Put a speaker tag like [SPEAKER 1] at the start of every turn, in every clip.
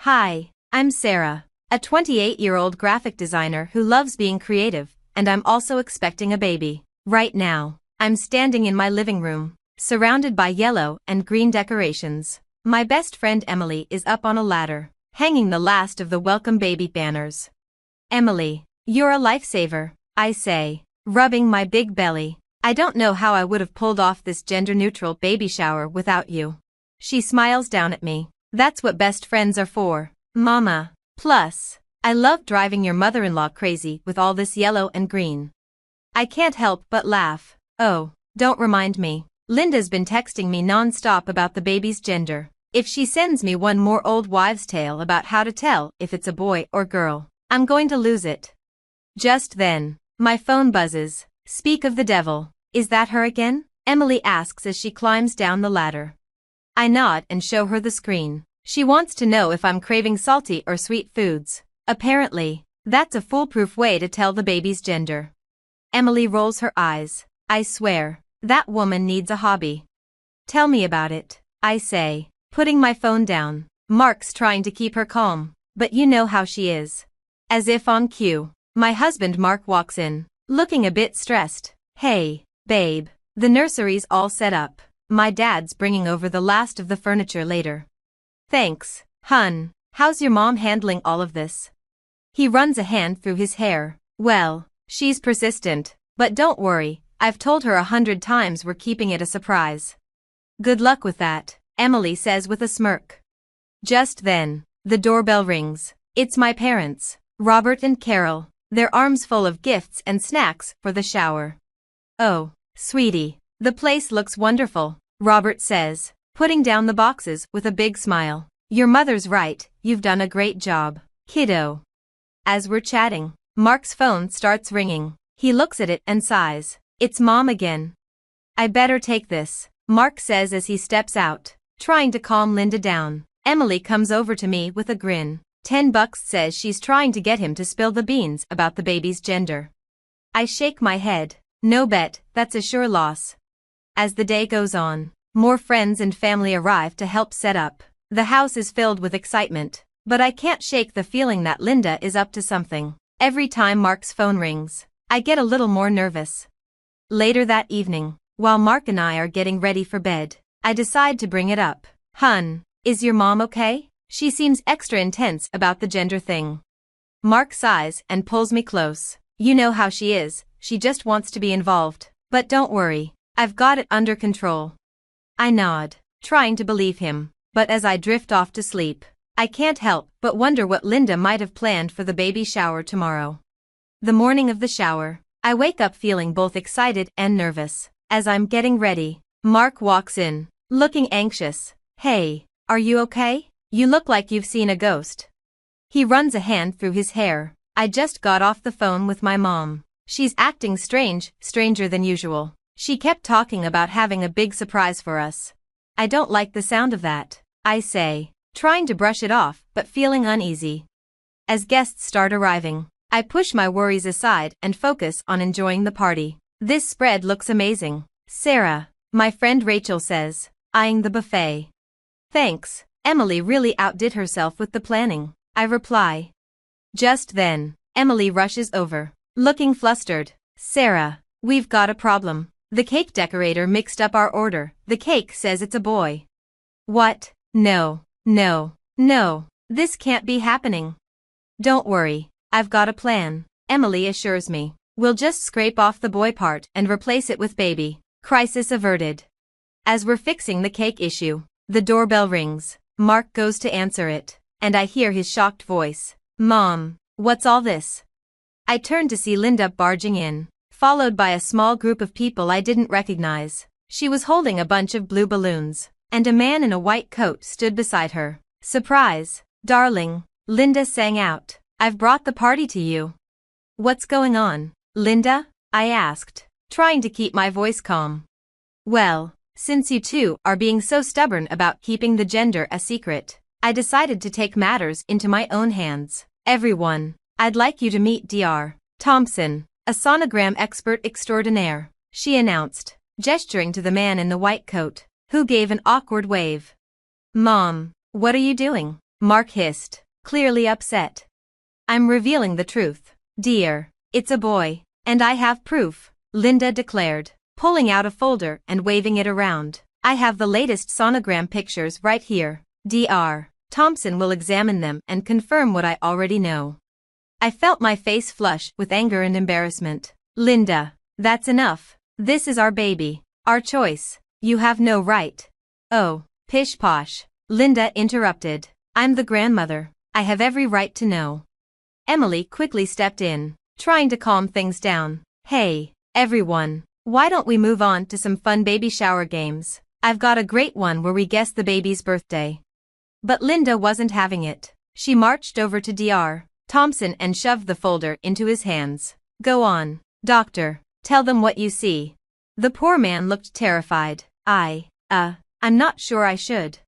[SPEAKER 1] Hi, I'm Sarah, a 28-year-old graphic designer who loves being creative, and I'm also expecting a baby. Right now, I'm standing in my living room, surrounded by yellow and green decorations. My best friend Emily is up on a ladder, hanging the last of the welcome baby banners. Emily, you're a lifesaver, I say, rubbing my big belly. I don't know how I would have pulled off this gender-neutral baby shower without you. She smiles down at me. That's what best friends are for, Mama. Plus, I love driving your mother-in-law crazy with all this yellow and green. I can't help but laugh. Oh, don't remind me. Linda's been texting me non-stop about the baby's gender. If she sends me one more old wives' tale about how to tell if it's a boy or girl, I'm going to lose it. Just then, my phone buzzes. Speak of the devil, is that her again? Emily asks as she climbs down the ladder. I nod and show her the screen. She wants to know if I'm craving salty or sweet foods. Apparently, that's a foolproof way to tell the baby's gender. Emily rolls her eyes. I swear, that woman needs a hobby. Tell me about it, I say, putting my phone down. Mark's trying to keep her calm, but you know how she is. As if on cue, my husband Mark walks in, looking a bit stressed. Hey, babe, the nursery's all set up. My dad's bringing over the last of the furniture later. Thanks, hun. How's your mom handling all of this? He runs a hand through his hair. Well, she's persistent, but don't worry, I've told her 100 times we're keeping it a surprise. Good luck with that, Emily says with a smirk. Just then, the doorbell rings. It's my parents, Robert and Carol, their arms full of gifts and snacks for the shower. Oh, sweetie, the place looks wonderful, Robert says, putting down the boxes with a big smile. Your mother's right, you've done a great job, kiddo. As we're chatting, Mark's phone starts ringing. He looks at it and sighs. It's Mom again. I better take this, Mark says as he steps out, trying to calm Linda down. Emily comes over to me with a grin. $10 says she's trying to get him to spill the beans about the baby's gender. I shake my head. No bet, that's a sure loss. As the day goes on, more friends and family arrive to help set up. The house is filled with excitement, but I can't shake the feeling that Linda is up to something. Every time Mark's phone rings, I get a little more nervous. Later that evening, while Mark and I are getting ready for bed, I decide to bring it up. Hun, is your mom okay? She seems extra intense about the gender thing. Mark sighs and pulls me close. You know how she is, she just wants to be involved. But don't worry, I've got it under control. I nod, trying to believe him, but as I drift off to sleep, I can't help but wonder what Linda might have planned for the baby shower tomorrow. The morning of the shower, I wake up feeling both excited and nervous. As I'm getting ready, Mark walks in, looking anxious. Hey, are you okay? You look like you've seen a ghost. He runs a hand through his hair. I just got off the phone with my mom. She's acting strange, stranger than usual. She kept talking about having a big surprise for us. I don't like the sound of that, I say, trying to brush it off but feeling uneasy. As guests start arriving, I push my worries aside and focus on enjoying the party. This spread looks amazing, Sarah, my friend Rachel says, eyeing the buffet. Thanks, Emily really outdid herself with the planning, I reply. Just then, Emily rushes over, looking flustered. Sarah, we've got a problem. The cake decorator mixed up our order. The cake says it's a boy. What? No, this can't be happening. Don't worry, I've got a plan, Emily assures me. We'll just scrape off the boy part and replace it with baby. Crisis averted. As we're fixing the cake issue, the doorbell rings. Mark goes to answer it, and I hear his shocked voice. Mom, what's all this? I turn to see Linda barging in, followed by a small group of people I didn't recognize. She was holding a bunch of blue balloons, and a man in a white coat stood beside her. Surprise, darling, Linda sang out. I've brought the party to you. What's going on, Linda? I asked, trying to keep my voice calm. Well, since you two are being so stubborn about keeping the gender a secret, I decided to take matters into my own hands. Everyone, I'd like you to meet Dr. Thompson, a sonogram expert extraordinaire, she announced, gesturing to the man in the white coat, who gave an awkward wave. Mom, what are you doing? Mark hissed, clearly upset. I'm revealing the truth. Dear, it's a boy, and I have proof, Linda declared, pulling out a folder and waving it around. I have the latest sonogram pictures right here. Dr. Thompson will examine them and confirm what I already know. I felt my face flush with anger and embarrassment. Linda, that's enough. This is our baby, our choice. You have no right. Oh, pish posh, Linda interrupted. I'm the grandmother. I have every right to know. Emily quickly stepped in, trying to calm things down. Hey, everyone, why don't we move on to some fun baby shower games? I've got a great one where we guess the baby's birthday. But Linda wasn't having it. She marched over to Dr. Thompson and shoved the folder into his hands. Go on, doctor, tell them what you see. The poor man looked terrified. I'm not sure I should.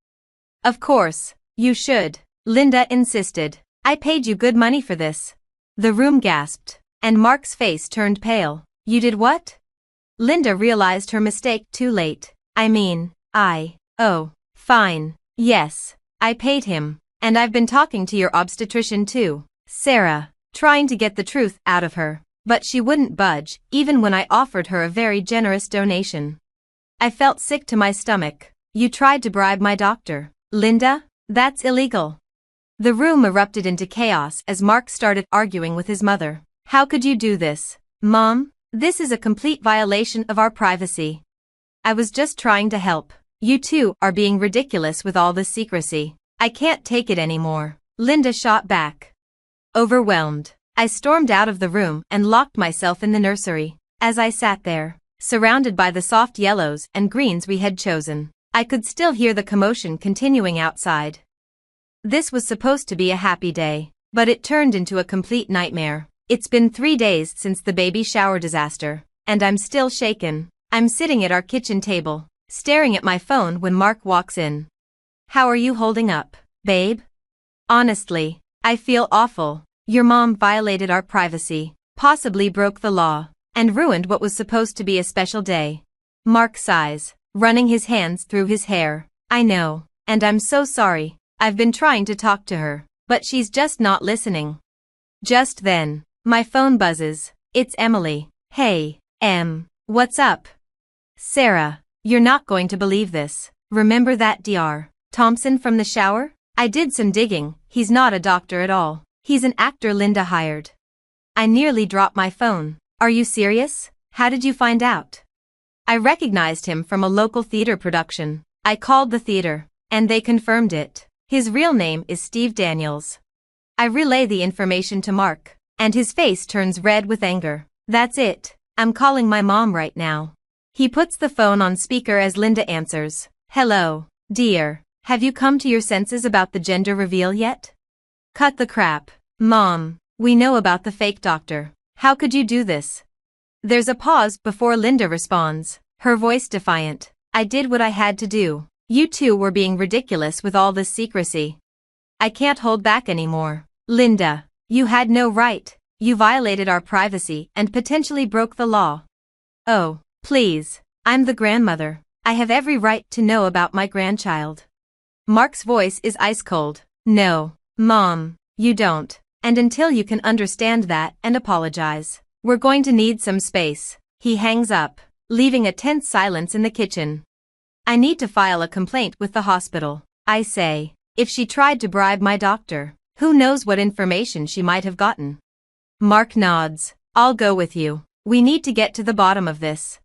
[SPEAKER 1] Of course, you should, Linda insisted. I paid you good money for this. The room gasped, and Mark's face turned pale. You did what? Linda realized her mistake too late. Oh, fine. Yes, I paid him, and I've been talking to your obstetrician too, Sarah, trying to get the truth out of her, but she wouldn't budge, even when I offered her a very generous donation. I felt sick to my stomach. You tried to bribe my doctor, Linda? That's illegal. The room erupted into chaos as Mark started arguing with his mother. How could you do this, Mom? This is a complete violation of our privacy. I was just trying to help. You two are being ridiculous with all this secrecy. I can't take it anymore, Linda shot back. Overwhelmed, I stormed out of the room and locked myself in the nursery. As I sat there, surrounded by the soft yellows and greens we had chosen, I could still hear the commotion continuing outside. This was supposed to be a happy day, but it turned into a complete nightmare. It's been 3 days since the baby shower disaster, and I'm still shaken. I'm sitting at our kitchen table, staring at my phone when Mark walks in. How are you holding up, babe? Honestly, I feel awful. Your mom violated our privacy, possibly broke the law, and ruined what was supposed to be a special day. Mark sighs, running his hands through his hair. I know, and I'm so sorry. I've been trying to talk to her, but she's just not listening. Just then, my phone buzzes. It's Emily. Hey, what's up? Sarah, you're not going to believe this. Remember that Dr. Thompson from the shower? I did some digging. He's not a doctor at all. He's an actor Linda hired. I nearly dropped my phone. Are you serious? How did you find out? I recognized him from a local theater production. I called the theater, and they confirmed it. His real name is Steve Daniels. I relay the information to Mark, and his face turns red with anger. That's it. I'm calling my mom right now. He puts the phone on speaker as Linda answers. Hello, dear. Have you come to your senses about the gender reveal yet? Cut the crap. Mom, we know about the fake doctor. How could you do this? There's a pause before Linda responds, her voice defiant. I did what I had to do. You two were being ridiculous with all this secrecy. I can't hold back anymore. Linda, you had no right. You violated our privacy and potentially broke the law. Oh, please. I'm the grandmother. I have every right to know about my grandchild. Mark's voice is ice cold. No, Mom, you don't. And until you can understand that and apologize, we're going to need some space. He hangs up, leaving a tense silence in the kitchen. I need to file a complaint with the hospital. I say, if she tried to bribe my doctor, who knows what information she might have gotten. Mark nods. I'll go with you. We need to get to the bottom of this.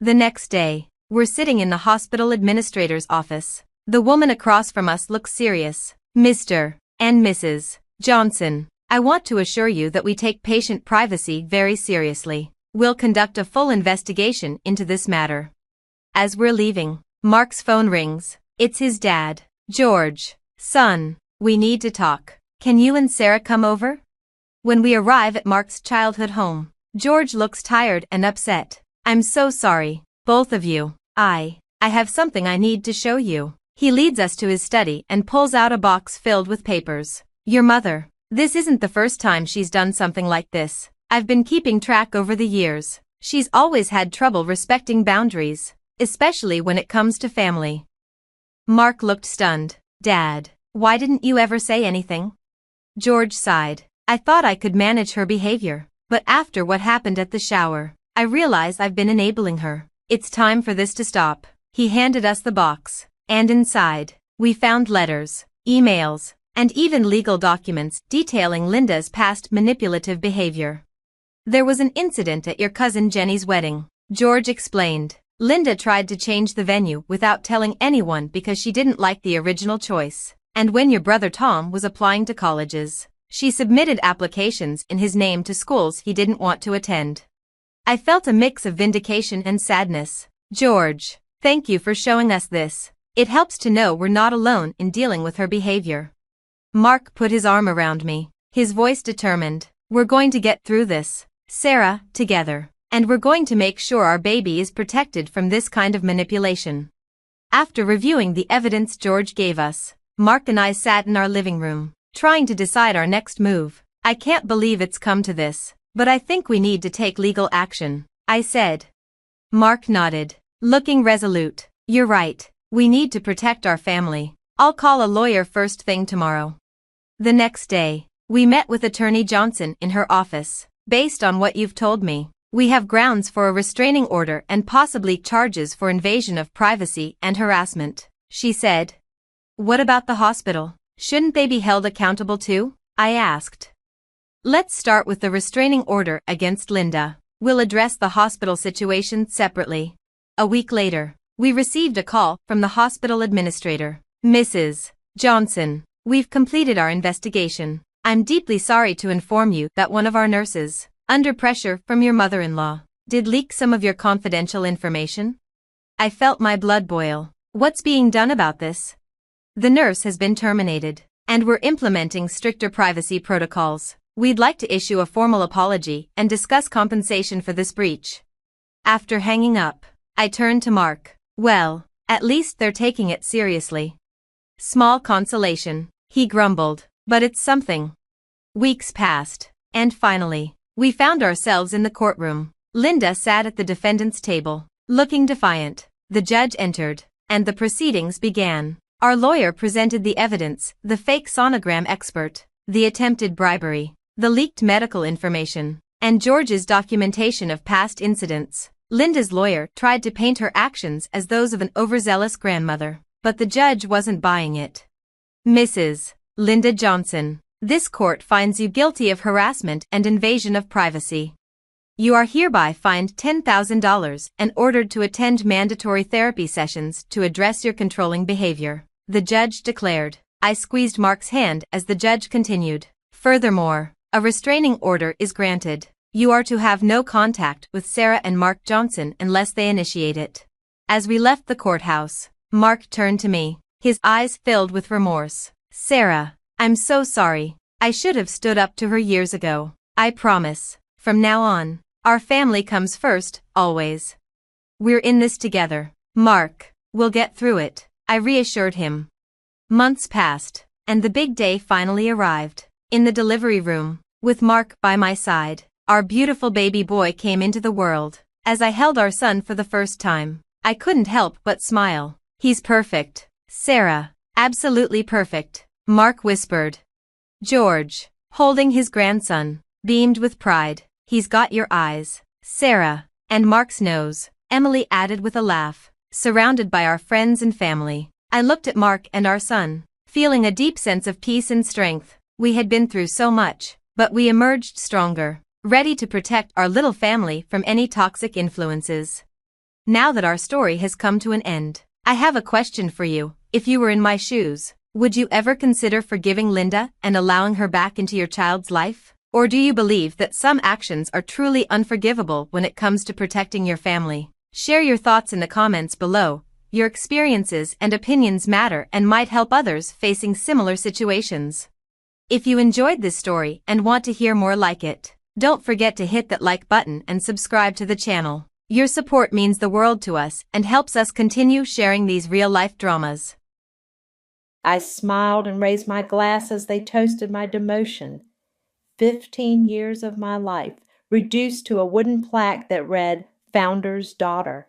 [SPEAKER 1] The next day, we're sitting in the hospital administrator's office. The woman across from us looks serious. Mr. and Mrs. Johnson, I want to assure you that we take patient privacy very seriously. We'll conduct a full investigation into this matter. As we're leaving, Mark's phone rings. It's his dad. George, son, we need to talk. Can you and Sarah come over? When we arrive at Mark's childhood home, George looks tired and upset. I'm so sorry, both of you. I have something I need to show you. He leads us to his study and pulls out a box filled with papers. Your mother. This isn't the first time she's done something like this. I've been keeping track over the years. She's always had trouble respecting boundaries, especially when it comes to family. Mark looked stunned. Dad, Why didn't you ever say anything? George sighed. I thought I could manage her behavior, but after what happened at the shower, I realize I've been enabling her. It's time for this to stop. He handed us the box, and inside, we found letters, emails, and even legal documents detailing Linda's past manipulative behavior. There was an incident at your cousin Jenny's wedding, George explained. Linda tried to change the venue without telling anyone because she didn't like the original choice. And when your brother Tom was applying to colleges, she submitted applications in his name to schools he didn't want to attend. I felt a mix of vindication and sadness. George, thank you for showing us this. It helps to know we're not alone in dealing with her behavior. Mark put his arm around me, his voice determined. We're going to get through this, Sarah, together. And we're going to make sure our baby is protected from this kind of manipulation. After reviewing the evidence George gave us, Mark and I sat in our living room, trying to decide our next move. I can't believe it's come to this, but I think we need to take legal action, I said. Mark nodded, looking resolute. You're right, we need to protect our family. I'll call a lawyer first thing tomorrow. The next day, we met with Attorney Johnson in her office. Based on what you've told me, we have grounds for a restraining order and possibly charges for invasion of privacy and harassment, she said. What about the hospital? Shouldn't they be held accountable too? I asked. Let's start with the restraining order against Linda. We'll address the hospital situation separately. A week later, we received a call from the hospital administrator. Mrs. Johnson, we've completed our investigation. I'm deeply sorry to inform you that one of our nurses, under pressure from your mother-in-law, did leak some of your confidential information? I felt my blood boil. What's being done about this? The nurse has been terminated, and we're implementing stricter privacy protocols. We'd like to issue a formal apology and discuss compensation for this breach. After hanging up, I turned to Mark. Well, at least they're taking it seriously. Small consolation, he grumbled, but it's something. Weeks passed, and finally, we found ourselves in the courtroom. Linda sat at the defendant's table, looking defiant. The judge entered, and the proceedings began. Our lawyer presented the evidence, the fake sonogram expert, the attempted bribery, the leaked medical information, and George's documentation of past incidents. Linda's lawyer tried to paint her actions as those of an overzealous grandmother, but the judge wasn't buying it. Mrs. Linda Johnson, this court finds you guilty of harassment and invasion of privacy. You are hereby fined $10,000 and ordered to attend mandatory therapy sessions to address your controlling behavior, the judge declared. I squeezed Mark's hand as the judge continued. Furthermore, a restraining order is granted. You are to have no contact with Sarah and Mark Johnson unless they initiate it. As we left the courthouse, Mark turned to me, his eyes filled with remorse. Sarah, I'm so sorry. I should have stood up to her years ago. I promise, from now on, our family comes first, always. We're in this together. Mark, we'll get through it, I reassured him. Months passed, and the big day finally arrived. In the delivery room, with Mark by my side, our beautiful baby boy came into the world. As I held our son for the first time, I couldn't help but smile. He's perfect, Sarah, absolutely perfect, Mark whispered. George, holding his grandson, beamed with pride. He's got your eyes, Sarah, and Mark's nose, Emily added with a laugh. Surrounded by our friends and family, I looked at Mark and our son, feeling a deep sense of peace and strength. We had been through so much, but we emerged stronger, ready to protect our little family from any toxic influences. Now that our story has come to an end, I have a question for you. If you were in my shoes, would you ever consider forgiving Linda and allowing her back into your child's life? Or do you believe that some actions are truly unforgivable when it comes to protecting your family? Share your thoughts in the comments below. Your experiences and opinions matter and might help others facing similar situations. If you enjoyed this story and want to hear more like it, don't forget to hit that like button and subscribe to the channel. Your support means the world to us and helps us continue sharing these real-life dramas.
[SPEAKER 2] I smiled and raised my glass as they toasted my demotion. 15 years of my life, reduced to a wooden plaque that read, Founder's Daughter.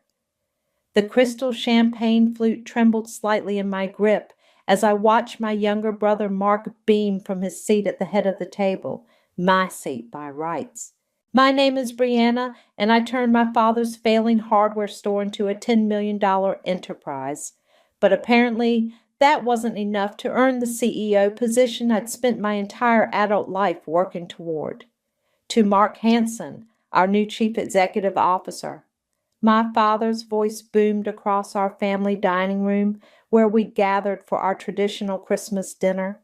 [SPEAKER 2] The crystal champagne flute trembled slightly in my grip as I watched my younger brother Mark beam from his seat at the head of the table, my seat by rights. My name is Brianna, and I turned my father's failing hardware store into a $10 million enterprise. But apparently, that wasn't enough to earn the CEO position I'd spent my entire adult life working toward. To Mark Hansen, our new Chief Executive Officer, my father's voice boomed across our family dining room where we gathered for our traditional Christmas dinner,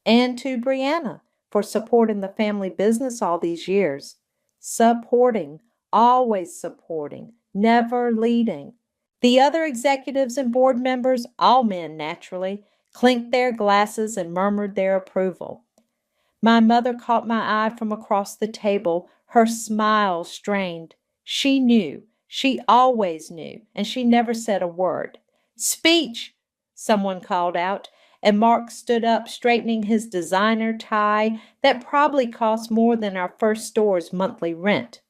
[SPEAKER 2] and to Brianna for supporting the family business all these years. Supporting, always supporting, never leading. The other executives and board members, all men naturally, clinked their glasses and murmured their approval. My mother caught my eye from across the table, her smile strained. She knew, she always knew, and she never said a word. "Speech!" someone called out, and Mark stood up, straightening his designer tie that probably cost more than our first store's monthly rent.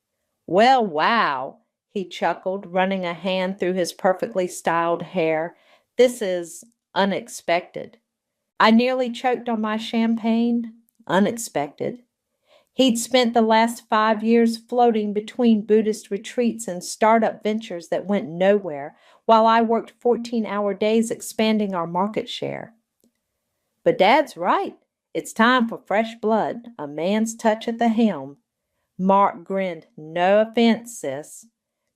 [SPEAKER 2] "Well, wow," he chuckled, running a hand through his perfectly styled hair. "This is unexpected." I nearly choked on my champagne. Unexpected. He'd spent the last 5 years floating between Buddhist retreats and startup ventures that went nowhere, while I worked 14-hour days expanding our market share. But Dad's right. It's time for fresh blood, a man's touch at the helm. Mark grinned. "No offense, sis."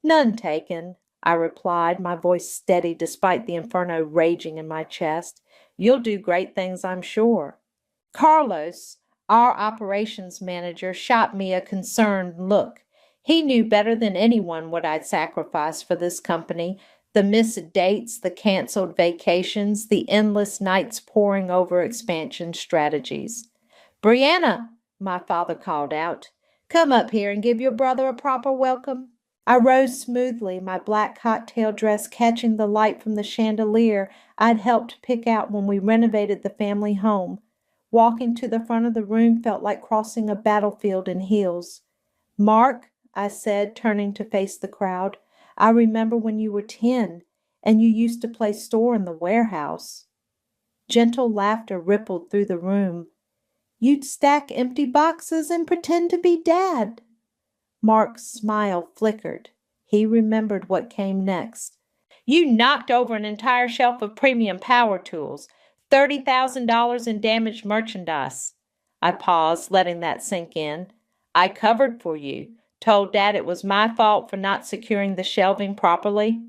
[SPEAKER 2] "None taken," I replied, my voice steady despite the inferno raging in my chest. "You'll do great things, I'm sure." Carlos, our operations manager, shot me a concerned look. He knew better than anyone what I'd sacrificed for this company, the missed dates, the canceled vacations, the endless nights poring over expansion strategies. "Brianna," my father called out, "come up here and give your brother a proper welcome." I rose smoothly, my black cocktail dress catching the light from the chandelier I'd helped pick out when we renovated the family home. Walking to the front of the room felt like crossing a battlefield in heels. "Mark," I said, turning to face the crowd, "I remember when you were 10 and you used to play store in the warehouse." Gentle laughter rippled through the room. "You'd stack empty boxes and pretend to be Dad." Mark's smile flickered. He remembered what came next. "You knocked over an entire shelf of premium power tools. $30,000 in damaged merchandise." I paused, letting that sink in. "I covered for you. Told Dad it was my fault for not securing the shelving properly."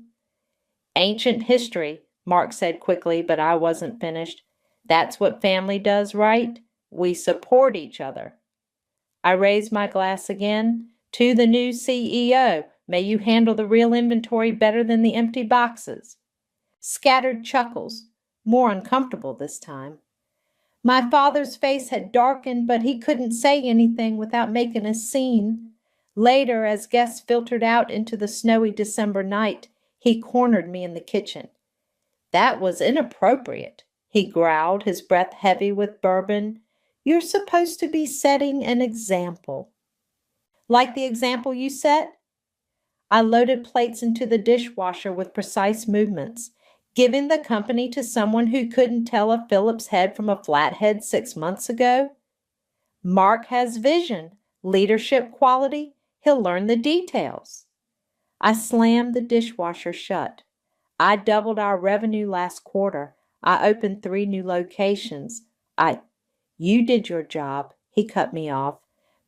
[SPEAKER 2] "Ancient history," Mark said quickly, but I wasn't finished. "That's what family does, right? We support each other." I raised my glass again. "To the new CEO. May you handle the real inventory better than the empty boxes." Scattered chuckles. More uncomfortable this time. My father's face had darkened, but he couldn't say anything without making a scene. Later, as guests filtered out into the snowy December night, he cornered me in the kitchen. "That was inappropriate," he growled, his breath heavy with bourbon. "You're supposed to be setting an example." "Like the example you set?" I loaded plates into the dishwasher with precise movements. "Giving the company to someone who couldn't tell a Phillips head from a flathead 6 months ago?" "Mark has vision, leadership quality. He'll learn the details." I slammed the dishwasher shut. "I doubled our revenue last quarter. I opened 3 new locations. You did your job," he cut me off.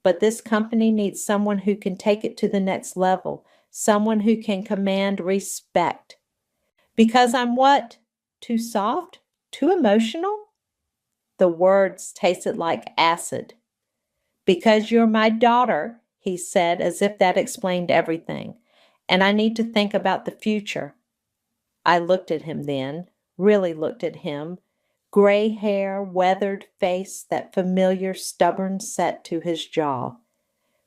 [SPEAKER 2] "But this company needs someone who can take it to the next level, someone who can command respect." "Because I'm what? Too soft? Too emotional?" The words tasted like acid. "Because you're my daughter," he said, as if that explained everything. "And I need to think about the future." I looked at him then, really looked at him. Gray hair, weathered face, that familiar stubborn set to his jaw.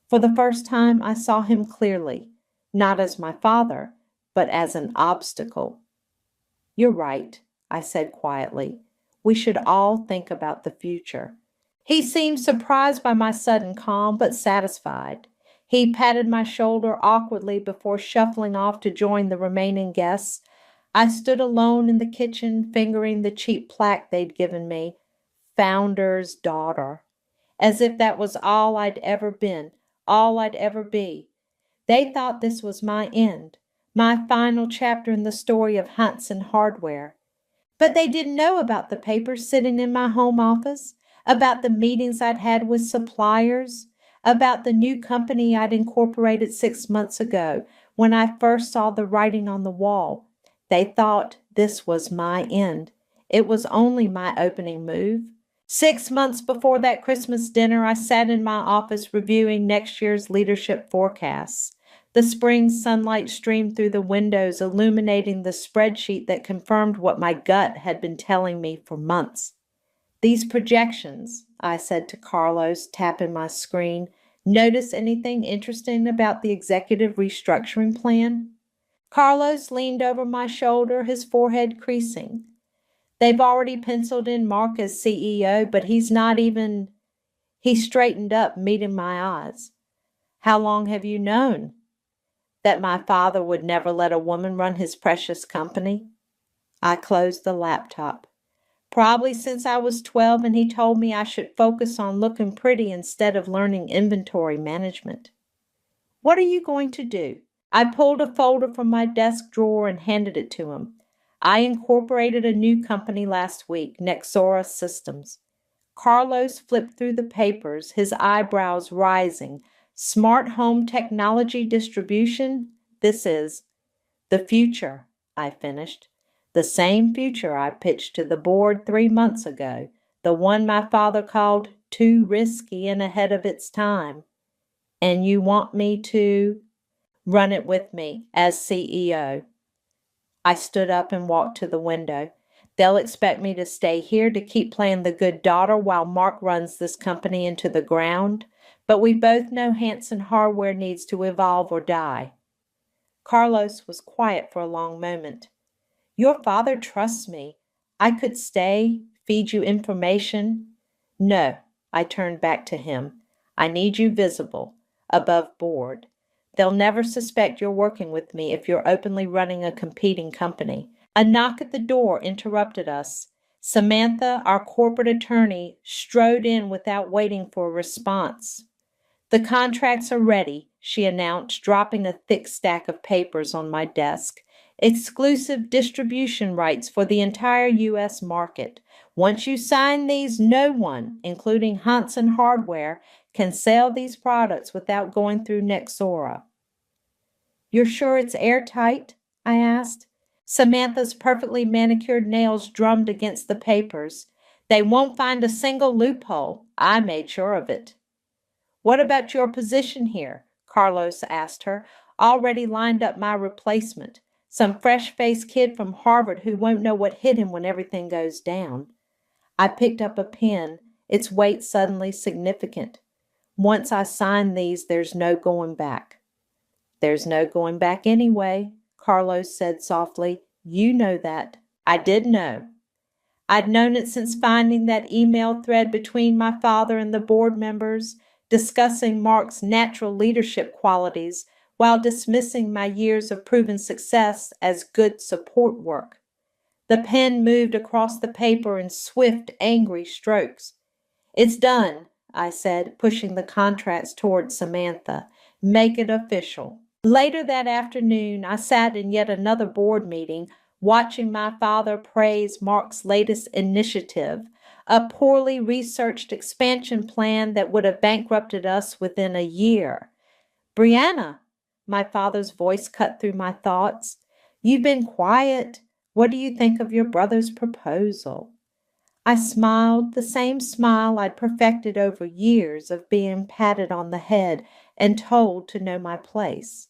[SPEAKER 2] For the first time I saw him clearly, not as my father, but as an obstacle. "You're right," I said quietly. "We should all think about the future." He seemed surprised by my sudden calm, but satisfied. He patted my shoulder awkwardly before shuffling off to join the remaining guests. I stood alone in the kitchen, fingering the cheap plaque they'd given me, Founder's Daughter, as if that was all I'd ever been, all I'd ever be. They thought this was my end, my final chapter in the story of Hanson Hardware. But they didn't know about the papers sitting in my home office, about the meetings I'd had with suppliers, about the new company I'd incorporated 6 months ago when I first saw the writing on the wall. They thought this was my end. It was only my opening move. 6 months before that Christmas dinner, I sat in my office reviewing next year's leadership forecasts. The spring sunlight streamed through the windows, illuminating the spreadsheet that confirmed what my gut had been telling me for months. "These projections," I said to Carlos, tapping my screen. "Notice anything interesting about the executive restructuring plan?" Carlos leaned over my shoulder, his forehead creasing. "They've already penciled in Mark as CEO, but he's not even—" He straightened up, meeting my eyes. "How long have you known that my father would never let a woman run his precious company?" I closed the laptop. "Probably since I was 12, and he told me I should focus on looking pretty instead of learning inventory management." "What are you going to do?" I pulled a folder from my desk drawer and handed it to him. "I incorporated a new company last week, Nexora Systems." Carlos flipped through the papers, his eyebrows rising. "Smart home technology distribution? This is—" "The future," I finished. "The same future I pitched to the board 3 months ago, the one my father called too risky and ahead of its time. And you want me to—" "Run it with me as CEO." I stood up and walked to the window. "They'll expect me to stay here to keep playing the good daughter while Mark runs this company into the ground. But we both know Hanson Hardware needs to evolve or die." Carlos was quiet for a long moment. "Your father trusts me. I could stay, feed you information." "No," I turned back to him. "I need you visible, above board. They'll never suspect you're working with me if you're openly running a competing company." A knock at the door interrupted us. Samantha, our corporate attorney, strode in without waiting for a response. "The contracts are ready," she announced, dropping a thick stack of papers on my desk. "Exclusive distribution rights for the entire U.S. market. Once you sign these, no one, including Hanson Hardware, can sell these products without going through Nexora." "You're sure it's airtight?" I asked. Samantha's perfectly manicured nails drummed against the papers. "They won't find a single loophole. I made sure of it." "What about your position here?" Carlos asked her. "Already lined up my replacement. Some fresh-faced kid from Harvard who won't know what hit him when everything goes down." I picked up a pen, its weight suddenly significant. "Once I sign these, there's no going back." "There's no going back anyway," Carlos said softly. "You know that." I did know. I'd known it since finding that email thread between my father and the board members, discussing Mark's natural leadership qualities while dismissing my years of proven success as good support work. The pen moved across the paper in swift, angry strokes. "It's done," I said, pushing the contracts toward Samantha. "Make it official." Later that afternoon, I sat in yet another board meeting, watching my father praise Mark's latest initiative, a poorly researched expansion plan that would have bankrupted us within a year. "Brianna," my father's voice cut through my thoughts, "you've been quiet. What do you think of your brother's proposal?" I smiled, the same smile I'd perfected over years of being patted on the head and told to know my place.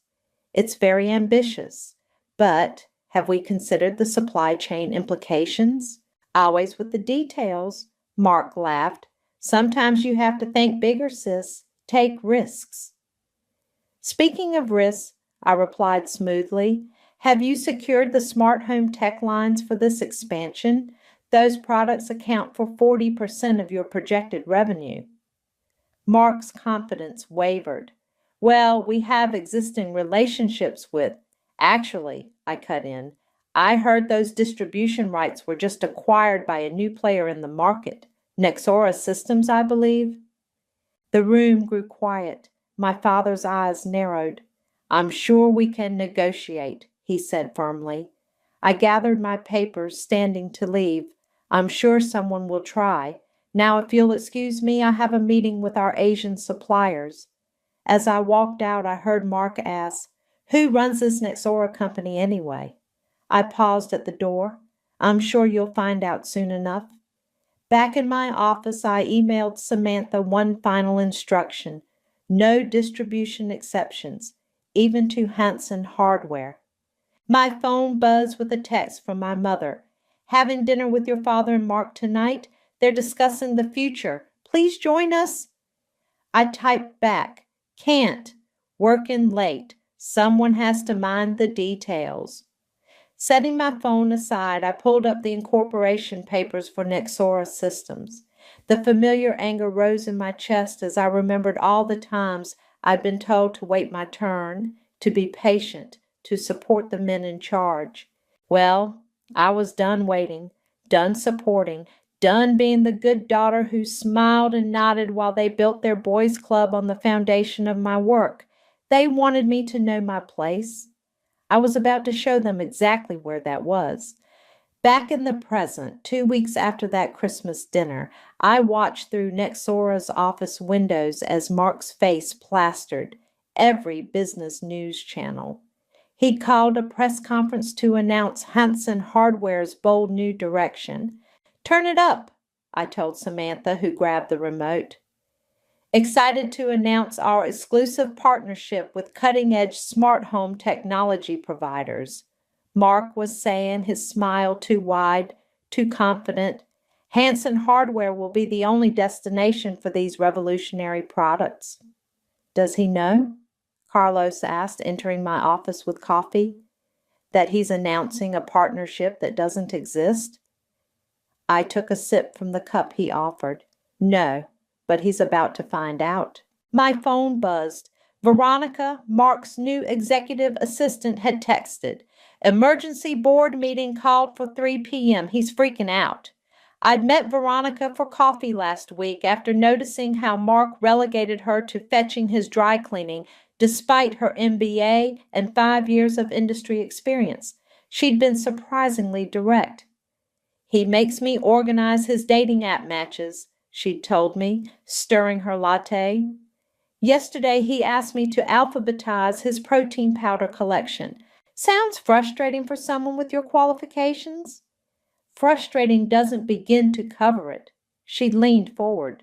[SPEAKER 2] "It's very ambitious, but have we considered the supply chain implications?" "Always with the details," Mark laughed. "Sometimes you have to think bigger, sis. Take risks." "Speaking of risks," I replied smoothly, "have you secured the smart home tech lines for this expansion? Those products account for 40% of your projected revenue." Mark's confidence wavered. "Well, we have existing relationships with—" "Actually," I cut in, I heard those distribution rights were just acquired by a new player in the market. Nexora Systems, I believe. The room grew quiet. My father's eyes narrowed. I'm sure we can negotiate, he said firmly. I gathered my papers, standing to leave. I'm sure someone will try. Now, if you'll excuse me, I have a meeting with our Asian suppliers. As I walked out, I heard Mark ask, "Who runs this Nexora company anyway?" I paused at the door. "I'm sure you'll find out soon enough." Back in my office, I emailed Samantha one final instruction: no distribution exceptions, even to Hanson Hardware. My phone buzzed with a text from my mother. "Having dinner with your father and Mark tonight? They're discussing the future. Please join us." I typed back, "Can't. Working late. Someone has to mind the details." Setting my phone aside, I pulled up the incorporation papers for Nexora Systems. The familiar anger rose in my chest as I remembered all the times I'd been told to wait my turn, to be patient, to support the men in charge. Well, I was done waiting, done supporting, done being the good daughter who smiled and nodded while they built their boys' club on the foundation of my work. They wanted me to know my place. I was about to show them exactly where that was. Back in the present, 2 weeks after that Christmas dinner, I watched through Nexora's office windows as Mark's face plastered every business news channel. He called a press conference to announce Hanson Hardware's bold new direction. "Turn it up," I told Samantha, who grabbed the remote. "Excited to announce our exclusive partnership with cutting-edge smart home technology providers," Mark was saying, his smile too wide, too confident. "Hanson Hardware will be the only destination for these revolutionary products." "Does he know?" Carlos asked, entering my office with coffee. "That he's announcing a partnership that doesn't exist?" I took a sip from the cup he offered. "No, but he's about to find out." My phone buzzed. Veronica, Mark's new executive assistant, had texted. "Emergency board meeting called for 3 p.m. He's freaking out." I'd met Veronica for coffee last week after noticing how Mark relegated her to fetching his dry cleaning despite her MBA and 5 years of industry experience. She'd been surprisingly direct. "He makes me organize his dating app matches," she'd told me, stirring her latte. "Yesterday he asked me to alphabetize his protein powder collection. Sounds frustrating for someone with your qualifications?" "Frustrating doesn't begin to cover it." She leaned forward.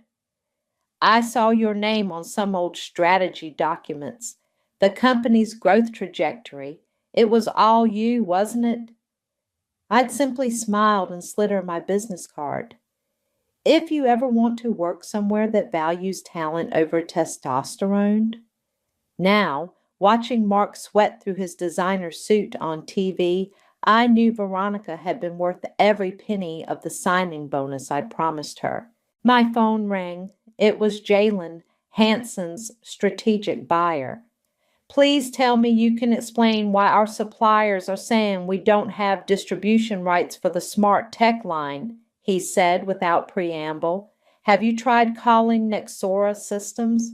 [SPEAKER 2] "I saw your name on some old strategy documents. The company's growth trajectory. It was all you, wasn't it?" I'd simply smiled and slid her my business card. "If you ever want to work somewhere that values talent over testosterone." Now, watching Mark sweat through his designer suit on TV, I knew Veronica had been worth every penny of the signing bonus I'd promised her. My phone rang. It was Jalen, Hanson's strategic buyer. "Please tell me you can explain why our suppliers are saying we don't have distribution rights for the smart tech line," he said without preamble. "Have you tried calling Nexora Systems?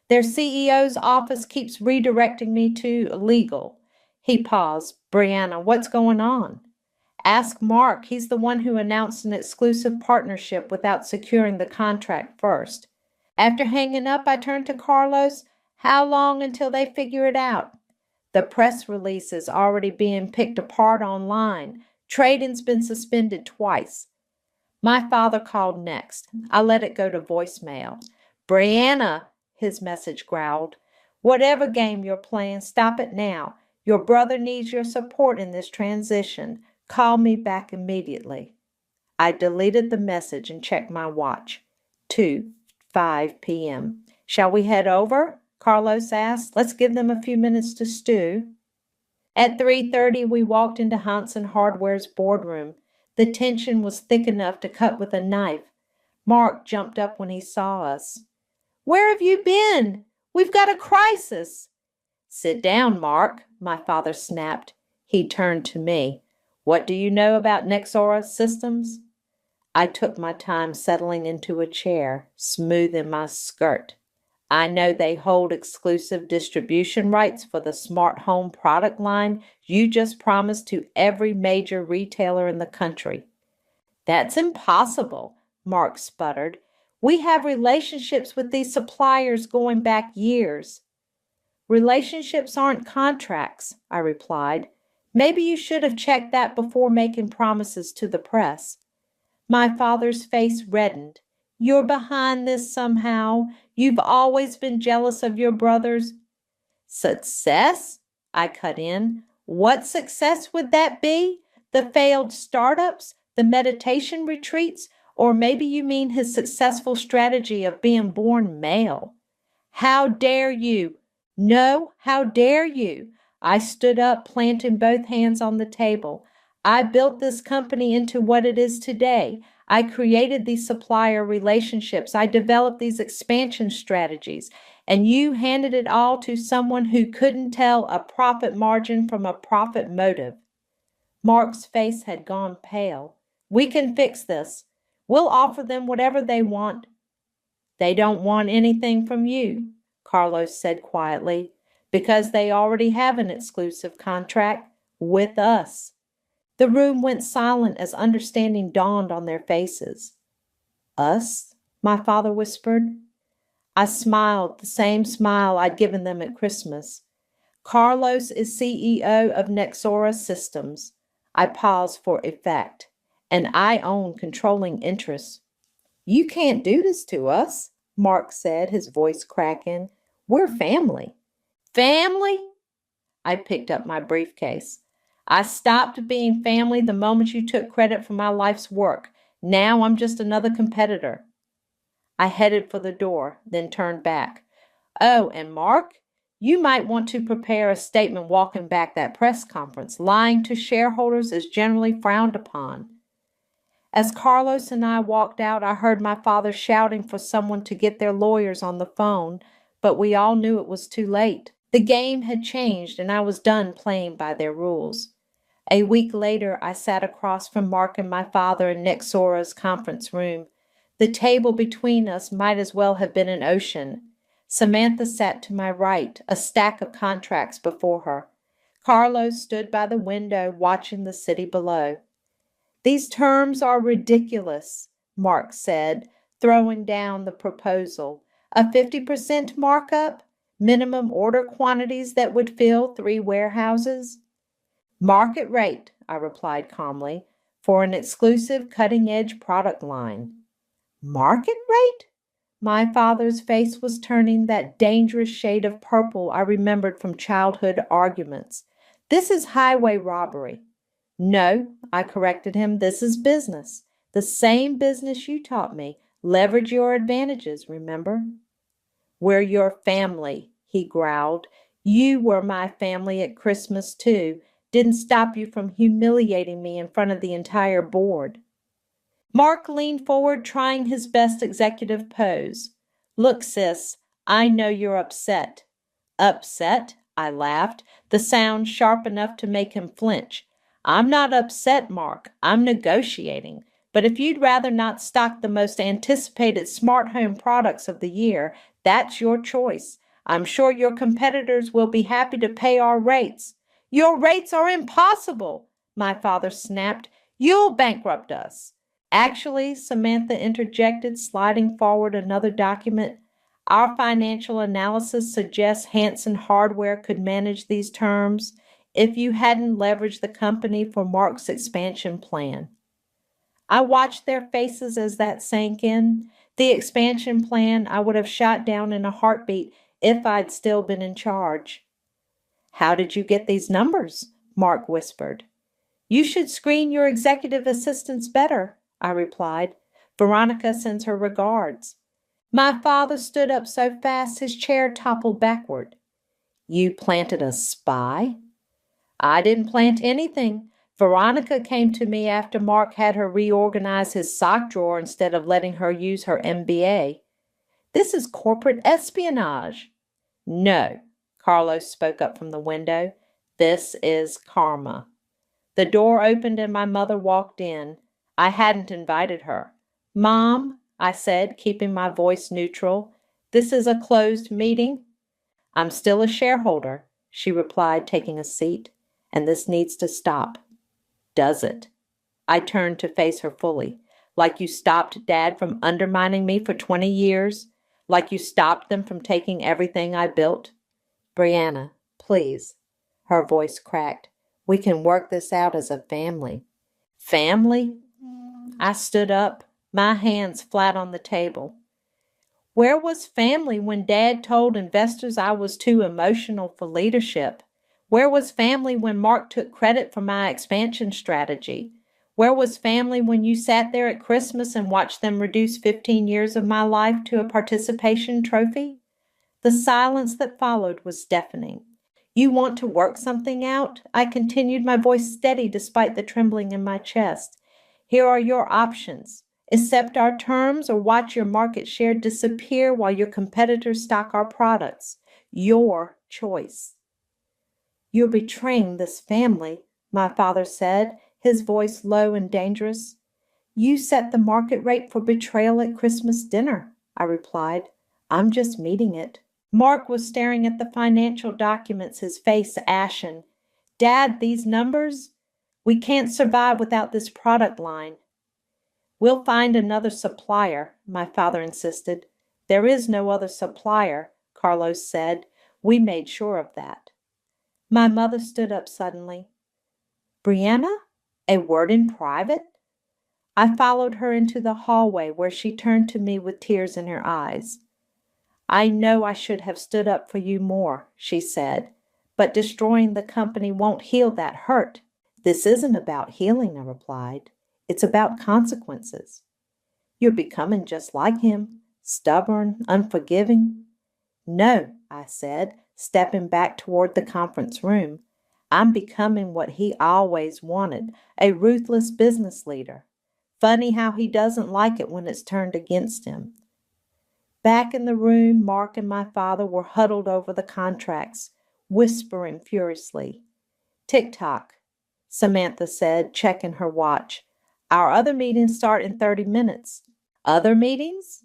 [SPEAKER 2] Their CEO's office keeps redirecting me to legal." He paused. "Brianna, what's going on?" "Ask Mark. He's the one who announced an exclusive partnership without securing the contract first." After hanging up, I turned to Carlos. "How long until they figure it out?" "The press release is already being picked apart online. Trading's been suspended twice." My father called next. I let it go to voicemail. "Brianna," his message growled, "whatever game you're playing, stop it now. Your brother needs your support in this transition. Call me back immediately." I deleted the message and checked my watch. 2:05 p.m. "Shall we head over?" Carlos asked. "Let's give them a few minutes to stew." At 3:30, we walked into Hanson Hardware's boardroom. The tension was thick enough to cut with a knife. Mark jumped up when he saw us. "Where have you been? We've got a crisis." "Sit down, Mark," my father snapped. He turned to me. What do you know about Nexora Systems? I took my time settling into a chair, smoothing my skirt. I know they hold exclusive distribution rights for the smart home product line you just promised to every major retailer in the country. That's impossible, Mark sputtered. We have relationships with these suppliers going back years. Relationships aren't contracts, I replied. Maybe you should have checked that before making promises to the press. My father's face reddened. You're behind this somehow. You've always been jealous of your brothers. Success? I cut in. What success would that be? The failed startups? The meditation retreats? Or maybe you mean his successful strategy of being born male? How dare you? No, how dare you? I stood up, planting both hands on the table. I built this company into what it is today. I created these supplier relationships. I developed these expansion strategies. And you handed it all to someone who couldn't tell a profit margin from a profit motive. Mark's face had gone pale. We can fix this. We'll offer them whatever they want. They don't want anything from you, Carlos said quietly, because they already have an exclusive contract with us. The room went silent as understanding dawned on their faces. Us? My father whispered. I smiled, the same smile I'd given them at Christmas. Carlos is CEO of Nexora Systems. I paused for effect. And I own controlling interests. You can't do this to us, Mark said, his voice cracking. We're family. Family? I picked up my briefcase. I stopped being family the moment you took credit for my life's work. Now I'm just another competitor. I headed for the door, then turned back. Oh, and Mark, you might want to prepare a statement walking back that press conference. Lying to shareholders is generally frowned upon. As Carlos and I walked out, I heard my father shouting for someone to get their lawyers on the phone, but we all knew it was too late. The game had changed, and I was done playing by their rules. A week later, I sat across from Mark and my father in Nexora's conference room. The table between us might as well have been an ocean. Samantha sat to my right, a stack of contracts before her. Carlos stood by the window, watching the city below. These terms are ridiculous, Mark said, throwing down the proposal. A 50% markup? Minimum order quantities that would fill 3 warehouses? Market rate, I replied calmly, for an exclusive cutting-edge product line. Market rate? My father's face was turning that dangerous shade of purple I remembered from childhood arguments. This is highway robbery. No, I corrected him, this is business. The same business you taught me. Leverage your advantages, remember? We're your family, he growled. You were my family at Christmas, too. Didn't stop you from humiliating me in front of the entire board. Mark leaned forward, trying his best executive pose. Look, sis, I know you're upset. Upset? I laughed, the sound sharp enough to make him flinch. I'm not upset, Mark. I'm negotiating. But if you'd rather not stock the most anticipated smart home products of the year, that's your choice. I'm sure your competitors will be happy to pay our rates. Your rates are impossible, my father snapped. You'll bankrupt us. Actually, Samantha interjected, sliding forward another document. Our financial analysis suggests Hanson Hardware could manage these terms if you hadn't leveraged the company for Mark's expansion plan. I watched their faces as that sank in. The expansion plan I would have shot down in a heartbeat if I'd still been in charge. How did you get these numbers? Mark whispered. You should screen your executive assistants better, I replied. Veronica sends her regards. My father stood up so fast his chair toppled backward. You planted a spy? I didn't plant anything. Veronica came to me after Mark had her reorganize his sock drawer instead of letting her use her MBA. This is corporate espionage. No, Carlos spoke up from the window. This is karma. The door opened and my mother walked in. I hadn't invited her. "Mom," I said, keeping my voice neutral, "this is a closed meeting." "I'm still a shareholder," she replied, taking a seat, "and this needs to stop." "Does it?" I turned to face her fully. "Like you stopped Dad from undermining me for 20 years? Like you stopped them from taking everything I built?" "Brianna, please." Her voice cracked. "We can work this out as a family." "Family?" I stood up, my hands flat on the table. Where was family when Dad told investors I was too emotional for leadership? Where was family when Mark took credit for my expansion strategy? Where was family when you sat there at Christmas and watched them reduce 15 years of my life to a participation trophy? The silence that followed was deafening. "You want to work something out?" I continued, my voice steady despite the trembling in my chest. "Here are your options. Accept our terms or watch your market share disappear while your competitors stock our products. Your choice." "You're betraying this family," my father said, his voice low and dangerous. "You set the market rate for betrayal at Christmas dinner," I replied. "I'm just meeting it." Mark was staring at the financial documents, his face ashen. "Dad, these numbers? We can't survive without this product line." "We'll find another supplier," my father insisted. "There is no other supplier," Carlos said. "We made sure of that." My mother stood up suddenly. "Brianna, a word in private?" I followed her into the hallway where she turned to me with tears in her eyes. "I know I should have stood up for you more," she said, "but destroying the company won't heal that hurt." "This isn't about healing," I replied. "It's about consequences." "You're becoming just like him, stubborn, unforgiving." "No," I said, stepping back toward the conference room. "I'm becoming what he always wanted, a ruthless business leader. Funny how he doesn't like it when it's turned against him." Back in the room, Mark and my father were huddled over the contracts, whispering furiously. "Tick-tock," Samantha said, checking her watch. "Our other meetings start in 30 minutes. "Other meetings?"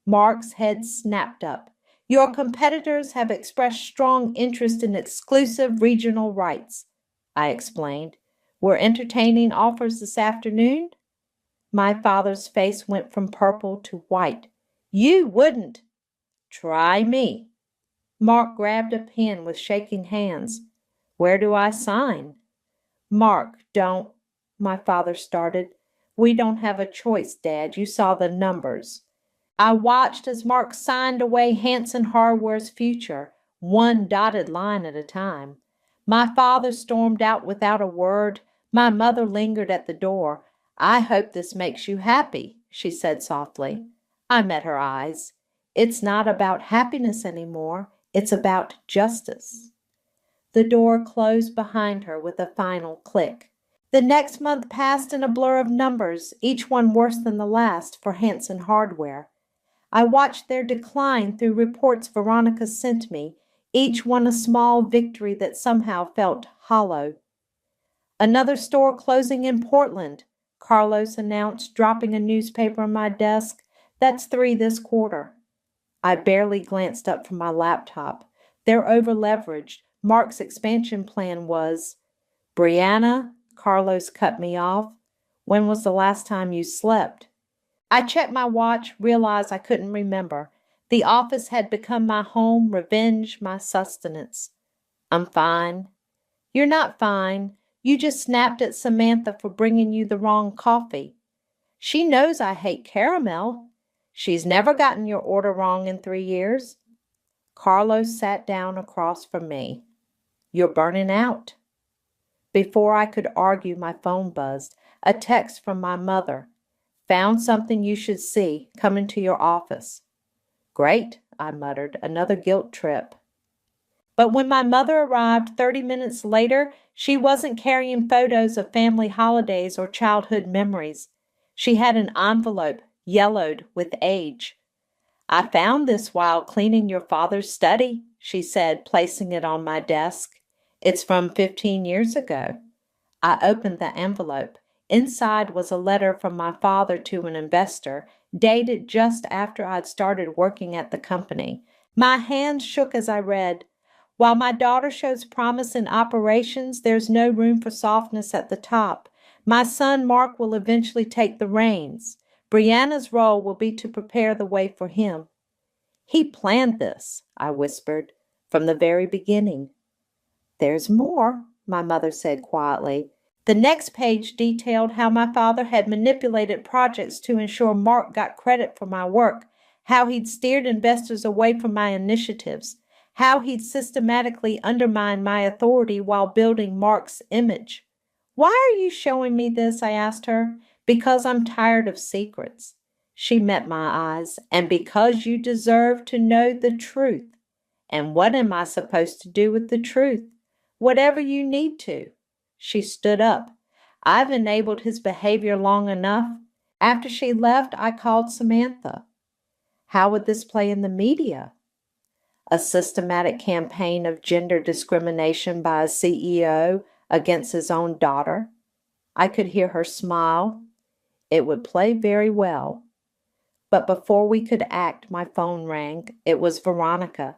[SPEAKER 2] Mark's head snapped up. "Your competitors have expressed strong interest in exclusive regional rights," I explained. "We're entertaining offers this afternoon." My father's face went from purple to white. "You wouldn't." "Try me." Mark grabbed a pen with shaking hands. "Where do I sign?" "Mark, don't," my father started. "We don't have a choice, Dad. You saw the numbers." I watched as Mark signed away Hanson Hardware's future, one dotted line at a time. My father stormed out without a word. My mother lingered at the door. "I hope this makes you happy," she said softly. I met her eyes. "It's not about happiness anymore. It's about justice." The door closed behind her with a final click. The next month passed in a blur of numbers, each one worse than the last for Hanson Hardware. I watched their decline through reports Veronica sent me, each one a small victory that somehow felt hollow. "Another store closing in Portland," Carlos announced, dropping a newspaper on my desk. "That's 3 this quarter." I barely glanced up from my laptop. They're over-leveraged. Mark's expansion plan was... "Brianna," Carlos cut me off. "When was the last time you slept?" I checked my watch, realized I couldn't remember. The office had become my home, revenge, my sustenance. "I'm fine." "You're not fine. You just snapped at Samantha for bringing you the wrong coffee." "She knows I hate caramel." "She's never gotten your order wrong in 3 years." Carlos sat down across from me. "You're burning out." Before I could argue, my phone buzzed. A text from my mother. "Found something you should see. Come into your office." "Great," I muttered. "Another guilt trip." But when my mother arrived 30 minutes later, she wasn't carrying photos of family holidays or childhood memories. She had an envelope, yellowed with age. "I found this while cleaning your father's study," she said, placing it on my desk. "It's from 15 years ago." I opened the envelope. Inside was a letter from my father to an investor, dated just after I'd started working at the company. My hands shook as I read, "While my daughter shows promise in operations, there's no room for softness at the top. My son Mark will eventually take the reins. Brianna's role will be to prepare the way for him." "He planned this," I whispered, "from the very beginning." "There's more," my mother said quietly. The next page detailed how my father had manipulated projects to ensure Mark got credit for my work, how he'd steered investors away from my initiatives, how he'd systematically undermined my authority while building Mark's image. "Why are you showing me this?" I asked her. "Because I'm tired of secrets." She met my eyes. "And because you deserve to know the truth." "And what am I supposed to do with the truth?" "Whatever you need to." She stood up. "I've enabled his behavior long enough." After she left, I called Samantha. "How would this play in the media?" "A systematic campaign of gender discrimination by a CEO against his own daughter." I could hear her smile. "It would play very well." But before we could act, my phone rang. It was Veronica.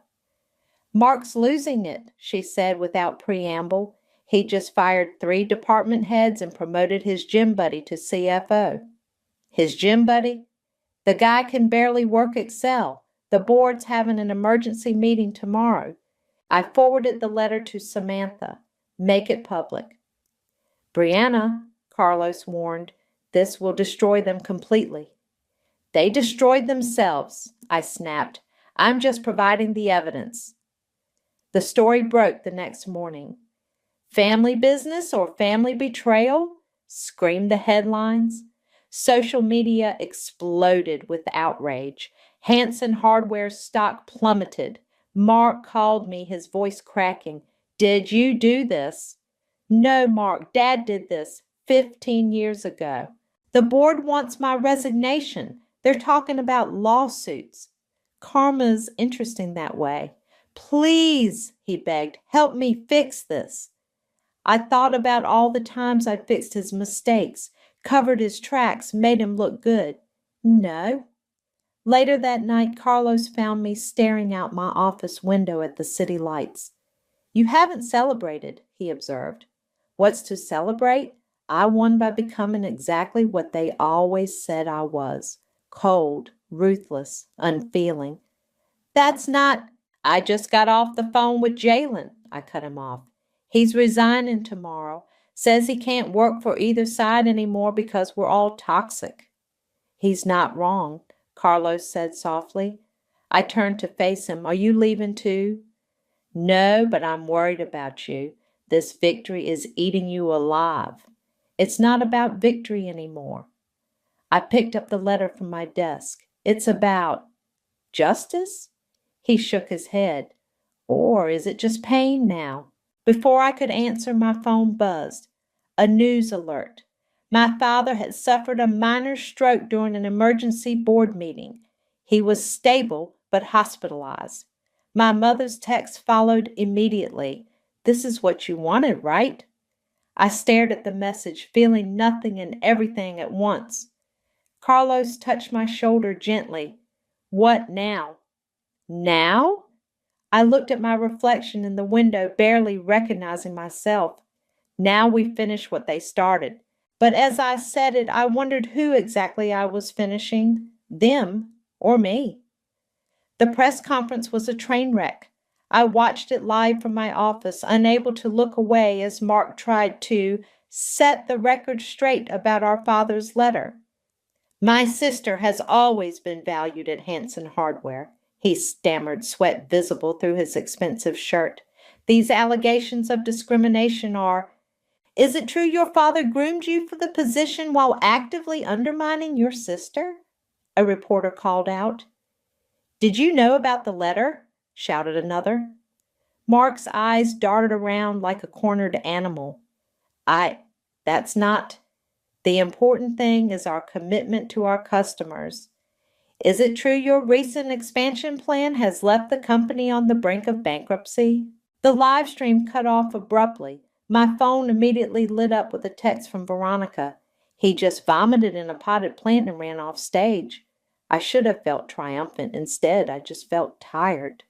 [SPEAKER 2] "Mark's losing it," she said without preamble. "He just fired 3 department heads and promoted his gym buddy to CFO." "His gym buddy?" "The guy can barely work Excel. The board's having an emergency meeting tomorrow." I forwarded the letter to Samantha. "Make it public." "Brianna," Carlos warned, "this will destroy them completely." "They destroyed themselves," I snapped. "I'm just providing the evidence." The story broke the next morning. "Family business or family betrayal?" screamed the headlines. Social media exploded with outrage. Hanson Hardware's stock plummeted. Mark called me, his voice cracking. "Did you do this?" "No, Mark, Dad did this 15 years ago." "The board wants my resignation. They're talking about lawsuits." "Karma's interesting that way." "Please," he begged, "help me fix this." I thought about all the times I'd fixed his mistakes, covered his tracks, made him look good. No. Later that night, Carlos found me staring out my office window at the city lights. "You haven't celebrated," he observed. "What's to celebrate? I won by becoming exactly what they always said I was. Cold, ruthless, unfeeling." "That's not—" "I just got off the phone with Jalen," I cut him off. "He's resigning tomorrow. Says he can't work for either side anymore because we're all toxic." "He's not wrong," Carlos said softly. I turned to face him. "Are you leaving too?" "No, but I'm worried about you. This victory is eating you alive." "It's not about victory anymore." I picked up the letter from my desk. "It's about justice?" He shook his head. "Or is it just pain now?" Before I could answer, my phone buzzed. A news alert. My father had suffered a minor stroke during an emergency board meeting. He was stable but hospitalized. My mother's text followed immediately. "This is what you wanted, right?" I stared at the message, feeling nothing and everything at once. Carlos touched my shoulder gently. "What now?" "Now?" I looked at my reflection in the window, barely recognizing myself. "Now we finish what they started." But as I said it, I wondered who exactly I was finishing, them or me. The press conference was a train wreck. I watched it live from my office, unable to look away as Mark tried to set the record straight about our father's letter. "My sister has always been valued at Hanson Hardware," he stammered, sweat visible through his expensive shirt. "These allegations of discrimination are—" "Is it true your father groomed you for the position while actively undermining your sister?" a reporter called out. "Did you know about the letter?" shouted another. Mark's eyes darted around like a cornered animal. That's not. The important thing is our commitment to our customers. Is it true your recent expansion plan has left the company on the brink of bankruptcy?" The live stream cut off abruptly. My phone immediately lit up with a text from Veronica. He just vomited in a potted plant and ran off stage. I should have felt triumphant. Instead, I just felt tired.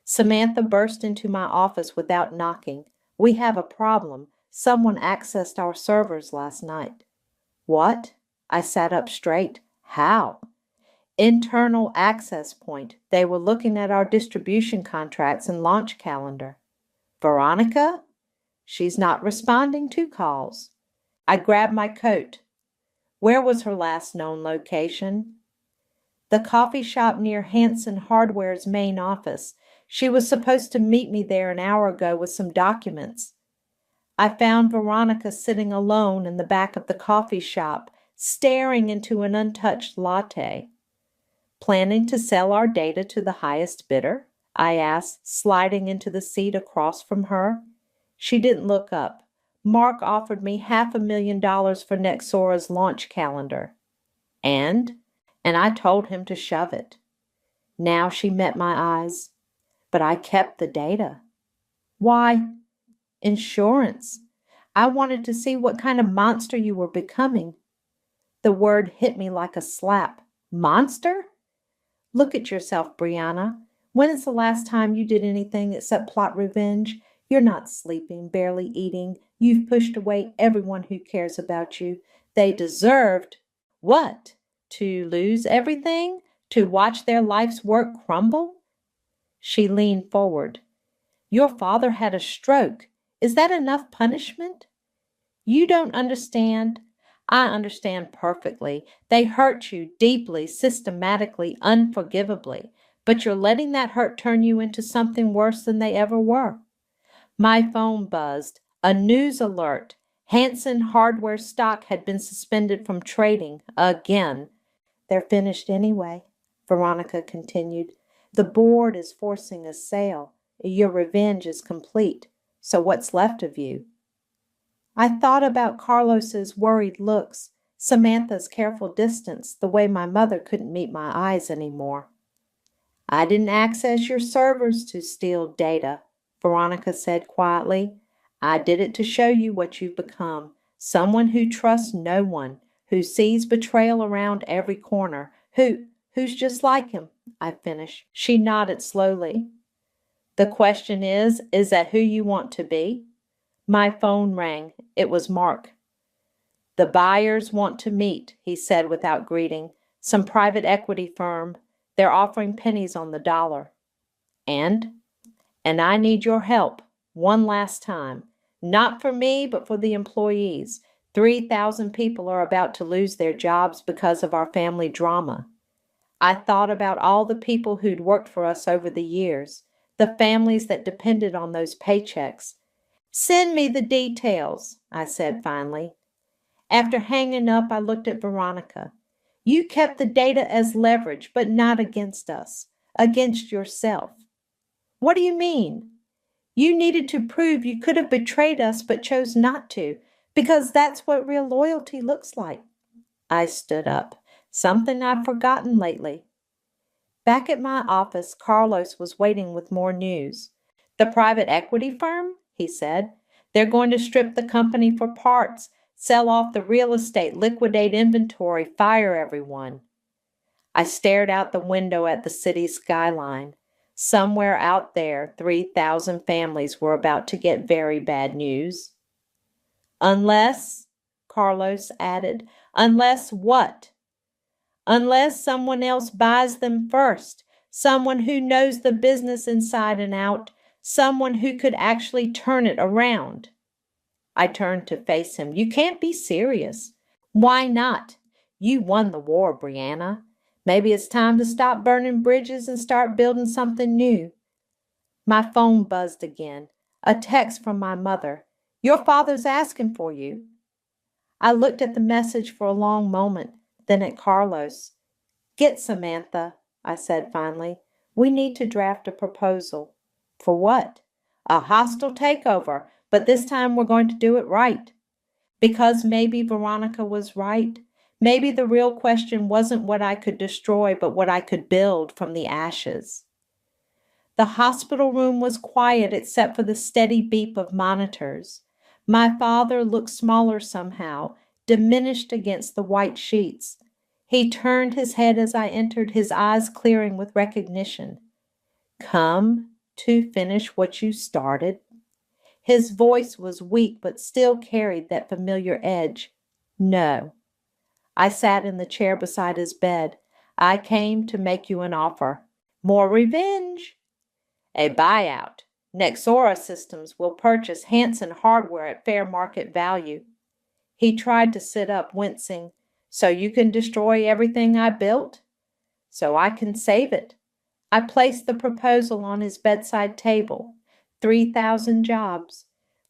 [SPEAKER 2] Samantha burst into my office without knocking. We have a problem. Someone accessed our servers last night. What? I sat up straight. How? Internal access point. They were looking at our distribution contracts and launch calendar. Veronica? She's not responding to calls. I grabbed my coat. Where was her last known location? The coffee shop near Hanson Hardware's main office. She was supposed to meet me there an hour ago with some documents. I found Veronica sitting alone in the back of the coffee shop, staring into an untouched latte. Planning to sell our data to the highest bidder? I asked, sliding into the seat across from her. She didn't look up. Mark offered me $500,000 for Nexora's launch calendar. And I told him to shove it. Now she met my eyes. But I kept the data. Why? Insurance. I wanted to see what kind of monster you were becoming. The word hit me like a slap. Monster? Look at yourself, Brianna. When is the last time you did anything except plot revenge? You're not sleeping, barely eating. You've pushed away everyone who cares about you. They deserved what? To lose everything? To watch their life's work crumble? She leaned forward. Your father had a stroke. Is that enough punishment? You don't understand. I understand perfectly. They hurt you deeply, systematically, unforgivably. But you're letting that hurt turn you into something worse than they ever were. My phone buzzed. A news alert. Hanson Hardware stock had been suspended from trading again. They're finished anyway, Veronica continued. The board is forcing a sale. Your revenge is complete. So what's left of you? I thought about Carlos's worried looks, Samantha's careful distance, the way my mother couldn't meet my eyes anymore. I didn't access your servers to steal data, Veronica said quietly. I did it to show you what you've become, someone who trusts no one, who sees betrayal around every corner, who's just like him, I finished. She nodded slowly. The question is that who you want to be? My phone rang. It was Mark. The buyers want to meet, he said without greeting. Some private equity firm. They're offering pennies on the dollar. And I need your help. One last time. Not for me, but for the employees. 3,000 people are about to lose their jobs because of our family drama. I thought about all the people who'd worked for us over the years, the families that depended on those paychecks. Send me the details, I said finally. After hanging up, I looked at Veronica. You kept the data as leverage, but not against us, against yourself. What do you mean? You needed to prove you could have betrayed us but chose not to, because that's what real loyalty looks like. I stood up, something I've forgotten lately. Back at my office, Carlos was waiting with more news. The private equity firm, he said. They're going to strip the company for parts, sell off the real estate, liquidate inventory, fire everyone. I stared out the window at the city skyline. Somewhere out there, 3,000 families were about to get very bad news. Unless, Carlos added, unless what? Unless someone else buys them first, someone who knows the business inside and out, someone who could actually turn it around. I turned to face him. You can't be serious. Why not? You won the war, Brianna. Maybe it's time to stop burning bridges and start building something new. My phone buzzed again. A text from my mother. Your father's asking for you. I looked at the message for a long moment, then at Carlos. Get Samantha, I said finally. We need to draft a proposal. For what? A hostile takeover, but this time we're going to do it right. Because maybe Veronica was right. Maybe the real question wasn't what I could destroy, but what I could build from the ashes. The hospital room was quiet except for the steady beep of monitors. My father looked smaller somehow, diminished against the white sheets. He turned his head as I entered, his eyes clearing with recognition. "Come to finish what you started?" His voice was weak but still carried that familiar edge. "No." I sat in the chair beside his bed. "I came to make you an offer." "More revenge?" "A buyout. Nexora Systems will purchase Hanson hardware at fair market value." He tried to sit up, wincing. "So you can destroy everything I built?" "So I can save it." I placed the proposal on his bedside table. 3,000 jobs,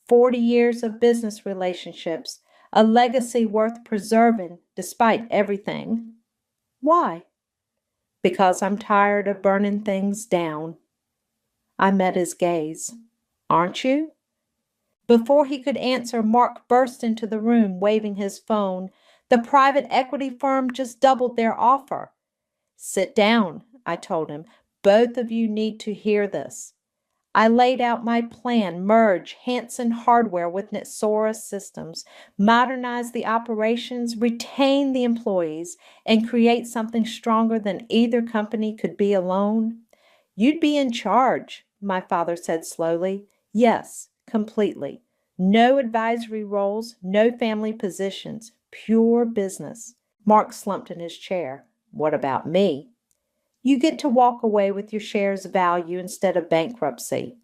[SPEAKER 2] 40 years of business relationships, a legacy worth preserving despite everything. "Why?" "Because I'm tired of burning things down." I met his gaze. "Aren't you?" Before he could answer, Mark burst into the room, waving his phone. "The private equity firm just doubled their offer." "Sit down," I told him. "Both of you need to hear this." I laid out my plan: merge Hanson hardware with Nexora Systems, modernize the operations, retain the employees, and create something stronger than either company could be alone. "You'd be in charge," my father said slowly. "Yes, completely. No advisory roles, no family positions, pure business." Mark slumped in his chair. "What about me?" "You get to walk away with your shares' value instead of bankruptcy."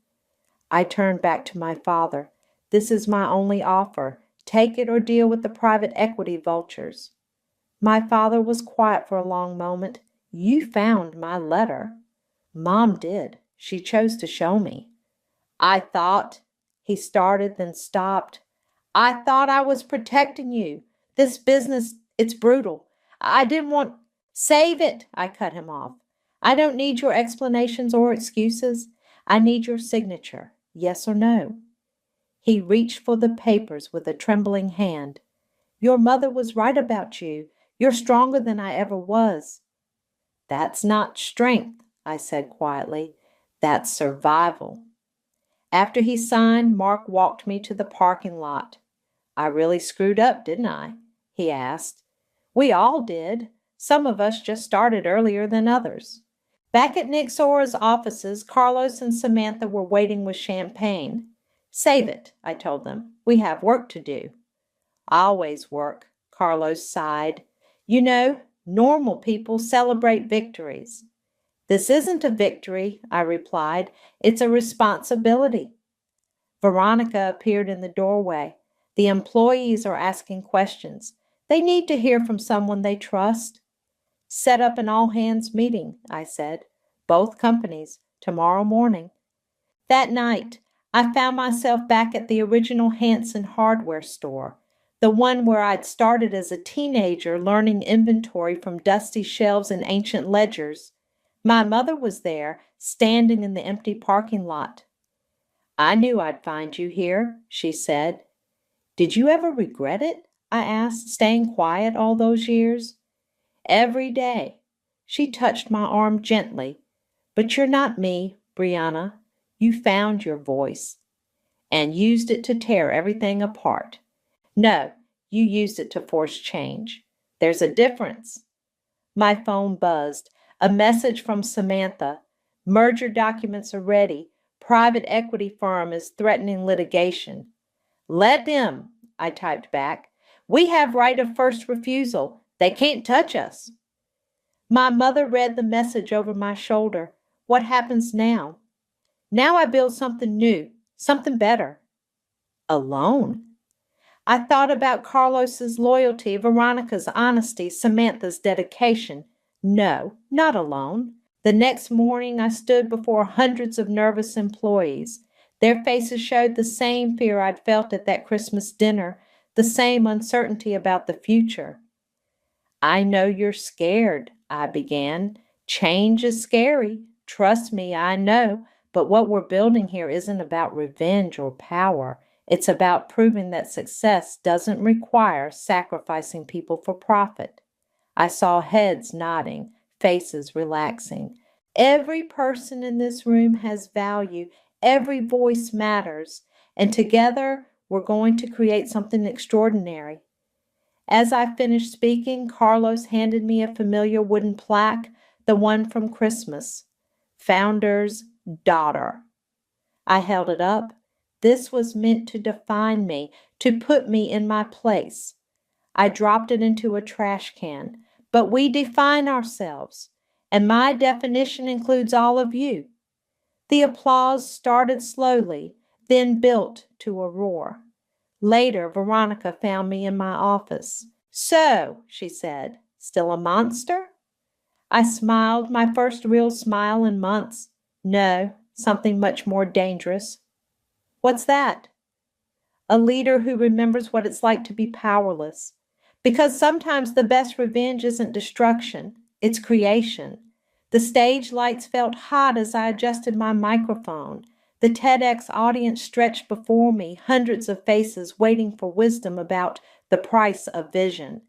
[SPEAKER 2] I turned back to my father. "This is my only offer. Take it or deal with the private equity vultures." My father was quiet for a long moment. "You found my letter." "Mom did. She chose to show me." "I thought," he started, then stopped. "I thought I was protecting you. This business, it's brutal. I didn't want—" "Save it," I cut him off. "I don't need your explanations or excuses. I need your signature. Yes or no?" He reached for the papers with a trembling hand. "Your mother was right about you. You're stronger than I ever was." "That's not strength," I said quietly. "That's survival." After he signed, Mark walked me to the parking lot. "I really screwed up, didn't I?" he asked. "We all did. Some of us just started earlier than others." Back at Nexora's offices, Carlos and Samantha were waiting with champagne. "Save it," I told them. "We have work to do." "Always work," Carlos sighed. "You know, normal people celebrate victories." "This isn't a victory," I replied. "It's a responsibility." Veronica appeared in the doorway. "The employees are asking questions. They need to hear from someone they trust." "Set up an all-hands meeting," I said. "Both companies, tomorrow morning." That night, I found myself back at the original Hanson hardware store, the one where I'd started as a teenager learning inventory from dusty shelves and ancient ledgers. My mother was there, standing in the empty parking lot. "I knew I'd find you here," she said. "Did you ever regret it?" I asked, "staying quiet all those years?" "Every day." She touched my arm gently. "But you're not me, Brianna. You found your voice and used it to tear everything apart. No, you used it to force change. There's a difference." My phone buzzed. A message from Samantha. "Merger documents are ready. Private equity firm is threatening litigation." "Let them," I typed back. "We have right of first refusal. They can't touch us." My mother read the message over my shoulder. "What happens now?" "Now I build something new, something better." "Alone?" I thought about Carlos's loyalty, Veronica's honesty, Samantha's dedication. No, not alone. The next morning I stood before hundreds of nervous employees. Their faces showed the same fear I'd felt at that Christmas dinner, the same uncertainty about the future. "I know you're scared," I began. "Change is scary. Trust me, I know. But what we're building here isn't about revenge or power. It's about proving that success doesn't require sacrificing people for profit." I saw heads nodding, faces relaxing. Every person in this room has value. Every voice matters. And together We're going to create something extraordinary." As I finished speaking, Carlos handed me a familiar wooden plaque, the one from Christmas. "Founder's Daughter." I held it up. This was meant to define me, to put me in my place. I dropped it into a trash can. But we define ourselves, and my definition includes all of you. The applause started slowly, then built to a roar. Later, Veronica found me in my office. "So," she said, "still a monster?" I smiled, my first real smile in months. "No, something much more dangerous." "What's that?" "A leader who remembers what it's like to be powerless. Because sometimes the best revenge isn't destruction, it's creation." The stage lights felt hot as I adjusted my microphone. The TEDx audience stretched before me, hundreds of faces waiting for wisdom about the price of vision.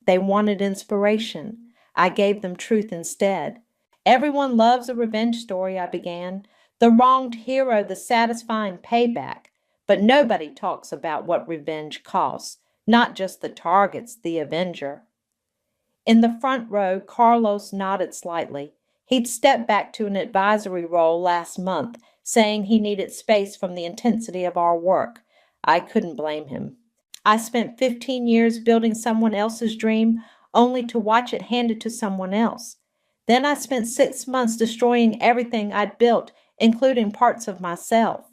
[SPEAKER 2] They wanted inspiration. I gave them truth instead. "Everyone loves a revenge story," I began. "The wronged hero, the satisfying payback. But nobody talks about what revenge costs, not just the targets, the avenger." In the front row, Carlos nodded slightly. He'd stepped back to an advisory role last month, saying he needed space from the intensity of our work. I couldn't blame him. I spent 15 years building someone else's dream, only to watch it handed to someone else. Then I spent 6 months destroying everything I'd built, including parts of myself.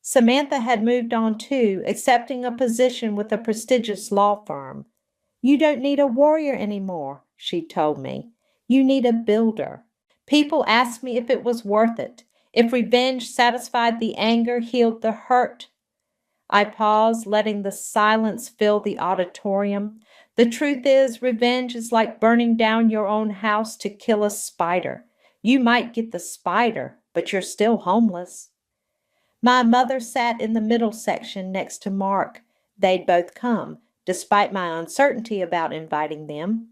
[SPEAKER 2] Samantha had moved on too, accepting a position with a prestigious law firm. "You don't need a warrior anymore," she told me. "You need a builder." People asked me if it was worth it, if revenge satisfied the anger, healed the hurt. I paused, letting the silence fill the auditorium. The truth is, revenge is like burning down your own house to kill a spider. You might get the spider, but you're still homeless. My mother sat in the middle section next to Mark. They'd both come, despite my uncertainty about inviting them.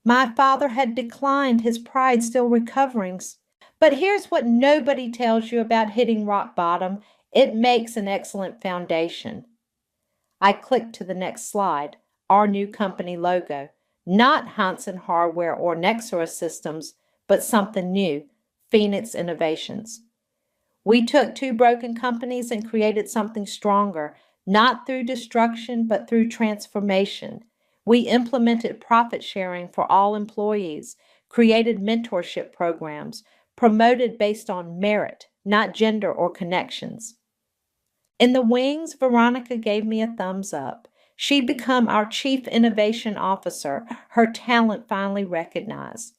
[SPEAKER 2] My father had declined, his pride still recovering. But here's what nobody tells you about hitting rock bottom. It makes an excellent foundation. I clicked to the next slide, our new company logo. Not Hansen Hardware or Nexera Systems, but something new, Phoenix Innovations. We took 2 broken companies and created something stronger, not through destruction, but through transformation. We implemented profit sharing for all employees, created mentorship programs, promoted based on merit, not gender or connections. In the wings, Veronica gave me a thumbs up. She'd become our Chief Innovation Officer, her talent finally recognized.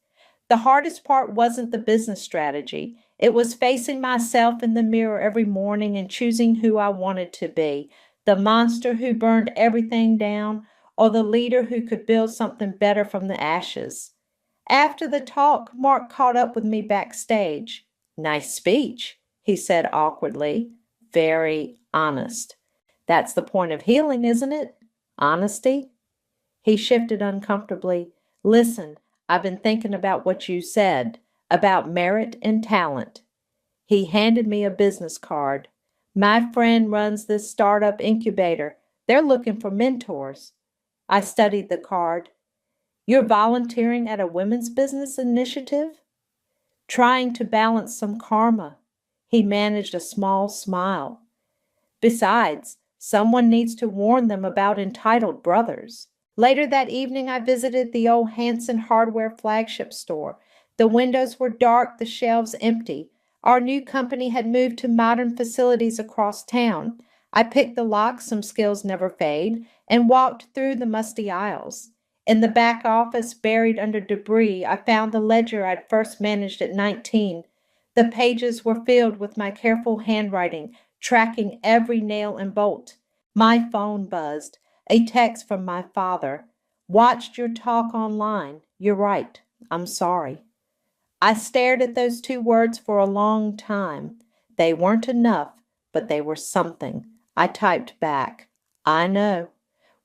[SPEAKER 2] The hardest part wasn't the business strategy. It was facing myself in the mirror every morning and choosing who I wanted to be, the monster who burned everything down, or the leader who could build something better from the ashes. After the talk, Mark caught up with me backstage. "Nice speech," he said awkwardly. "Very honest. That's the point of healing, isn't it? Honesty?" He shifted uncomfortably. "Listen, I've been thinking about what you said, about merit and talent." He handed me a business card. "My friend runs this startup incubator. They're looking for mentors." I studied the card. "You're volunteering at a women's business initiative?" "Trying to balance some karma." He managed a small smile. "Besides, someone needs to warn them about entitled brothers." Later that evening, I visited the old Hansen Hardware flagship store. The windows were dark, the shelves empty. Our new company had moved to modern facilities across town. I picked the lock, some skills never fade, and walked through the musty aisles. In the back office, buried under debris, I found the ledger I'd first managed at 19. The pages were filled with my careful handwriting, tracking every nail and bolt. My phone buzzed. A text from my father. "Watched your talk online. You're right. I'm sorry." I stared at those 2 words for a long time. They weren't enough, but they were something. I typed back, "I know."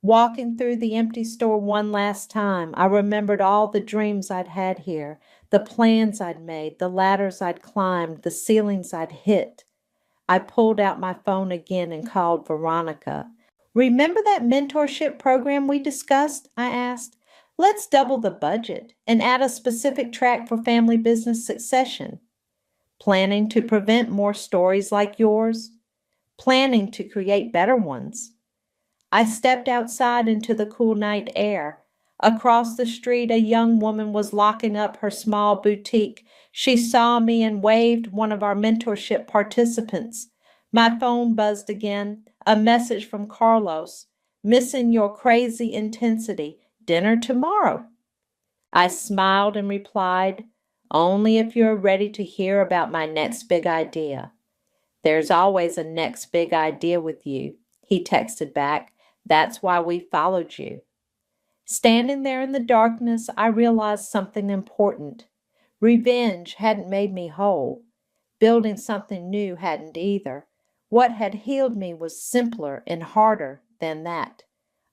[SPEAKER 2] Walking through the empty store one last time, I remembered all the dreams I'd had here, the plans I'd made, the ladders I'd climbed, the ceilings I'd hit. I pulled out my phone again and called Veronica. "Remember that mentorship program we discussed?" I asked. "Let's double the budget and add a specific track for family business succession." "Planning to prevent more stories like yours?" "Planning to create better ones." I stepped outside into the cool night air. Across the street, a young woman was locking up her small boutique. She saw me and waved, one of our mentorship participants. My phone buzzed again, a message from Carlos. "Missing your crazy intensity. Dinner tomorrow." I smiled and replied, "Only if you're ready to hear about my next big idea." "There's always a next big idea with you," he texted back. "That's why we followed you." Standing there in the darkness, I realized something important. Revenge hadn't made me whole. Building something new hadn't either. What had healed me was simpler and harder than that.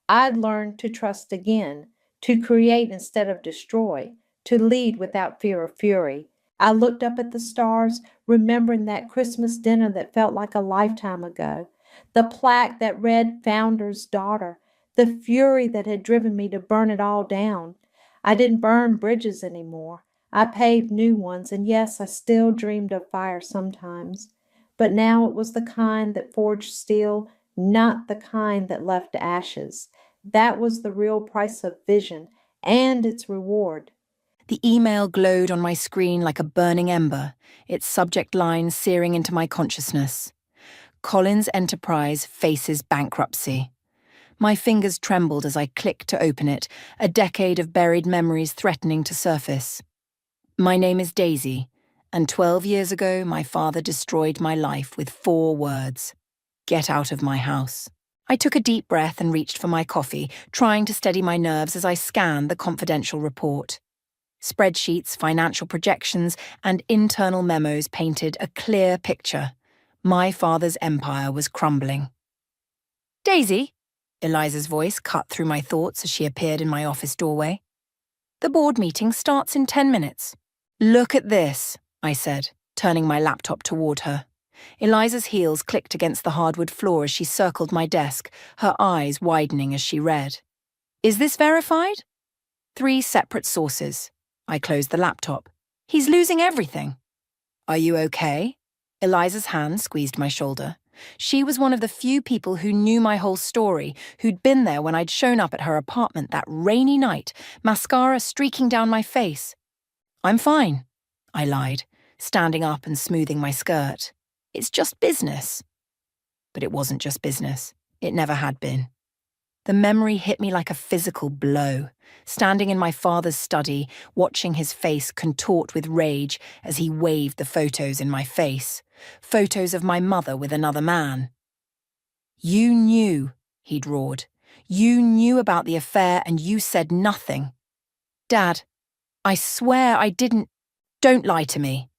[SPEAKER 2] I'd learned to trust again, to create instead of destroy, to lead without fear or fury. I looked up at the stars, remembering that Christmas dinner that felt like a lifetime ago, the plaque that read "Founder's Daughter," the fury that had driven me to burn it all down. I didn't burn bridges anymore. I paved new ones, and yes, I still dreamed of fire sometimes. But now it was the kind that forged steel, not the kind that left ashes. That was the real price of vision and its reward.
[SPEAKER 3] The email glowed on my screen like a burning ember, its subject line searing into my consciousness. Collins Enterprise faces bankruptcy. My fingers trembled as I clicked to open it, a decade of buried memories threatening to surface. My name is Daisy, and 12 years ago my father destroyed my life with 4 words. Get out of my house. I took a deep breath and reached for my coffee, trying to steady my nerves as I scanned the confidential report. Spreadsheets, financial projections, and internal memos painted a clear picture. My father's empire was crumbling. "Daisy?" Eliza's voice cut through my thoughts as she appeared in my office doorway. "The board meeting starts in 10 minutes. "Look at this," I said, turning my laptop toward her. Eliza's heels clicked against the hardwood floor as she circled my desk, her eyes widening as she read. "Is this verified?" 3 separate sources. I closed the laptop. "He's losing everything." "Are you okay?" Eliza's hand squeezed my shoulder. She was one of the few people who knew my whole story, who'd been there when I'd shown up at her apartment that rainy night, mascara streaking down my face. "I'm fine," I lied, standing up and smoothing my skirt. "It's just business." But it wasn't just business. It never had been. The memory hit me like a physical blow, standing in my father's study, watching his face contort with rage as he waved the photos in my face, photos of my mother with another man. "You knew," he'd roared. "You knew about the affair and you said nothing." "Dad, I swear I didn't. Don't lie to me."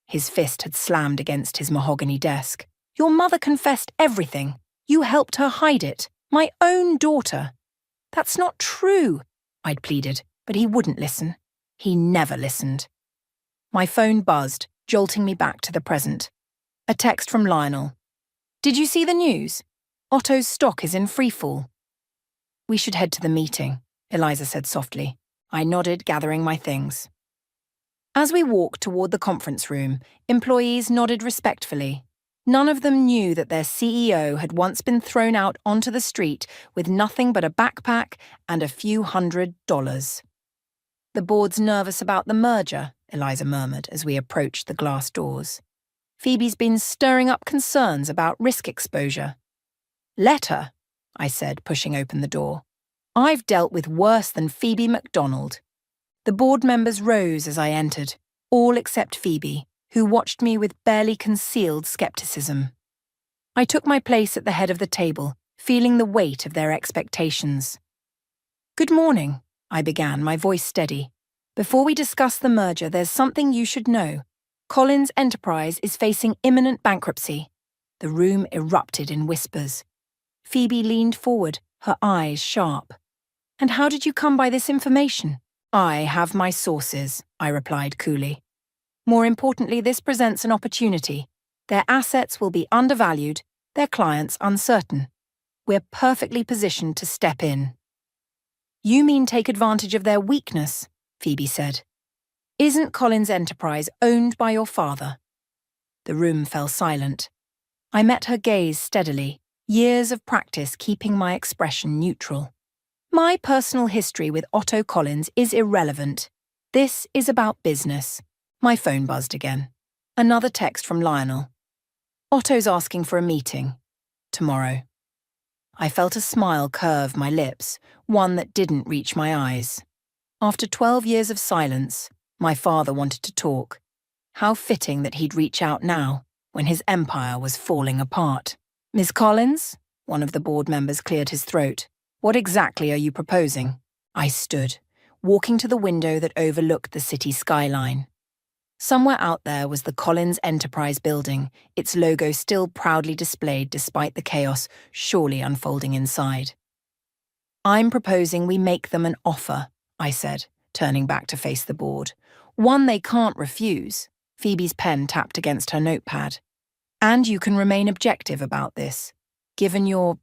[SPEAKER 3] His fist had slammed against his mahogany desk. "Your mother confessed everything. You helped her hide it. My own daughter." "That's not true," I'd pleaded, but he wouldn't listen. He never listened. My phone buzzed, jolting me back to the present. A text from Lionel. "Did you see the news? Otto's stock is in freefall." "We should head to the meeting," Eliza said softly. I nodded, gathering my things. As we walked toward the conference room, employees nodded respectfully. None of them knew that their CEO had once been thrown out onto the street with nothing but a backpack and a few $100s. "The board's nervous about the merger," Eliza murmured as we approached the glass doors. "Phoebe's been stirring up concerns about risk exposure." "Let her," I said, pushing open the door. "I've dealt with worse than Phoebe MacDonald." The board members rose as I entered, all except Phoebe, who watched me with barely concealed skepticism. I took my place at the head of the table, feeling the weight of their expectations. "Good morning," I began, my voice steady. "Before we discuss the merger, there's something you should know. Collins Enterprise is facing imminent bankruptcy." The room erupted in whispers. Phoebe leaned forward, her eyes sharp. "And how did you come by this information?" "I have my sources," I replied coolly. "More importantly, this presents an opportunity. Their assets will be undervalued, their clients uncertain. We're perfectly positioned to step in. You mean take advantage of their weakness? Phoebe said. Isn't Collins Enterprise owned by your father? The room fell silent. I met her gaze steadily, years of practice keeping my expression neutral. My personal history with Otto Collins is irrelevant. This is about business. My phone buzzed again. Another text from Lionel. Otto's asking for a meeting. Tomorrow. I felt a smile curve my lips, one that didn't reach my eyes. After 12 years of silence, my father wanted to talk. How fitting that he'd reach out now, when his empire was falling apart. Miss Collins? One of the board members cleared his throat. What exactly are you proposing? I stood, walking to the window that overlooked the city skyline. Somewhere out there was the Collins Enterprise building, its logo still proudly displayed despite the chaos surely unfolding inside. I'm proposing we make them an offer, I said, turning back to face the board. One they can't refuse. Phoebe's pen tapped against her notepad. And you can remain objective about this, given your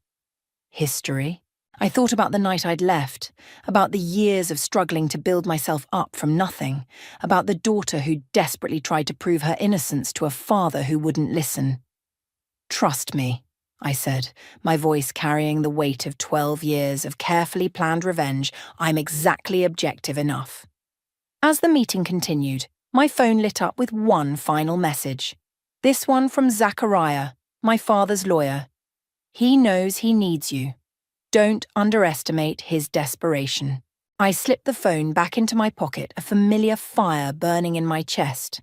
[SPEAKER 3] history. I thought about the night I'd left, about the years of struggling to build myself up from nothing, about the daughter who desperately tried to prove her innocence to a father who wouldn't listen. Trust me, I said, my voice carrying the weight of 12 years of carefully planned revenge. I'm exactly objective enough. As the meeting continued, my phone lit up with one final message. This one from Zachariah, my father's lawyer. He knows he needs you. Don't underestimate his desperation. I slipped the phone back into my pocket, a familiar fire burning in my chest.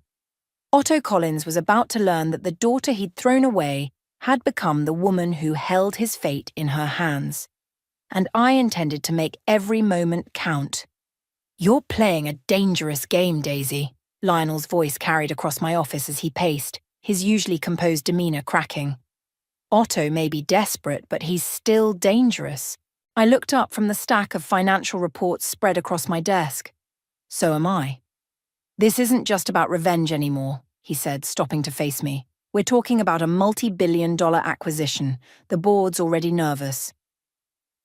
[SPEAKER 3] Otto Collins was about to learn that the daughter he'd thrown away had become the woman who held his fate in her hands. And I intended to make every moment count. You're playing a dangerous game, Daisy, Lionel's voice carried across my office as he paced, his usually composed demeanor cracking. Otto may be desperate, but he's still dangerous. I looked up from the stack of financial reports spread across my desk. So am I. This isn't just about revenge anymore, he said, stopping to face me. We're talking about a multi-billion-dollar acquisition. The board's already nervous.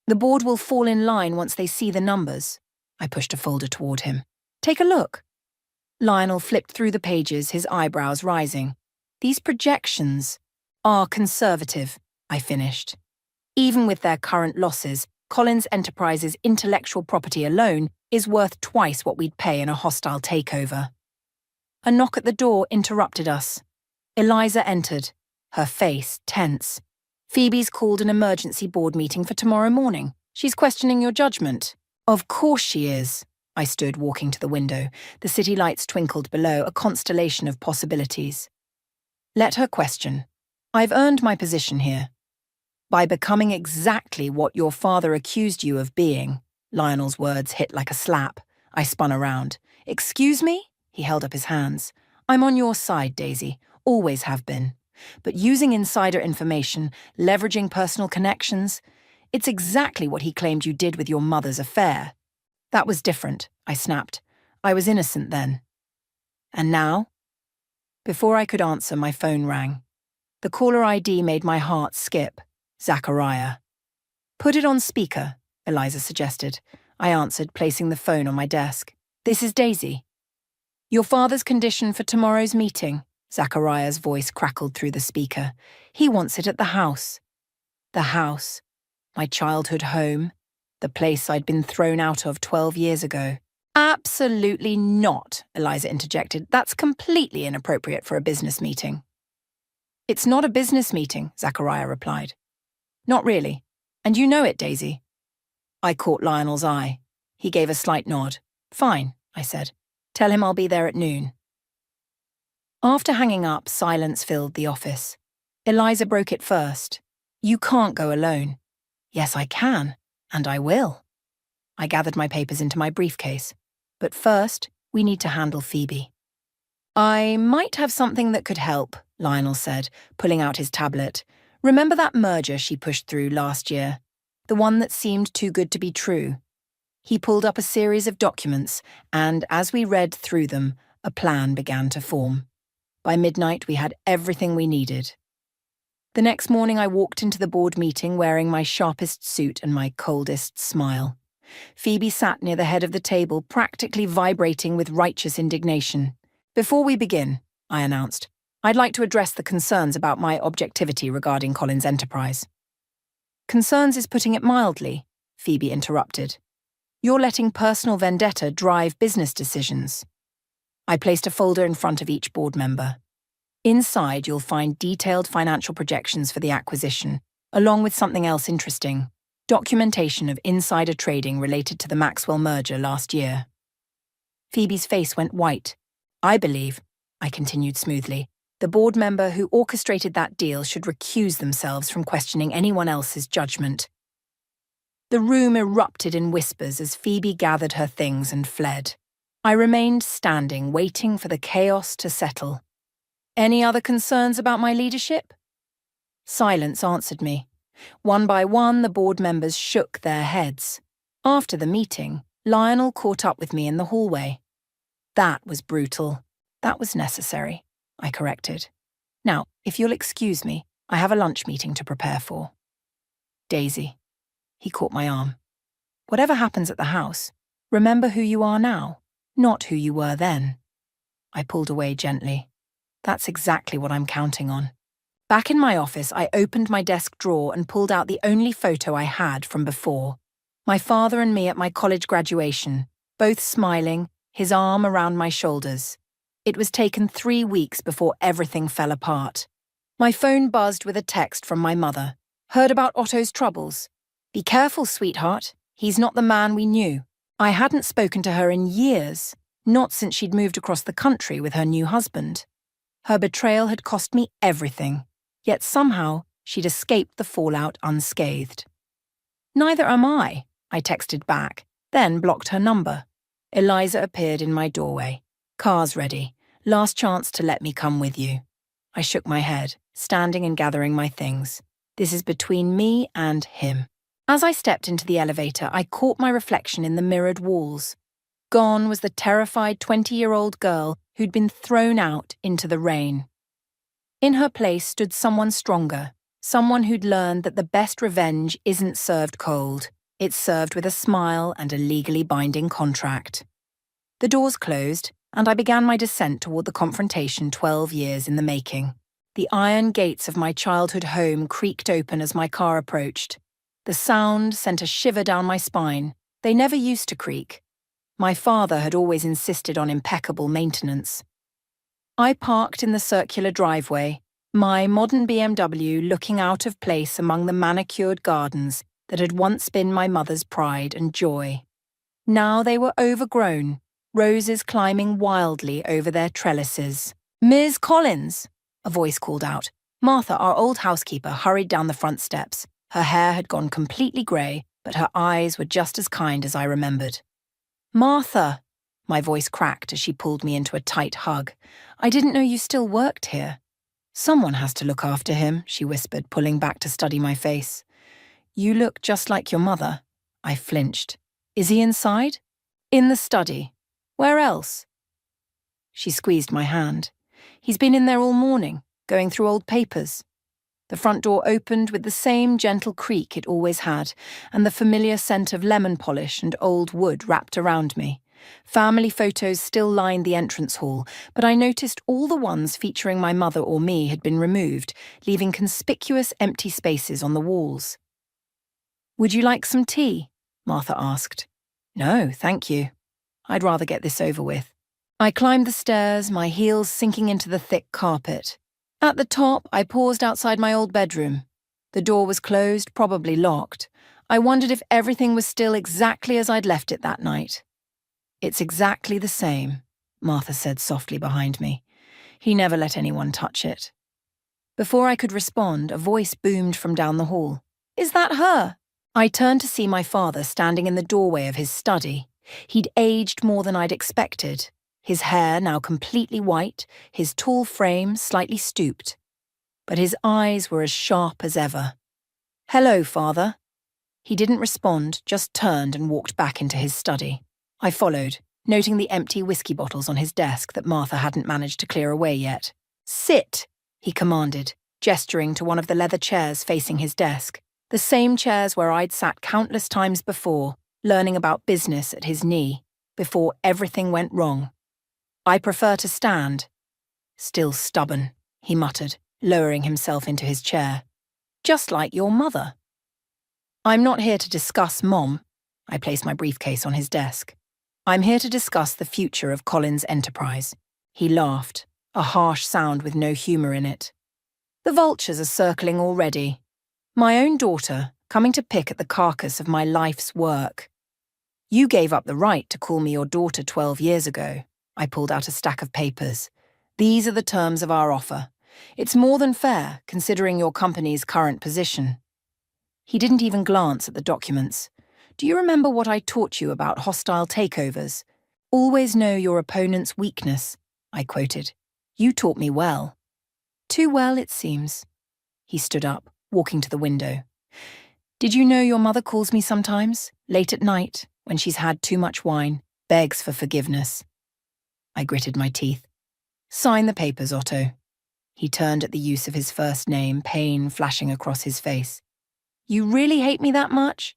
[SPEAKER 3] The board will fall in line once they see the numbers. I pushed a folder toward him. Take a look. Lionel flipped through the pages, his eyebrows rising. These projections are conservative, I finished. Even with their current losses, Collins Enterprises' intellectual property alone is worth twice what we'd pay in a hostile takeover. A knock at the door interrupted us. Eliza entered, her face tense. Phoebe's called an emergency board meeting for tomorrow morning. She's questioning your judgment. Of course she is. I stood walking to the window. The city lights twinkled below, a constellation of possibilities. Let her question. I've earned my position here. By becoming exactly what your father accused you of being. Lionel's words hit like a slap. I spun around. Excuse me? He held up his hands. I'm on your side, Daisy. Always have been. But using insider information, leveraging personal connections, it's exactly what he claimed you did with your mother's affair. That was different, I snapped. I was innocent then. And now? Before I could answer, my phone rang. The caller ID made my heart skip. Zachariah. Put it on speaker, Eliza suggested. I answered, placing the phone on my desk. This is Daisy. Your father's condition for tomorrow's meeting. Zachariah's voice crackled through the speaker. He wants it at the house. The house. My childhood home. The place I'd been thrown out of 12 years ago. Absolutely not, Eliza interjected. That's completely inappropriate for a business meeting. It's not a business meeting, Zachariah replied. Not really. And you know it, Daisy. I caught Lionel's eye. He gave a slight nod. Fine, I said. Tell him I'll be there at noon. After hanging up, silence filled the office. Eliza broke it first. You can't go alone. Yes, I can, and I will. I gathered my papers into my briefcase. But first, we need to handle Phoebe. I might have something that could help, Lionel said, pulling out his tablet. Remember that merger she pushed through last year? The one that seemed too good to be true? He pulled up a series of documents, and as we read through them, a plan began to form. By midnight, we had everything we needed. The next morning, I walked into the board meeting wearing my sharpest suit and my coldest smile. Phoebe sat near the head of the table, practically vibrating with righteous indignation. "Before we begin," I announced, "I'd like to address the concerns about my objectivity regarding Collins' enterprise." "Concerns is putting it mildly," Phoebe interrupted. "You're letting personal vendetta drive business decisions." I placed a folder in front of each board member. Inside, you'll find detailed financial projections for the acquisition, along with something else interesting: documentation of insider trading related to the Maxwell merger last year. Phoebe's face went white. "I believe," I continued smoothly, "the board member who orchestrated that deal should recuse themselves from questioning anyone else's judgment." The room erupted in whispers as Phoebe gathered her things and fled. I remained standing, waiting for the chaos to settle. "Any other concerns about my leadership?" Silence answered me. One by one, the board members shook their heads. After the meeting, Lionel caught up with me in the hallway. "That was brutal. That was necessary," I corrected. "Now, if you'll excuse me, I have a lunch meeting to prepare for." "Daisy." He caught my arm. "Whatever happens at the house, remember who you are now, not who you were then." I pulled away gently. That's exactly what I'm counting on. Back in my office, I opened my desk drawer and pulled out the only photo I had from before. My father and me at my college graduation, both smiling, his arm around my shoulders. It was taken 3 weeks before everything fell apart. My phone buzzed with a text from my mother. "Heard about Otto's troubles? Be careful, sweetheart. He's not the man we knew." I hadn't spoken to her in years, not since she'd moved across the country with her new husband. Her betrayal had cost me everything, yet somehow she'd escaped the fallout unscathed. "Neither am I texted back, then blocked her number. Eliza appeared in my doorway. "Car's ready. Last chance to let me come with you." I shook my head, standing and gathering my things. This is between me and him. As I stepped into the elevator, I caught my reflection in the mirrored walls. Gone was the terrified 20-year-old girl who'd been thrown out into the rain. In her place stood someone stronger, someone who'd learned that the best revenge isn't served cold. It's served with a smile and a legally binding contract. The doors closed, and I began my descent toward the confrontation 12 years in the making. The iron gates of my childhood home creaked open as my car approached. The sound sent a shiver down my spine. They never used to creak. My father had always insisted on impeccable maintenance. I parked in the circular driveway, my modern BMW looking out of place among the manicured gardens that had once been my mother's pride and joy. Now they were overgrown, roses climbing wildly over their trellises. "Ms. Collins," a voice called out. Martha, our old housekeeper, hurried down the front steps. Her hair had gone completely grey, but her eyes were just as kind as I remembered. "Martha," my voice cracked as she pulled me into a tight hug. "I didn't know you still worked here." "Someone has to look after him," she whispered, pulling back to study my face. "You look just like your mother." I flinched. "Is he inside?" "In the study. Where else?" She squeezed my hand. "He's been in there all morning, going through old papers." The front door opened with the same gentle creak it always had, and the familiar scent of lemon polish and old wood wrapped around me. Family photos still lined the entrance hall, but I noticed all the ones featuring my mother or me had been removed, leaving conspicuous empty spaces on the walls. "Would you like some tea?" Martha asked. "No, thank you. I'd rather get this over with." I climbed the stairs, my heels sinking into the thick carpet. At the top, I paused outside my old bedroom. The door was closed, probably locked. I wondered if everything was still exactly as I'd left it that night. "It's exactly the same," Martha said softly behind me. "He never let anyone touch it." Before I could respond, a voice boomed from down the hall. "Is that her?" I turned to see my father standing in the doorway of his study. He'd aged more than I'd expected. His hair now completely white, his tall frame slightly stooped. But his eyes were as sharp as ever. "Hello, Father." He didn't respond, just turned and walked back into his study. I followed, noting the empty whiskey bottles on his desk that Martha hadn't managed to clear away yet. Sit, he commanded, gesturing to one of the leather chairs facing his desk, the same chairs where I'd sat countless times before, learning about business at his knee, before everything went wrong. I prefer to stand. Still stubborn, he muttered, lowering himself into his chair. Just like your mother. I'm not here to discuss Mom. I placed my briefcase on his desk. I'm here to discuss the future of Colin's enterprise. He laughed, a harsh sound with no humour in it. The vultures are circling already. My own daughter, coming to pick at the carcass of my life's work. You gave up the right to call me your daughter 12 years ago. I pulled out a stack of papers. These are the terms of our offer. It's more than fair, considering your company's current position. He didn't even glance at the documents. Do you remember what I taught you about hostile takeovers? Always know your opponent's weakness, I quoted. You taught me well. Too well, it seems. He stood up, walking to the window. Did you know your mother calls me sometimes, late at night, when she's had too much wine, begs for forgiveness? I gritted my teeth. Sign the papers, Otto. He turned at the use of his first name, pain flashing across his face. You really hate me that much?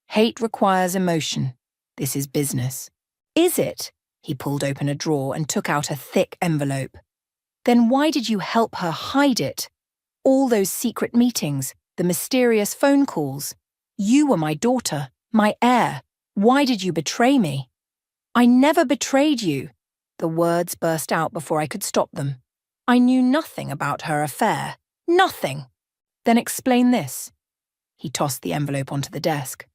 [SPEAKER 3] Hate requires emotion. This is business. Is it? He pulled open a drawer and took out a thick envelope. Then why did you help her hide it? All those secret meetings, the mysterious phone calls. You were my daughter, my heir. Why did you betray me? I never betrayed you. The words burst out before I could stop them. I knew nothing about her affair. Nothing. Then explain this. He tossed the envelope onto the desk.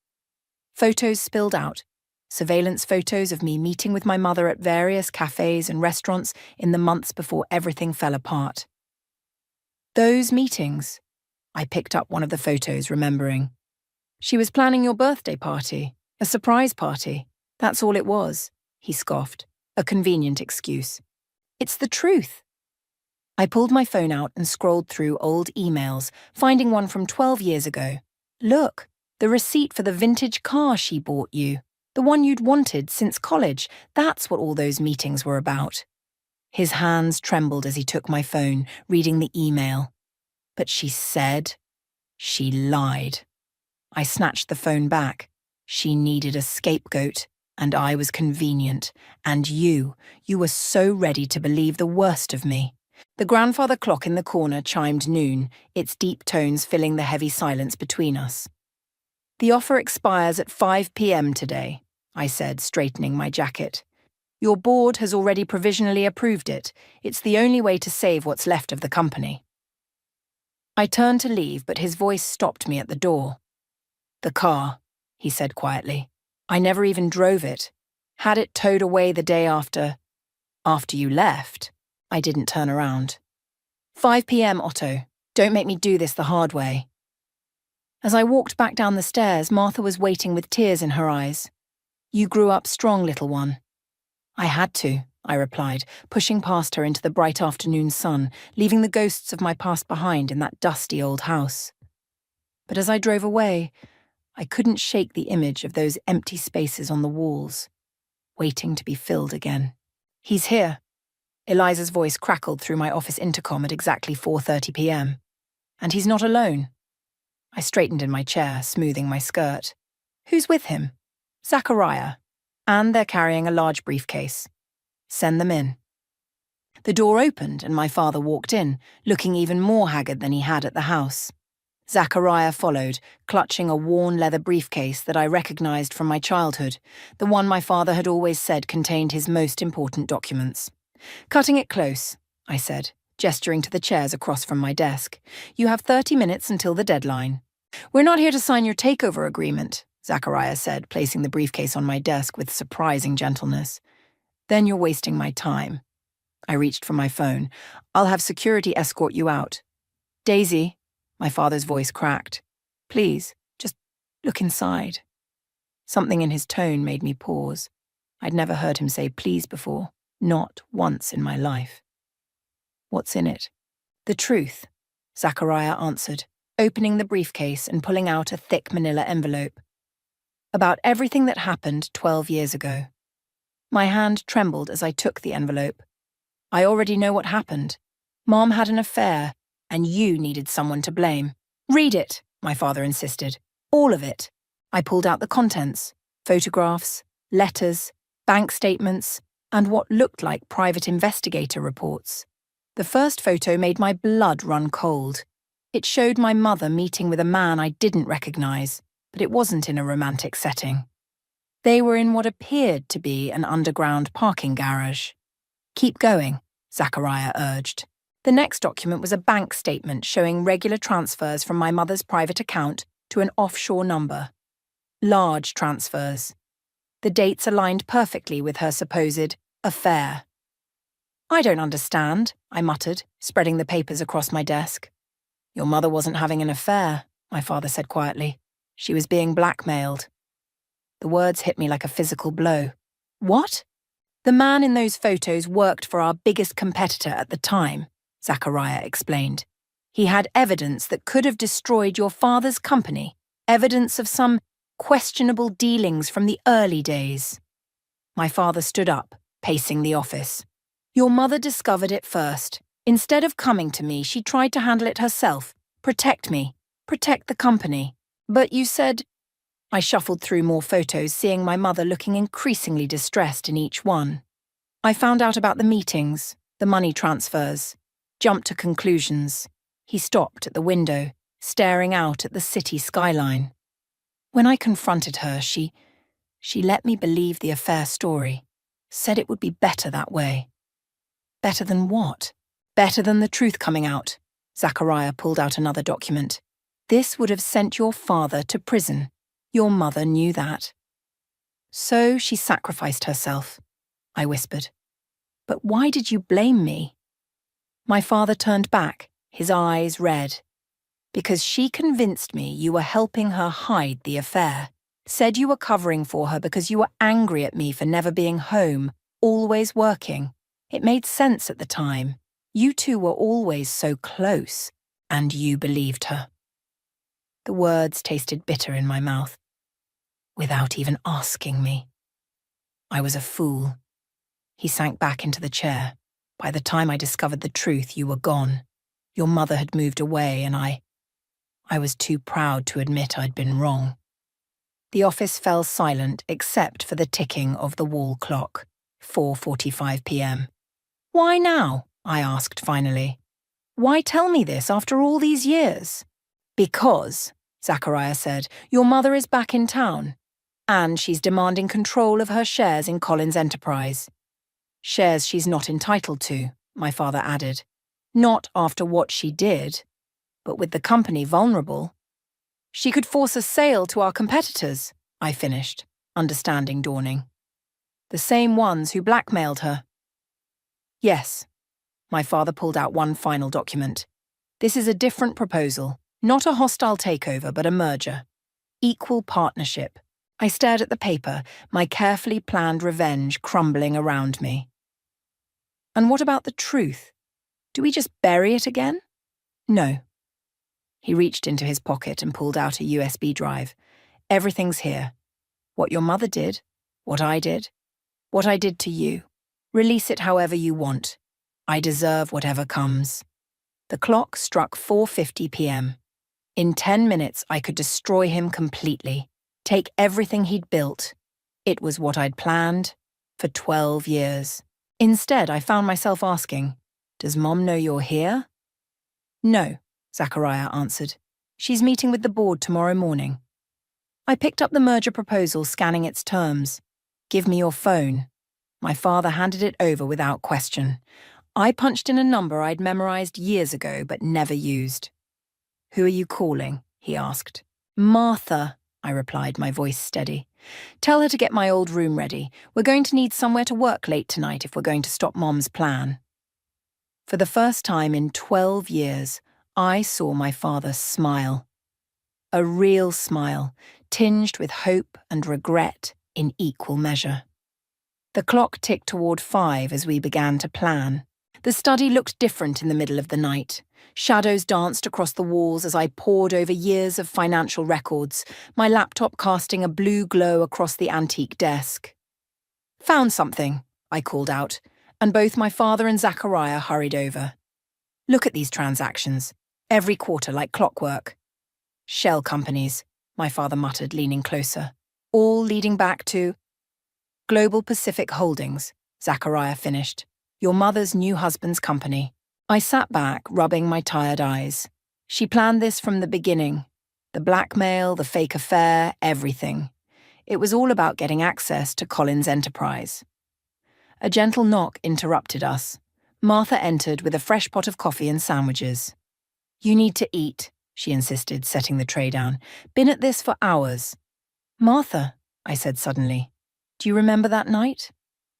[SPEAKER 3] Photos spilled out. Surveillance photos of me meeting with my mother at various cafes and restaurants in the months before everything fell apart. Those meetings. I picked up one of the photos, remembering. She was planning your birthday party, a surprise party. That's all it was, he scoffed, a convenient excuse. It's the truth. I pulled my phone out and scrolled through old emails, finding one from 12 years ago. Look, the receipt for the vintage car she bought you. The one you'd wanted since college. That's what all those meetings were about. His hands trembled as he took my phone, reading the email. But she said, she lied. I snatched the phone back. She needed a scapegoat, and I was convenient. And you were so ready to believe the worst of me. The grandfather clock in the corner chimed noon, its deep tones filling the heavy silence between us. The offer expires at 5 p.m. today, I said, straightening my jacket. Your board has already provisionally approved it. It's the only way to save what's left of the company. I turned to leave, but his voice stopped me at the door. The car, he said quietly. I never even drove it. Had it towed away the day after. After you left. I didn't turn around. 5 p.m., Otto. Don't make me do this the hard way. As I walked back down the stairs, Martha was waiting with tears in her eyes. You grew up strong, little one. I had to, I replied, pushing past her into the bright afternoon sun, leaving the ghosts of my past behind in that dusty old house. But as I drove away, I couldn't shake the image of those empty spaces on the walls, waiting to be filled again. He's here. Eliza's voice crackled through my office intercom at exactly 4:30 p.m. And he's not alone. I straightened in my chair, smoothing my skirt. Who's with him? Zachariah. And they're carrying a large briefcase. Send them in. The door opened and my father walked in, looking even more haggard than he had at the house. Zachariah followed, clutching a worn leather briefcase that I recognized from my childhood, the one my father had always said contained his most important documents. Cutting it close, I said, gesturing to the chairs across from my desk. You have 30 minutes until the deadline. We're not here to sign your takeover agreement, Zachariah said, placing the briefcase on my desk with surprising gentleness. Then you're wasting my time. I reached for my phone. I'll have security escort you out. Daisy, my father's voice cracked. Please, just look inside. Something in his tone made me pause. I'd never heard him say please before. Not once in my life. What's in it? The truth, Zachariah answered, opening the briefcase and pulling out a thick manila envelope. About everything that happened 12 years ago. My hand trembled as I took the envelope. I already know what happened. Mom had an affair, and you needed someone to blame. Read it, my father insisted. All of it. I pulled out the contents, photographs, letters, bank statements, and what looked like private investigator reports. The first photo made my blood run cold. It showed my mother meeting with a man I didn't recognize, but it wasn't in a romantic setting. They were in what appeared to be an underground parking garage. Keep going, Zachariah urged. The next document was a bank statement showing regular transfers from my mother's private account to an offshore number. Large transfers. The dates aligned perfectly with her supposed affair. I don't understand, I muttered, spreading the papers across my desk. Your mother wasn't having an affair, my father said quietly. She was being blackmailed. The words hit me like a physical blow. What? The man in those photos worked for our biggest competitor at the time, Zachariah explained. He had evidence that could have destroyed your father's company, evidence of some questionable dealings from the early days. My father stood up, pacing the office. Your mother discovered it first. Instead of coming to me, she tried to handle it herself. Protect me. Protect the company. But you said... I shuffled through more photos, seeing my mother looking increasingly distressed in each one. I found out about the meetings, the money transfers, jumped to conclusions. He stopped at the window, staring out at the city skyline. When I confronted her, she let me believe the affair story, said it would be better that way. Better than what? Better than the truth coming out. Zachariah pulled out another document. This would have sent your father to prison. Your mother knew that. So she sacrificed herself, I whispered. But why did you blame me? My father turned back, his eyes red. Because she convinced me you were helping her hide the affair. Said you were covering for her because you were angry at me for never being home, always working. It made sense at the time. You two were always so close, and you believed her. The words tasted bitter in my mouth. Without even asking me. I was a fool. He sank back into the chair. By the time I discovered the truth, you were gone. Your mother had moved away, and I was too proud to admit I'd been wrong. The office fell silent except for the ticking of the wall clock, 4:45 p.m. Why now? I asked finally. Why tell me this after all these years? Because, Zachariah said, your mother is back in town. And she's demanding control of her shares in Colin's enterprise. Shares she's not entitled to, my father added. Not after what she did, but with the company vulnerable. She could force a sale to our competitors, I finished, understanding dawning. The same ones who blackmailed her. Yes. My father pulled out one final document. This is a different proposal, not a hostile takeover, but a merger. Equal partnership. I stared at the paper, my carefully planned revenge crumbling around me. And what about the truth? Do we just bury it again? No. He reached into his pocket and pulled out a USB drive. Everything's here. What your mother did, what I did to you. Release it however you want. I deserve whatever comes. The clock struck 4:50 p.m. In 10 minutes, I could destroy him completely. Take everything he'd built. It was what I'd planned for 12 years. Instead, I found myself asking, does Mom know you're here? No, Zachariah answered. She's meeting with the board tomorrow morning. I picked up the merger proposal, scanning its terms. Give me your phone. My father handed it over without question. I punched in a number I'd memorized years ago but never used. Who are you calling? He asked. Martha, I replied, my voice steady. Tell her to get my old room ready. We're going to need somewhere to work late tonight if we're going to stop Mom's plan. For the first time in 12 years, I saw my father smile. A real smile, tinged with hope and regret in equal measure. The clock ticked toward 5 as we began to plan. The study looked different in the middle of the night. Shadows danced across the walls as I pored over years of financial records, my laptop casting a blue glow across the antique desk. Found something, I called out, and both my father and Zachariah hurried over. Look at these transactions. Every quarter like clockwork. Shell companies, my father muttered, leaning closer. All leading back to Global Pacific Holdings, Zachariah finished. Your mother's new husband's company. I sat back, rubbing my tired eyes. She planned this from the beginning. The blackmail, the fake affair, everything. It was all about getting access to Colin's enterprise. A gentle knock interrupted us. Martha entered with a fresh pot of coffee and sandwiches. You need to eat, she insisted, setting the tray down. Been at this for hours. Martha, I said suddenly, do you remember that night?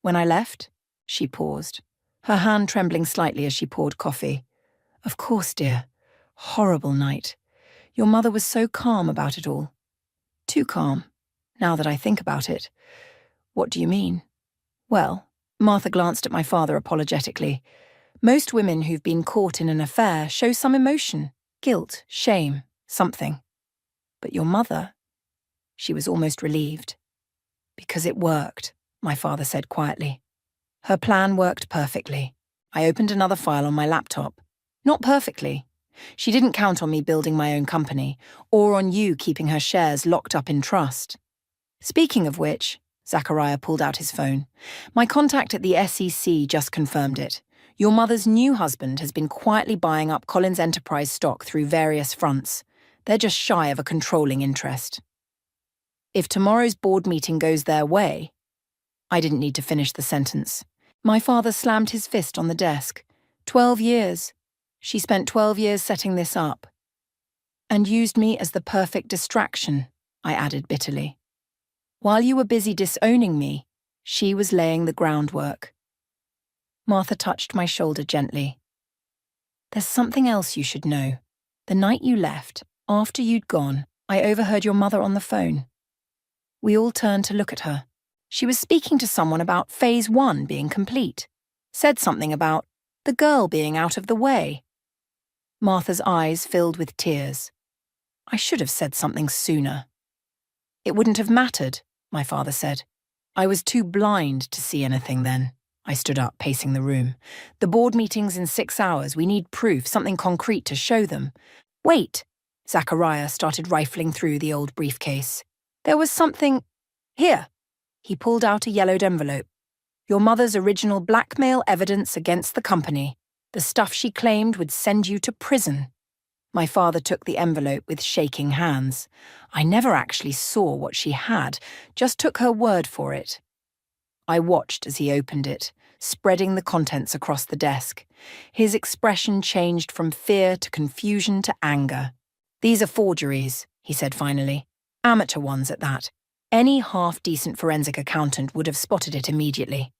[SPEAKER 3] When I left? She paused, her hand trembling slightly as she poured coffee. Of course, dear. Horrible night. Your mother was so calm about it all. Too calm, now that I think about it. What do you mean? Well, Martha glanced at my father apologetically. Most women who've been caught in an affair show some emotion, guilt, shame, something. But your mother, she was almost relieved. Because it worked, my father said quietly. Her plan worked perfectly. I opened another file on my laptop. Not perfectly. She didn't count on me building my own company, or on you keeping her shares locked up in trust. Speaking of which, Zachariah pulled out his phone. My contact at the SEC just confirmed it. Your mother's new husband has been quietly buying up Colin's enterprise stock through various fronts. They're just shy of a controlling interest. If tomorrow's board meeting goes their way... I didn't need to finish the sentence. My father slammed his fist on the desk. 12 years. She spent 12 years setting this up. And used me as the perfect distraction, I added bitterly. While you were busy disowning me, she was laying the groundwork. Martha touched my shoulder gently. There's something else you should know. The night you left, after you'd gone, I overheard your mother on the phone. We all turned to look at her. She was speaking to someone about phase 1 being complete. Said something about the girl being out of the way. Martha's eyes filled with tears. I should have said something sooner. It wouldn't have mattered, my father said. I was too blind to see anything then. I stood up, pacing the room. The board meeting's in 6 hours. We need proof, something concrete to show them. Wait! Zachariah started rifling through the old briefcase. There was something... Here! He pulled out a yellowed envelope. Your mother's original blackmail evidence against the company. The stuff she claimed would send you to prison. My father took the envelope with shaking hands. I never actually saw what she had, just took her word for it. I watched as he opened it, spreading the contents across the desk. His expression changed from fear to confusion to anger. These are forgeries, he said finally. Amateur ones at that. Any half-decent forensic accountant would have spotted it immediately.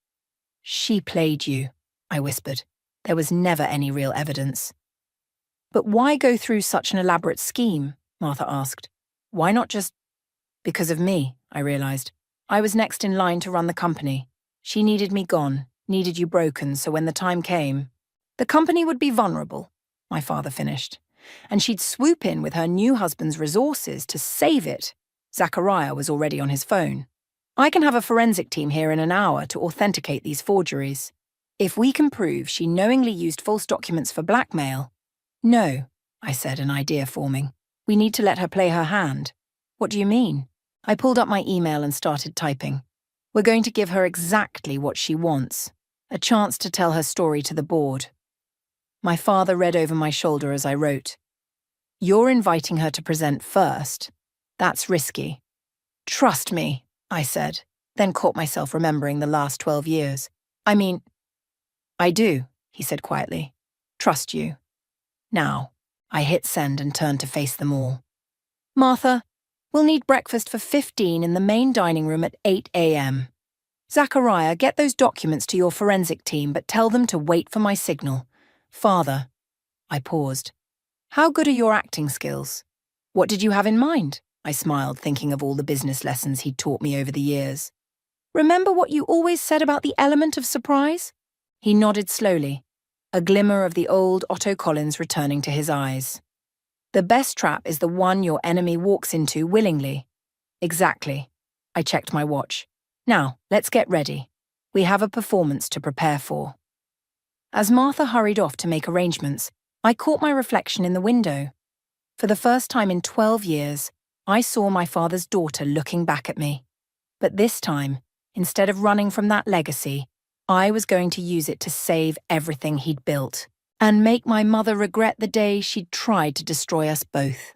[SPEAKER 3] She played you, I whispered. There was never any real evidence. But why go through such an elaborate scheme? Martha asked. Why not just... Because of me, I realized. I was next in line to run the company. She needed me gone, needed you broken, so when the time came, the company would be vulnerable, my father finished. And she'd swoop in with her new husband's resources to save it. Zachariah was already on his phone. I can have a forensic team here in an hour to authenticate these forgeries. If we can prove she knowingly used false documents for blackmail... No, I said, an idea forming. We need to let her play her hand. What do you mean? I pulled up my email and started typing. We're going to give her exactly what she wants. A chance to tell her story to the board. My father read over my shoulder as I wrote. You're inviting her to present first. That's risky. Trust me, I said, then caught myself remembering the last 12 years. I do, he said quietly. Trust you. Now, I hit send and turned to face them all. Martha, we'll need breakfast for 15 in the main dining room at 8 a.m. Zachariah, get those documents to your forensic team, but tell them to wait for my signal. Father, I paused. How good are your acting skills? What did you have in mind? I smiled, thinking of all the business lessons he'd taught me over the years. Remember what you always said about the element of surprise? He nodded slowly, a glimmer of the old Otto Collins returning to his eyes. The best trap is the one your enemy walks into willingly. Exactly. I checked my watch. Now, let's get ready. We have a performance to prepare for. As Martha hurried off to make arrangements, I caught my reflection in the window. For the first time in 12 years, I saw my father's daughter looking back at me. But this time, instead of running from that legacy, I was going to use it to save everything he'd built and make my mother regret the day she'd tried to destroy us both.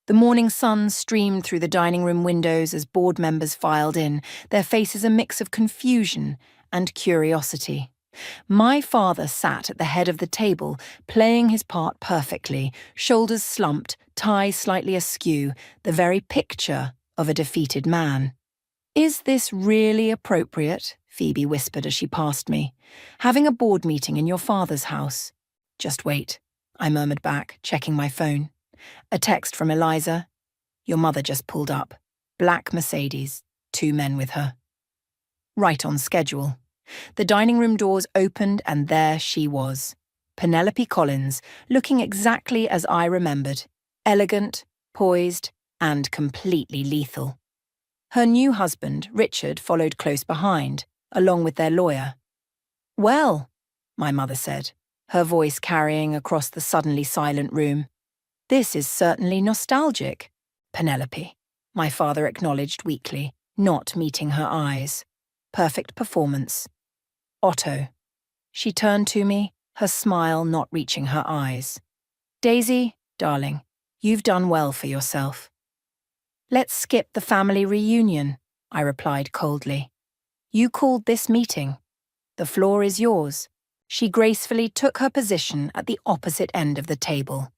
[SPEAKER 3] The morning sun streamed through the dining room windows as board members filed in, their faces a mix of confusion and curiosity. My father sat at the head of the table, playing his part perfectly, shoulders slumped, tie slightly askew, the very picture of a defeated man. "Is this really appropriate?" Phoebe whispered as she passed me. "Having a board meeting in your father's house?" "Just wait," I murmured back, checking my phone. A text from Eliza. "Your mother just pulled up. Black Mercedes, 2 men with her." Right on schedule. The dining room doors opened and there she was. Penelope Collins, looking exactly as I remembered. Elegant, poised, and completely lethal. Her new husband, Richard, followed close behind, along with their lawyer. "Well," my mother said, her voice carrying across the suddenly silent room. "This is certainly nostalgic, Penelope," my father acknowledged weakly, not meeting her eyes. "Perfect performance." "Otto." She turned to me, her smile not reaching her eyes. "Daisy, darling, you've done well for yourself." "Let's skip the family reunion," I replied coldly. "You called this meeting. The floor is yours." She gracefully took her position at the opposite end of the table,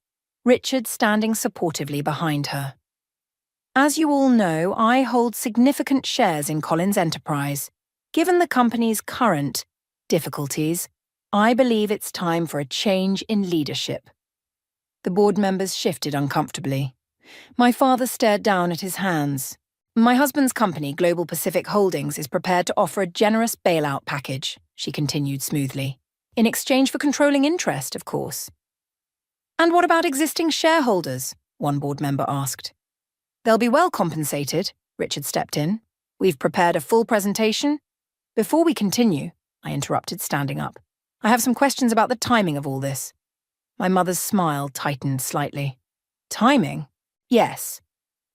[SPEAKER 3] Richard standing supportively behind her. "As you all know, I hold significant shares in Collins Enterprise. Given the company's current difficulties, I believe it's time for a change in leadership." The board members shifted uncomfortably. My father stared down at his hands. "My husband's company, Global Pacific Holdings, is prepared to offer a generous bailout package," she continued smoothly. "In exchange for controlling interest, of course." "And what about existing shareholders?" one board member asked. "They'll be well compensated," Richard stepped in. "We've prepared a full presentation." "Before we continue," I interrupted, standing up, "I have some questions about the timing of all this." My mother's smile tightened slightly. "Timing?" "Yes.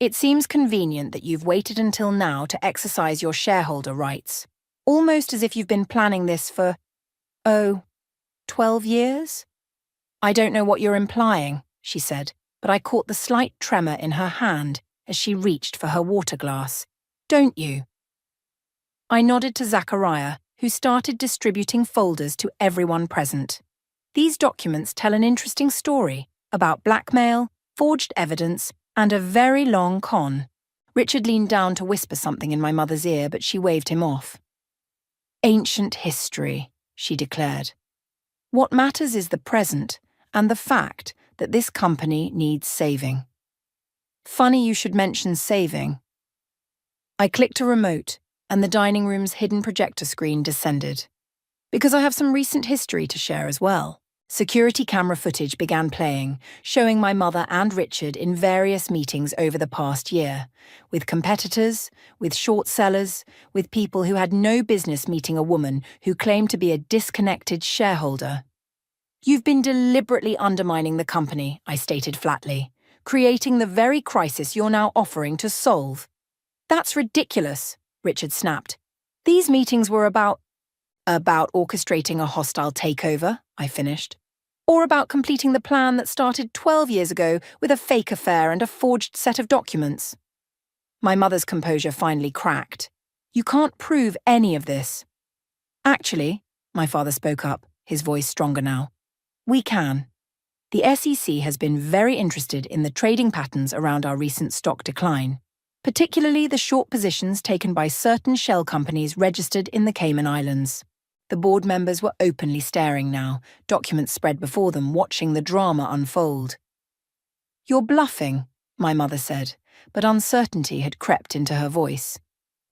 [SPEAKER 3] It seems convenient that you've waited until now to exercise your shareholder rights, almost as if you've been planning this for, 12 years? "I don't know what you're implying," she said, but I caught the slight tremor in her hand as she reached for her water glass. "Don't you?" I nodded to Zachariah, who started distributing folders to everyone present. These documents tell an interesting story about blackmail, forged evidence, and a very long con. Richard leaned down to whisper something in my mother's ear, but she waved him off. "Ancient history," she declared. "What matters is the present and the fact that this company needs saving." Funny you should mention saving. I clicked a remote, and the dining room's hidden projector screen descended. Because I have some recent history to share as well. Security camera footage began playing, showing my mother and Richard in various meetings over the past year, with competitors, with short sellers, with people who had no business meeting a woman who claimed to be a disconnected shareholder. "You've been deliberately undermining the company," I stated flatly, "creating the very crisis you're now offering to solve." "That's ridiculous," Richard snapped. "These meetings were about orchestrating a hostile takeover," I finished. "Or about completing the plan that started 12 years ago with a fake affair and a forged set of documents." My mother's composure finally cracked. "You can't prove any of this." "Actually," my father spoke up, his voice stronger now, "we can. The SEC has been very interested in the trading patterns around our recent stock decline, particularly the short positions taken by certain shell companies registered in the Cayman Islands." The board members were openly staring now, documents spread before them, watching the drama unfold. "You're bluffing," my mother said, but uncertainty had crept into her voice.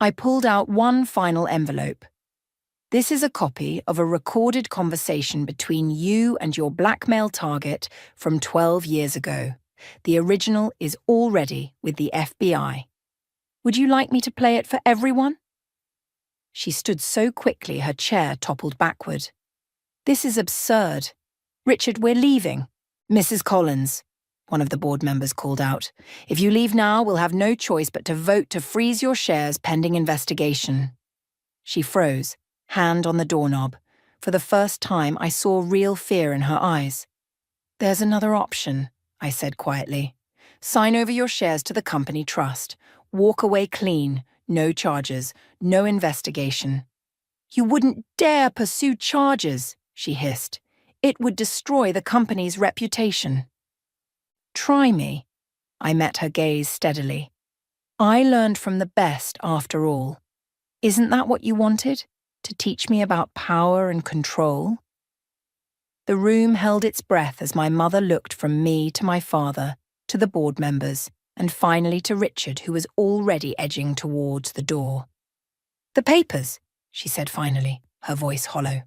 [SPEAKER 3] I pulled out one final envelope. "This is a copy of a recorded conversation between you and your blackmail target from 12 years ago. The original is already with the FBI. Would you like me to play it for everyone?" She stood so quickly her chair toppled backward. This is absurd. Richard, we're leaving. Mrs. Collins, one of the board members called out. If you leave now, we'll have no choice but to vote to freeze your shares pending investigation. She froze, hand on the doorknob. For the first time, I saw real fear in her eyes. There's another option, I said quietly. Sign over your shares to the company trust. Walk away clean, no charges, no investigation. You wouldn't dare pursue charges, she hissed. It would destroy the company's reputation. Try me. I met her gaze steadily. I learned from the best after all. Isn't that what you wanted? To teach me about power and control? The room held its breath as my mother looked from me to my father, to the board members, and finally to Richard, who was already edging towards the door. The papers, she said finally, her voice hollow.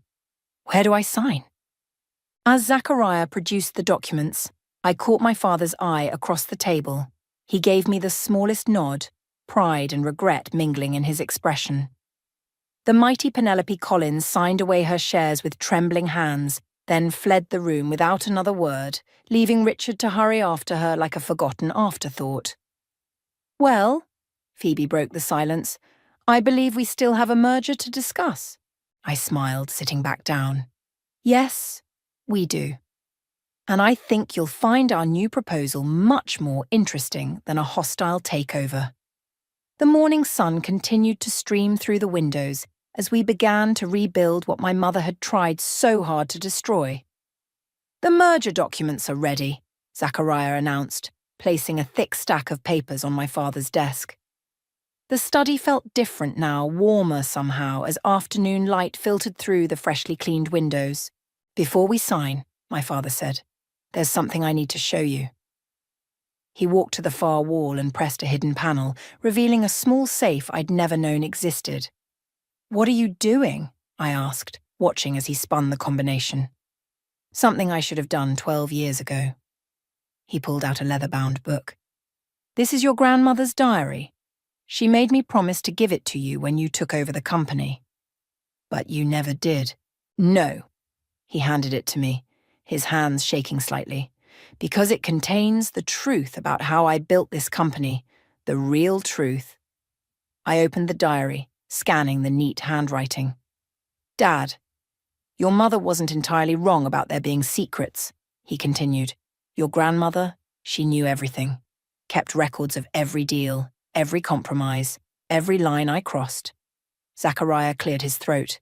[SPEAKER 3] Where do I sign? As Zachariah produced the documents, I caught my father's eye across the table. He gave me the smallest nod, pride and regret mingling in his expression. The mighty Penelope Collins signed away her shares with trembling hands, then fled the room without another word, leaving Richard to hurry after her like a forgotten afterthought. Well, Phoebe broke the silence, I believe we still have a merger to discuss. I smiled, sitting back down. Yes, we do. And I think you'll find our new proposal much more interesting than a hostile takeover. The morning sun continued to stream through the windows as we began to rebuild what my mother had tried so hard to destroy. The merger documents are ready, Zachariah announced, placing a thick stack of papers on my father's desk. The study felt different now, warmer somehow, as afternoon light filtered through the freshly cleaned windows. Before we sign, my father said, there's something I need to show you. He walked to the far wall and pressed a hidden panel, revealing a small safe I'd never known existed. What are you doing? I asked, watching as he spun the combination. Something I should have done 12 years ago. He pulled out a leather-bound book. This is your grandmother's diary. She made me promise to give it to you when you took over the company. But you never did. No. He handed it to me, his hands shaking slightly. Because it contains the truth about how I built this company, the real truth. I opened the diary, scanning the neat handwriting. Dad, your mother wasn't entirely wrong about there being secrets, he continued. Your grandmother, she knew everything, kept records of every deal, every compromise, every line I crossed. Zachariah cleared his throat.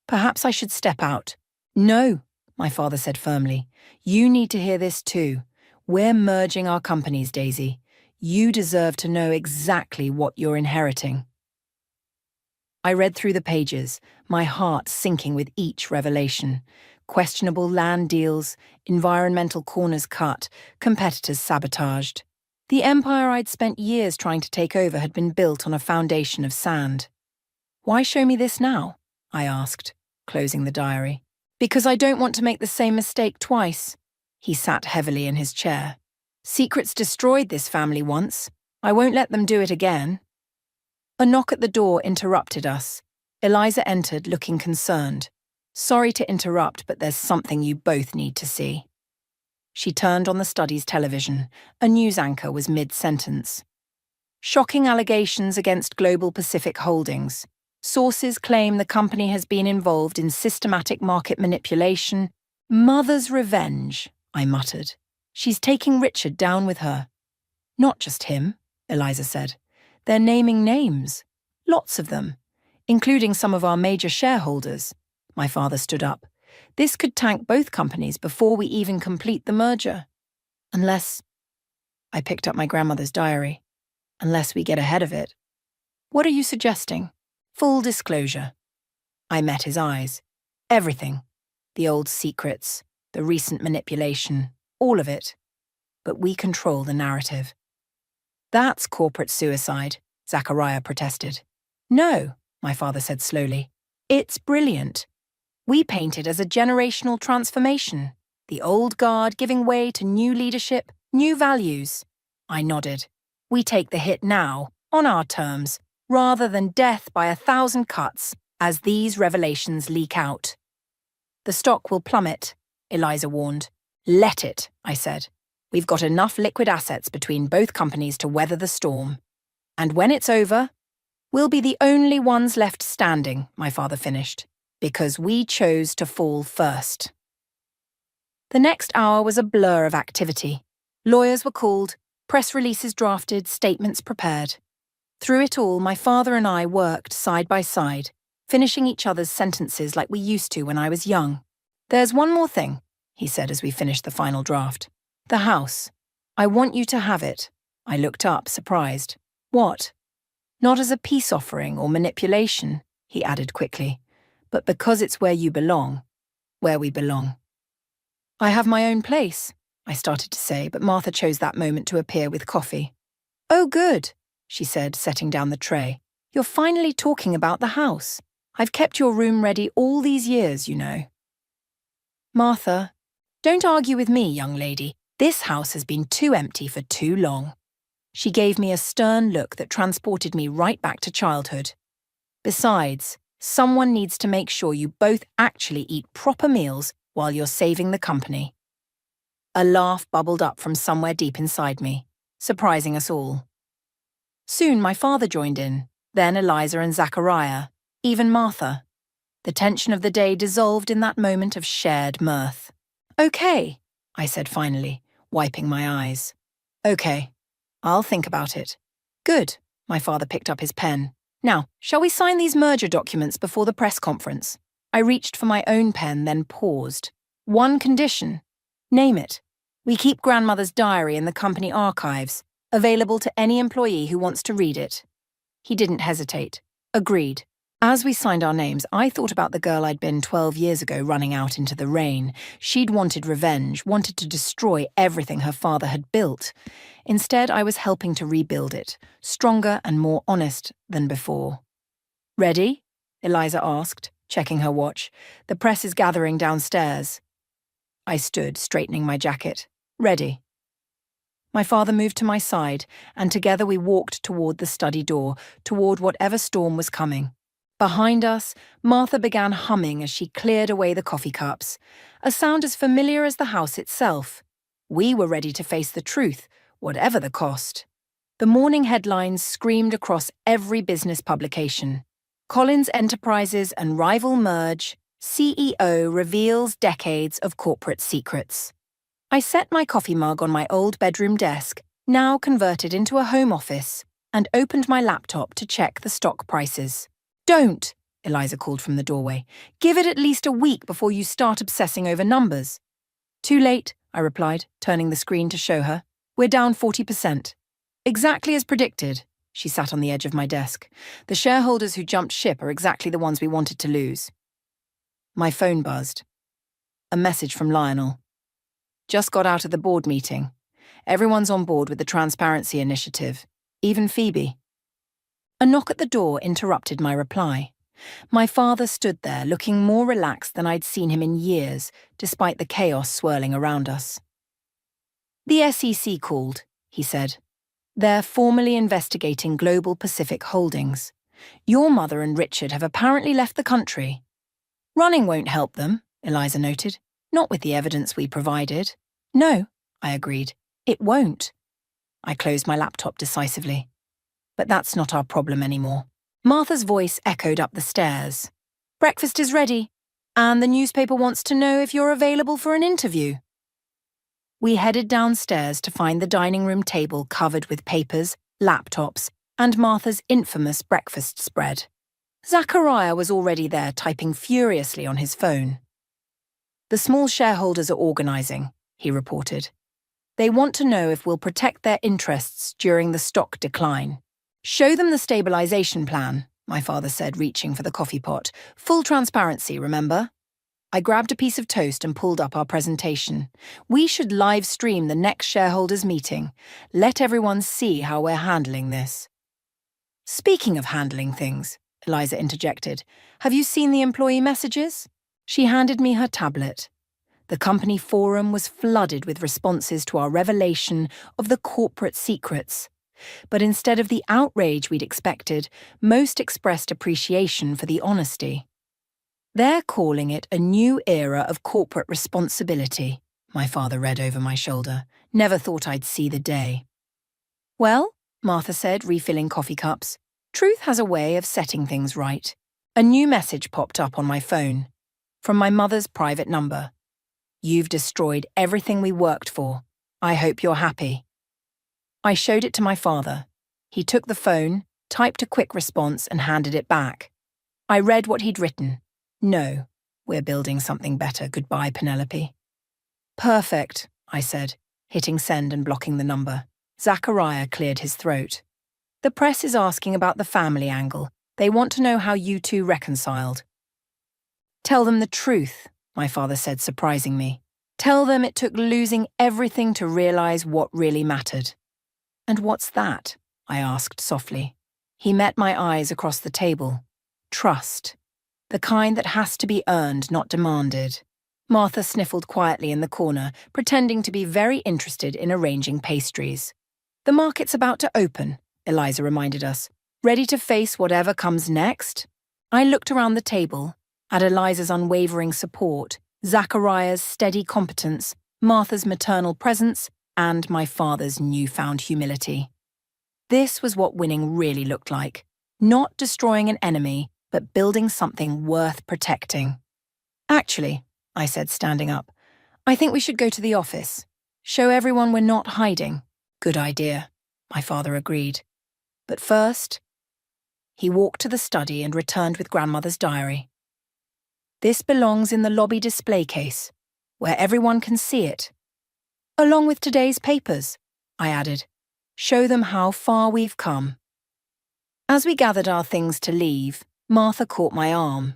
[SPEAKER 3] Perhaps I should step out. No, my father said firmly. You need to hear this too. We're merging our companies, Daisy. You deserve to know exactly what you're inheriting. I read through the pages, my heart sinking with each revelation. Questionable land deals, environmental corners cut, competitors sabotaged. The empire I'd spent years trying to take over had been built on a foundation of sand. Why show me this now? I asked, closing the diary. Because I don't want to make the same mistake twice. He sat heavily in his chair. Secrets destroyed this family once. I won't let them do it again. A knock at the door interrupted us. Eliza entered, looking concerned. Sorry to interrupt, but there's something you both need to see. She turned on the study's television. A news anchor was mid-sentence. Shocking allegations against Global Pacific Holdings. Sources claim the company has been involved in systematic market manipulation. Mother's revenge, I muttered. She's taking Richard down with her. Not just him, Eliza said. They're naming names. Lots of them, including some of our major shareholders. My father stood up. This could tank both companies before we even complete the merger. Unless... I picked up my grandmother's diary. Unless we get ahead of it. What are you suggesting? Full disclosure. I met his eyes. Everything. The old secrets, the recent manipulation, all of it. But we control the narrative. That's corporate suicide, Zachariah protested. No, my father said slowly. It's brilliant. We paint it as a generational transformation. The old guard giving way to new leadership, new values. I nodded. We take the hit now, on our terms, rather than death by 1,000 cuts, as these revelations leak out. The stock will plummet, Eliza warned. Let it, I said. We've got enough liquid assets between both companies to weather the storm. And when it's over, we'll be the only ones left standing, my father finished, because we chose to fall first. The next hour was a blur of activity. Lawyers were called, press releases drafted, statements prepared. Through it all, my father and I worked side by side, finishing each other's sentences like we used to when I was young. There's one more thing, he said as we finished the final draft. The house. I want you to have it. I looked up, surprised. What? Not as a peace offering or manipulation, he added quickly, but because it's where you belong, where we belong. I have my own place, I started to say, but Martha chose that moment to appear with coffee. Oh, good, she said, setting down the tray. You're finally talking about the house. I've kept your room ready all these years, you know. Martha, don't argue with me, young lady. This house has been too empty for too long. She gave me a stern look that transported me right back to childhood. Besides, someone needs to make sure you both actually eat proper meals while you're saving the company. A laugh bubbled up from somewhere deep inside me, surprising us all. Soon my father joined in, then Eliza and Zachariah, even Martha. The tension of the day dissolved in that moment of shared mirth. Okay, I said finally, wiping my eyes. Okay, I'll think about it. Good, my father picked up his pen. Now, shall we sign these merger documents before the press conference? I reached for my own pen, then paused. One condition. Name it. We keep Grandmother's diary in the company archives, available to any employee who wants to read it. He didn't hesitate. Agreed. As we signed our names, I thought about the girl I'd been 12 years ago running out into the rain. She'd wanted revenge, wanted to destroy everything her father had built. Instead, I was helping to rebuild it, stronger and more honest than before. Ready? Eliza asked, checking her watch. The press is gathering downstairs. I stood, straightening my jacket. Ready. My father moved to my side, and together we walked toward the study door, toward whatever storm was coming. Behind us, Martha began humming as she cleared away the coffee cups, a sound as familiar as the house itself. We were ready to face the truth, whatever the cost. The morning headlines screamed across every business publication. Collins Enterprises and rival merge, CEO reveals decades of corporate secrets. I set my coffee mug on my old bedroom desk, now converted into a home office, and opened my laptop to check the stock prices. Don't, Eliza called from the doorway. Give it at least a week before you start obsessing over numbers. Too late, I replied, turning the screen to show her. We're down 40%. Exactly as predicted. She sat on the edge of my desk. The shareholders who jumped ship are exactly the ones we wanted to lose. My phone buzzed. A message from Lionel. Just got out of the board meeting. Everyone's on board with the transparency initiative, even Phoebe. A knock at the door interrupted my reply. My father stood there, looking more relaxed than I'd seen him in years, despite the chaos swirling around us. The SEC called, he said. They're formally investigating Global Pacific Holdings. Your mother and Richard have apparently left the country. Running won't help them, Eliza noted. Not with the evidence we provided. No, I agreed. It won't. I closed my laptop decisively. But that's not our problem anymore. Martha's voice echoed up the stairs. Breakfast is ready, and the newspaper wants to know if you're available for an interview. We headed downstairs to find the dining room table covered with papers, laptops, and Martha's infamous breakfast spread. Zachariah was already there, typing furiously on his phone. The small shareholders are organising, he reported. They want to know if we'll protect their interests during the stock decline. Show them the stabilisation plan, my father said, reaching for the coffee pot. Full transparency, remember? I grabbed a piece of toast and pulled up our presentation. We should live stream the next shareholders' meeting. Let everyone see how we're handling this. Speaking of handling things, Eliza interjected, have you seen the employee messages? She handed me her tablet. The company forum was flooded with responses to our revelation of the corporate secrets. But instead of the outrage we'd expected, most expressed appreciation for the honesty. They're calling it a new era of corporate responsibility, my father read over my shoulder. Never thought I'd see the day. Well, Martha said, refilling coffee cups, truth has a way of setting things right. A new message popped up on my phone, from my mother's private number. You've destroyed everything we worked for. I hope you're happy. I showed it to my father. He took the phone, typed a quick response, and handed it back. I read what he'd written. No, we're building something better. Goodbye, Penelope. Perfect, I said, hitting send and blocking the number. Zachariah cleared his throat. The press is asking about the family angle. They want to know how you two reconciled. Tell them the truth, my father said, surprising me. Tell them it took losing everything to realize what really mattered. And what's that? I asked softly. He met my eyes across the table. Trust. The kind that has to be earned, not demanded. Martha sniffled quietly in the corner, pretending to be very interested in arranging pastries. The market's about to open, Eliza reminded us. Ready to face whatever comes next? I looked around the table, at Eliza's unwavering support, Zachariah's steady competence, Martha's maternal presence, and my father's newfound humility. This was what winning really looked like. Not destroying an enemy, but building something worth protecting. Actually, I said, standing up, I think we should go to the office. Show everyone we're not hiding. Good idea, my father agreed. But first, he walked to the study and returned with grandmother's diary. This belongs in the lobby display case, where everyone can see it. Along with today's papers, I added. Show them how far we've come. As we gathered our things to leave, Martha caught my arm.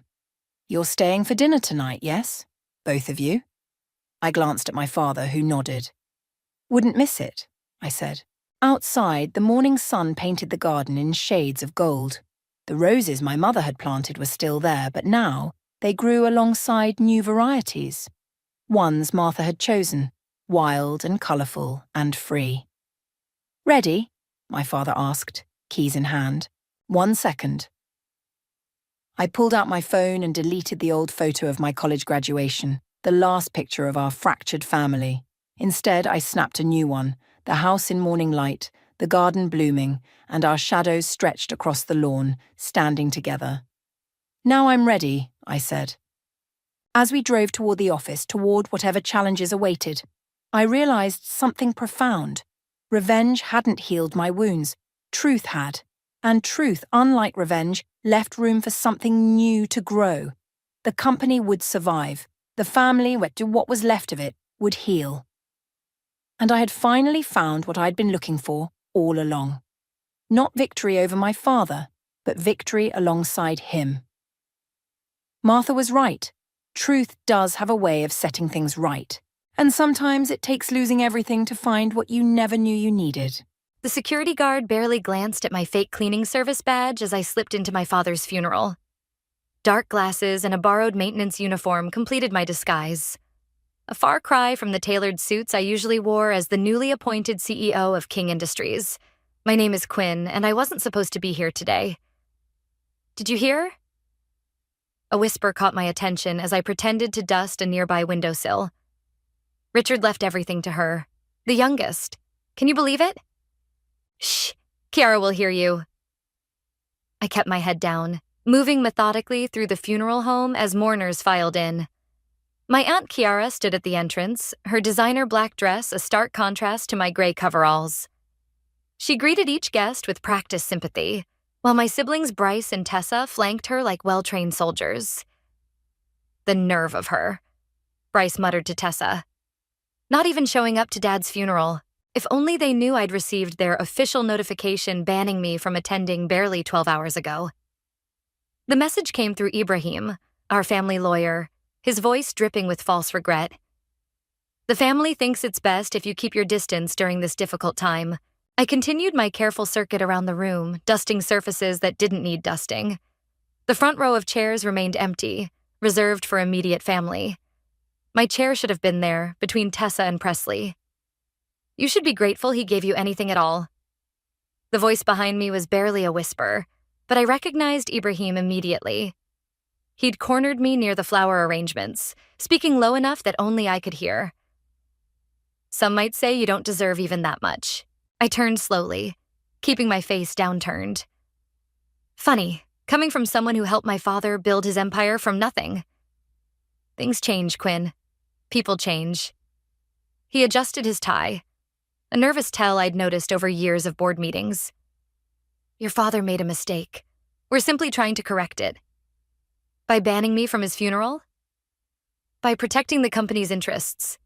[SPEAKER 3] You're staying for dinner tonight, yes? Both of you? I glanced at my father, who nodded. Wouldn't miss it, I said. Outside, the morning sun painted the garden in shades of gold. The roses my mother had planted were still there, but now they grew alongside new varieties. Ones Martha had chosen, wild and colourful and free. Ready? My father asked, keys in hand. 1 second. I pulled out my phone and deleted the old photo of my college graduation, the last picture of our fractured family. Instead, I snapped a new one, the house in morning light, the garden blooming, and our shadows stretched across the lawn, standing together. Now I'm ready, I said. As we drove toward the office, toward whatever challenges awaited, I realized something profound. Revenge hadn't healed my wounds. Truth had. And truth, unlike revenge, left room for something new to grow. The company would survive. The family, what was left of it, would heal. And I had finally found what I'd been looking for all along. Not victory over my father, but victory alongside him. Martha was right. Truth does have a way of setting things right. And sometimes it takes losing everything to find what you never knew you needed.
[SPEAKER 4] The security guard barely glanced at my fake cleaning service badge as I slipped into my father's funeral. Dark glasses and a borrowed maintenance uniform completed my disguise. A far cry from the tailored suits I usually wore as the newly appointed CEO of King Industries. My name is Quinn, and I wasn't supposed to be here today. Did you hear? A whisper caught my attention as I pretended to dust a nearby windowsill. Richard left everything to her. The youngest. Can you believe it? Shh, Kiara will hear you. I kept my head down, moving methodically through the funeral home as mourners filed in. My Aunt Kiara stood at the entrance, her designer black dress a stark contrast to my gray coveralls. She greeted each guest with practiced sympathy, while my siblings Bryce and Tessa flanked her like well-trained soldiers. The nerve of her, Bryce muttered to Tessa. Not even showing up to Dad's funeral. If only they knew I'd received their official notification banning me from attending barely 12 hours ago. The message came through Ibrahim, our family lawyer, his voice dripping with false regret. The family thinks it's best if you keep your distance during this difficult time. I continued my careful circuit around the room, dusting surfaces that didn't need dusting. The front row of chairs remained empty, reserved for immediate family. My chair should have been there, between Tessa and Presley. You should be grateful he gave you anything at all. The voice behind me was barely a whisper, but I recognized Ibrahim immediately. He'd cornered me near the flower arrangements, speaking low enough that only I could hear. Some might say you don't deserve even that much. I turned slowly, keeping my face downturned. Funny, coming from someone who helped my father build his empire from nothing. Things change, Quinn. People change. He adjusted his tie, a nervous tell I'd noticed over years of board meetings. Your father made a mistake. We're simply trying to correct it. By banning me from his funeral? By protecting the company's interests.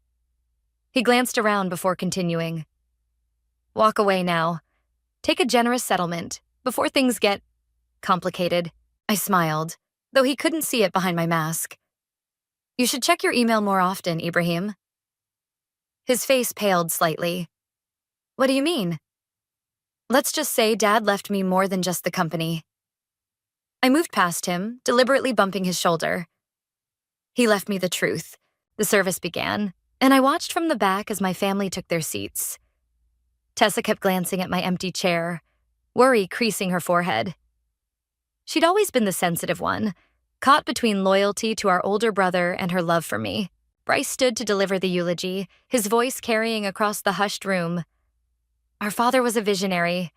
[SPEAKER 4] He glanced around before continuing. Walk away now. Take a generous settlement before things get complicated. I smiled, though he couldn't see it behind my mask. You should check your email more often, Ibrahim. His face paled slightly. What do you mean? Let's just say Dad left me more than just the company. I moved past him, deliberately bumping his shoulder. He left me the truth. The service began, and I watched from the back as my family took their seats. Tessa kept glancing at my empty chair, worry creasing her forehead. She'd always been the sensitive one, caught between loyalty to our older brother and her love for me. Bryce stood to deliver the eulogy, his voice carrying across the hushed room. Our father was a visionary,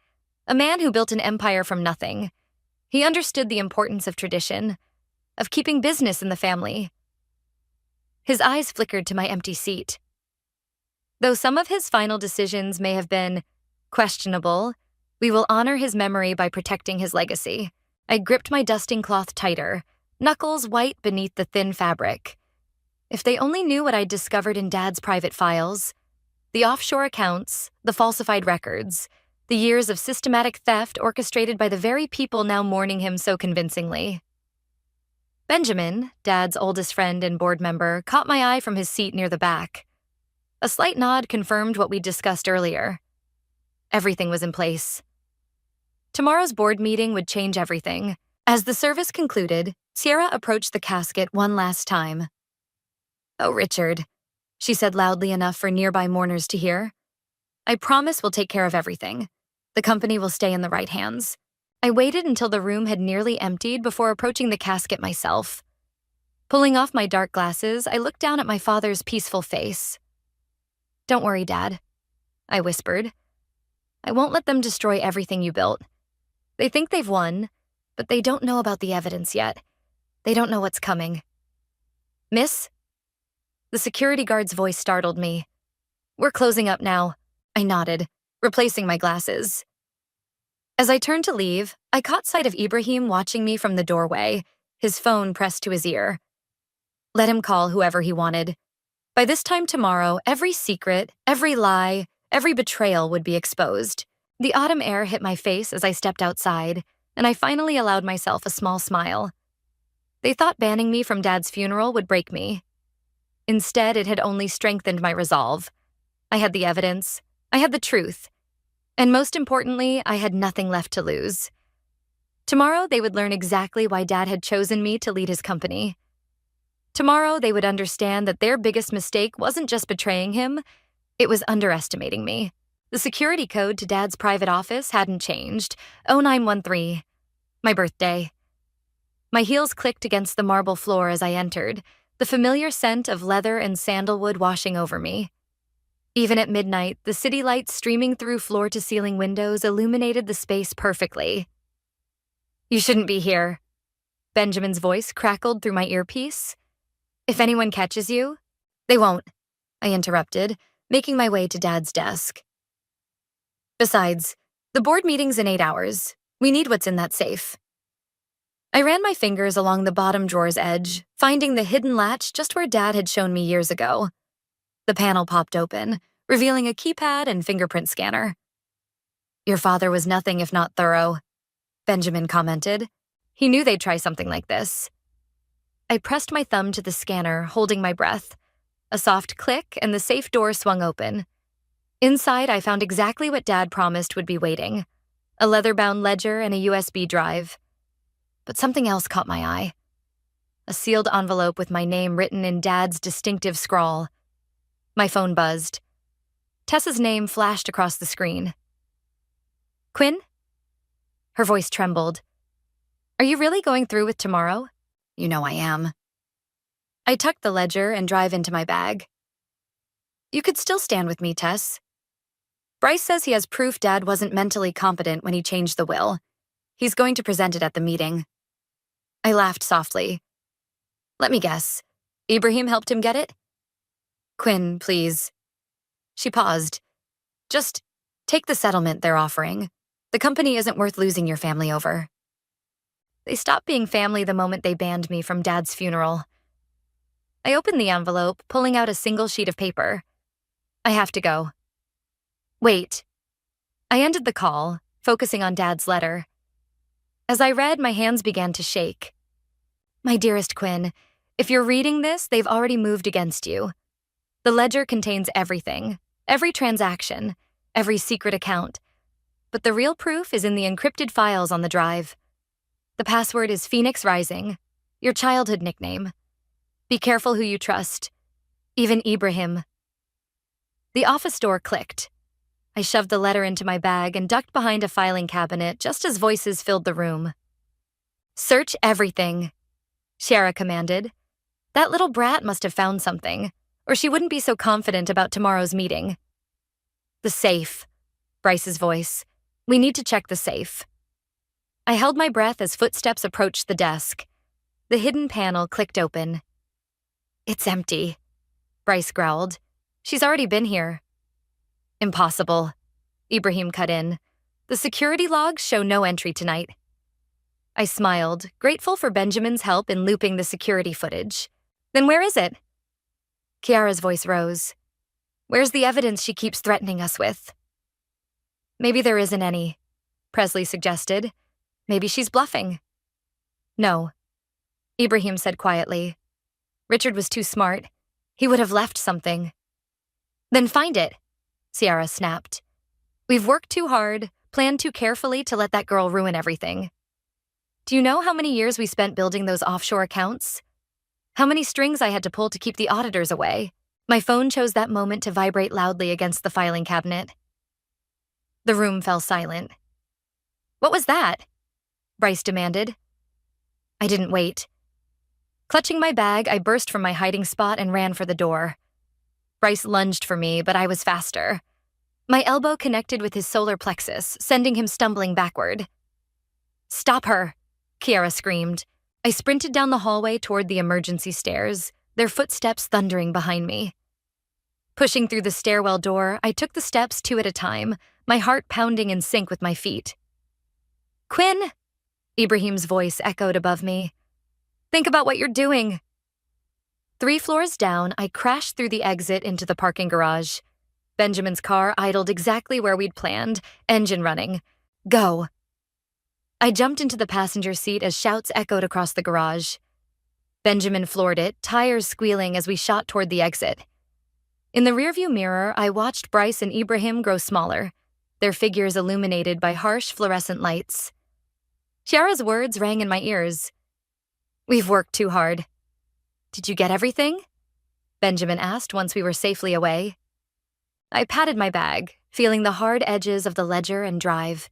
[SPEAKER 4] a man who built an empire from nothing. He understood the importance of tradition, of keeping business in the family. His eyes flickered to my empty seat. Though some of his final decisions may have been questionable, we will honor his memory by protecting his legacy. I gripped my dusting cloth tighter, knuckles white beneath the thin fabric. If they only knew what I'd discovered in Dad's private files, the offshore accounts, the falsified records, the years of systematic theft orchestrated by the very people now mourning him so convincingly. Benjamin, Dad's oldest friend and board member, caught my eye from his seat near the back. A slight nod confirmed what we'd discussed earlier. Everything was in place. Tomorrow's board meeting would change everything. As the service concluded, Sierra approached the casket one last time. Oh, Richard, she said loudly enough for nearby mourners to hear. I promise we'll take care of everything. The company will stay in the right hands. I waited until the room had nearly emptied before approaching the casket myself. Pulling off my dark glasses, I looked down at my father's peaceful face. Don't worry, Dad, I whispered. I won't let them destroy everything you built. They think they've won, but they don't know about the evidence yet. They don't know what's coming. Miss? The security guard's voice startled me. We're closing up now, I nodded, replacing my glasses. As I turned to leave, I caught sight of Ibrahim watching me from the doorway, his phone pressed to his ear. Let him call whoever he wanted. By this time tomorrow, every secret, every lie, every betrayal would be exposed. The autumn air hit my face as I stepped outside, and I finally allowed myself a small smile. They thought banning me from Dad's funeral would break me. Instead, it had only strengthened my resolve. I had the evidence, I had the truth, and most importantly, I had nothing left to lose. Tomorrow, they would learn exactly why Dad had chosen me to lead his company. Tomorrow, they would understand that their biggest mistake wasn't just betraying him, it was underestimating me. The security code to Dad's private office hadn't changed. 0913. My birthday. My heels clicked against the marble floor as I entered, the familiar scent of leather and sandalwood washing over me. Even at midnight, the city lights streaming through floor-to-ceiling windows illuminated the space perfectly. You shouldn't be here. Benjamin's voice crackled through my earpiece. If anyone catches you, they won't, I interrupted, making my way to Dad's desk. Besides, the board meeting's in 8 hours. We need what's in that safe. I ran my fingers along the bottom drawer's edge, finding the hidden latch just where Dad had shown me years ago. The panel popped open, revealing a keypad and fingerprint scanner. Your father was nothing if not thorough, Benjamin commented. He knew they'd try something like this. I pressed my thumb to the scanner, holding my breath. A soft click and the safe door swung open. Inside, I found exactly what Dad promised would be waiting. A leather-bound ledger and a USB drive. But something else caught my eye. A sealed envelope with my name written in Dad's distinctive scrawl. My phone buzzed. Tessa's name flashed across the screen. Quinn? Her voice trembled. Are you really going through with tomorrow? You know I am. I tuck the ledger and drive into my bag. You could still stand with me, Tess. Bryce says he has proof Dad wasn't mentally competent when he changed the will. He's going to present it at the meeting. I laughed softly. Let me guess. Ibrahim helped him get it? Quinn, please. She paused. Just take the settlement they're offering. The company isn't worth losing your family over. They stopped being family the moment they banned me from Dad's funeral. I opened the envelope, pulling out a single sheet of paper. I have to go. Wait. I ended the call, focusing on Dad's letter. As I read, my hands began to shake. My dearest Quinn, if you're reading this, they've already moved against you. The ledger contains everything, every transaction, every secret account. But the real proof is in the encrypted files on the drive. The password is Phoenix Rising, your childhood nickname. Be careful who you trust. Even Ibrahim. The office door clicked. I shoved the letter into my bag and ducked behind a filing cabinet just as voices filled the room. Search everything, Shara commanded. That little brat must have found something, or she wouldn't be so confident about tomorrow's meeting. The safe, Bryce's voice. We need to check the safe. I held my breath as footsteps approached the desk. The hidden panel clicked open. It's empty, Bryce growled. She's already been here. Impossible, Ibrahim cut in. The security logs show no entry tonight. I smiled, grateful for Benjamin's help in looping the security footage. Then where is it? Kiara's voice rose. Where's the evidence she keeps threatening us with? Maybe there isn't any, Presley suggested. Maybe she's bluffing. No, Ibrahim said quietly. Richard was too smart. He would have left something. Then find it, Ciara snapped. We've worked too hard, planned too carefully to let that girl ruin everything. Do you know how many years we spent building those offshore accounts? How many strings I had to pull to keep the auditors away? My phone chose that moment to vibrate loudly against the filing cabinet. The room fell silent. What was that? Bryce demanded. I didn't wait. Clutching my bag, I burst from my hiding spot and ran for the door. Bryce lunged for me, but I was faster. My elbow connected with his solar plexus, sending him stumbling backward. Stop her, Kiara screamed. I sprinted down the hallway toward the emergency stairs, their footsteps thundering behind me. Pushing through the stairwell door, I took the steps 2 at a time, my heart pounding in sync with my feet. Quinn, Ibrahim's voice echoed above me. Think about what you're doing. 3 floors down, I crashed through the exit into the parking garage. Benjamin's car idled exactly where we'd planned, engine running. Go. I jumped into the passenger seat as shouts echoed across the garage. Benjamin floored it, tires squealing as we shot toward the exit. In the rearview mirror, I watched Bryce and Ibrahim grow smaller, their figures illuminated by harsh fluorescent lights. Shara's words rang in my ears. We've worked too hard. Did you get everything? Benjamin asked once we were safely away. I patted my bag, feeling the hard edges of the ledger and drive.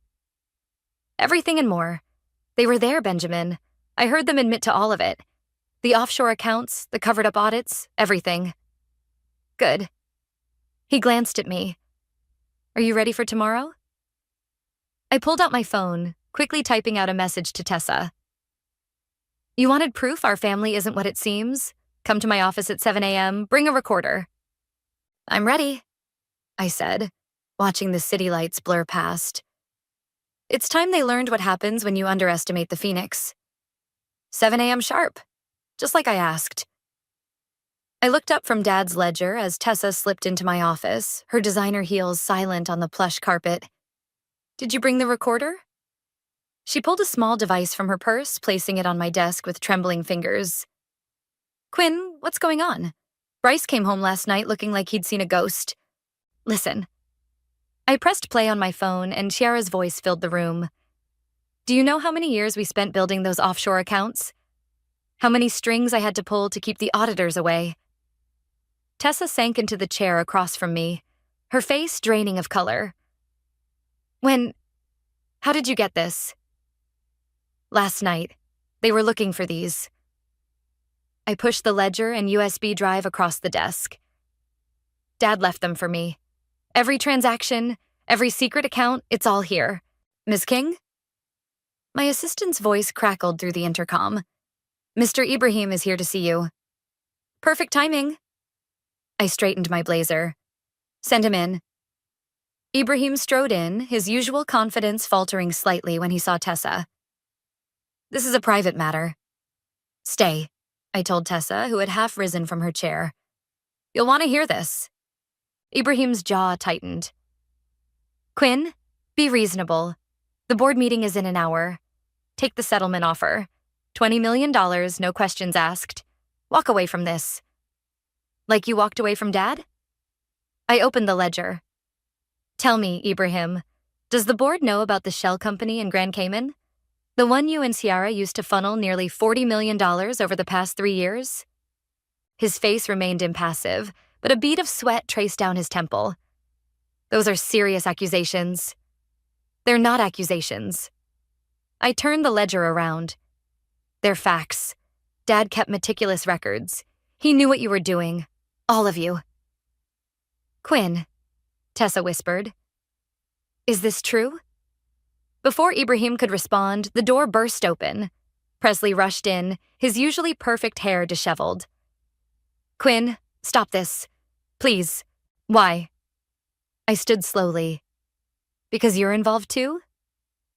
[SPEAKER 4] Everything and more. They were there, Benjamin. I heard them admit to all of it. The offshore accounts, the covered-up audits, everything. Good. He glanced at me. Are you ready for tomorrow? I pulled out my phone, quickly typing out a message to Tessa. You wanted proof our family isn't what it seems? Come to my office at 7 a.m., bring a recorder. I'm ready, I said, watching the city lights blur past. It's time they learned what happens when you underestimate the Phoenix. 7 a.m. sharp, just like I asked. I looked up from Dad's ledger as Tessa slipped into my office, her designer heels silent on the plush carpet. Did you bring the recorder? She pulled a small device from her purse, placing it on my desk with trembling fingers. Quinn, what's going on? Bryce came home last night looking like he'd seen a ghost. Listen. I pressed play on my phone, and Ciara's voice filled the room. Do you know how many years we spent building those offshore accounts? How many strings I had to pull to keep the auditors away? Tessa sank into the chair across from me, her face draining of color. How did you get this? Last night. They were looking for these. I pushed the ledger and USB drive across the desk. Dad left them for me. Every transaction, every secret account, it's all here. Ms. King? My assistant's voice crackled through the intercom. Mr. Ibrahim is here to see you. Perfect timing. I straightened my blazer. Send him in. Ibrahim strode in, his usual confidence faltering slightly when he saw Tessa. This is a private matter. Stay, I told Tessa, who had half risen from her chair. You'll want to hear this. Ibrahim's jaw tightened. Quinn, be reasonable. The board meeting is in an hour. Take the settlement offer. $20 million, no questions asked. Walk away from this. Like you walked away from Dad? I opened the ledger. Tell me, Ibrahim, does the board know about the shell company in Grand Cayman? The one you and Ciara used to funnel nearly $40 million over the past 3 years? His face remained impassive, but a bead of sweat traced down his temple. Those are serious accusations. They're not accusations. I turned the ledger around. They're facts. Dad kept meticulous records. He knew what you were doing. All of you. Quinn, Tessa whispered. Is this true? Before Ibrahim could respond, the door burst open. Presley rushed in, his usually perfect hair disheveled. Quinn, stop this. Please. Why? I stood slowly. Because you're involved too?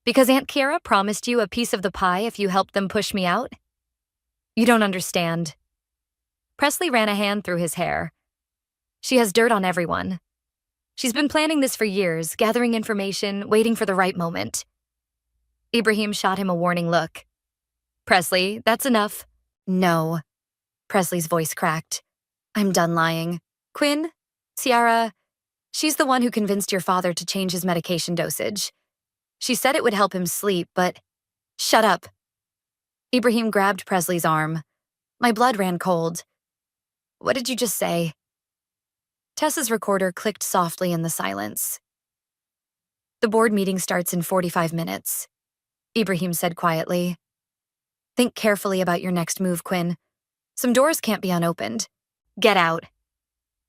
[SPEAKER 4] Because Aunt Kiara promised you a piece of the pie if you helped them push me out? You don't understand. Presley ran a hand through his hair. She has dirt on everyone. She's been planning this for years, gathering information, waiting for the right moment. Ibrahim shot him a warning look. Presley, that's enough. No. Presley's voice cracked. I'm done lying. Quinn, Ciara, she's the one who convinced your father to change his medication dosage. She said it would help him sleep, but... Shut up. Ibrahim grabbed Presley's arm. My blood ran cold. What did you just say? Tessa's recorder clicked softly in the silence. The board meeting starts in 45 minutes. Ibrahim said quietly. Think carefully about your next move, Quinn. Some doors can't be unopened. Get out.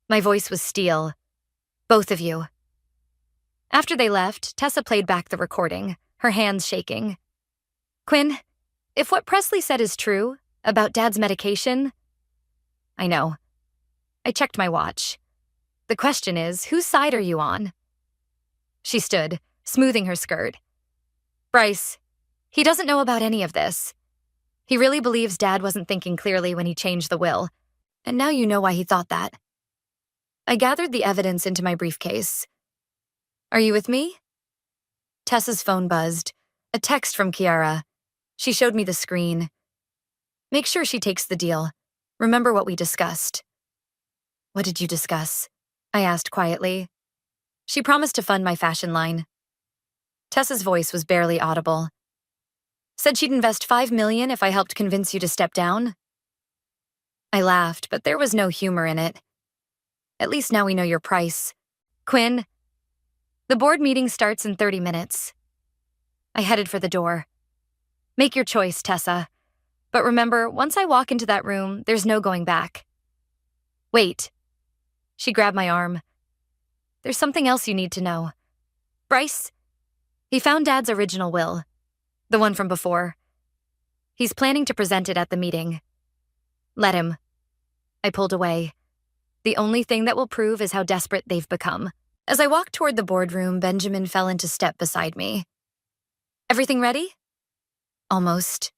[SPEAKER 4] My voice was steel. Both of you. After they left, Tessa played back the recording, her hands shaking. Quinn, if what Presley said is true, about Dad's medication... I know. I checked my watch. The question is, whose side are you on? She stood, smoothing her skirt. Bryce, he doesn't know about any of this. He really believes Dad wasn't thinking clearly when he changed the will, and now you know why he thought that. I gathered the evidence into my briefcase. Are you with me? Tessa's phone buzzed. A text from Ciara. She showed me the screen. Make sure she takes the deal. Remember what we discussed. What did you discuss? I asked quietly. She promised to fund my fashion line. Tessa's voice was barely audible. Said she'd invest $5 million if I helped convince you to step down. I laughed, but there was no humor in it. At least now we know your price. Quinn, the board meeting starts in 30 minutes. I headed for the door. Make your choice, Tessa. But remember, once I walk into that room, there's no going back. Wait. She grabbed my arm. There's something else you need to know. Bryce, he found Dad's original will. The one from before. He's planning to present it at the meeting. Let him. I pulled away. The only thing that will prove is how desperate they've become. As I walked toward the boardroom, Benjamin fell into step beside me. Everything ready? Almost.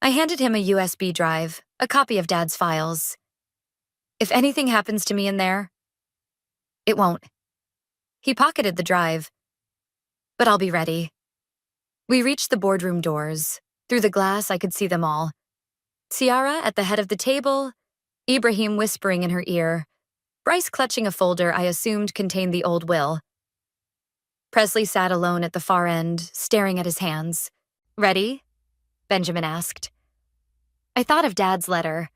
[SPEAKER 4] I handed him a USB drive, a copy of Dad's files. If anything happens to me in there, it won't. He pocketed the drive. But I'll be ready. We reached the boardroom doors. Through the glass, I could see them all. Ciara at the head of the table, Ibrahim whispering in her ear, Bryce clutching a folder I assumed contained the old will. Presley sat alone at the far end, staring at his hands. Ready? Benjamin asked. I thought of Dad's letter.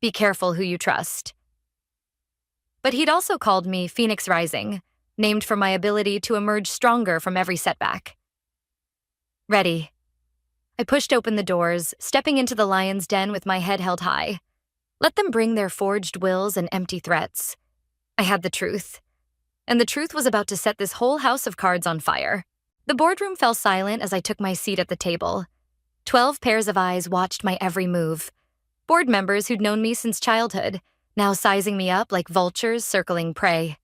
[SPEAKER 4] Be careful who you trust. But he'd also called me Phoenix Rising, named for my ability to emerge stronger from every setback. Ready. I pushed open the doors, stepping into the lion's den with my head held high. Let them bring their forged wills and empty threats. I had the truth. And the truth was about to set this whole house of cards on fire. The boardroom fell silent as I took my seat at the table. 12 pairs of eyes watched my every move. Board members who'd known me since childhood, now sizing me up like vultures circling prey.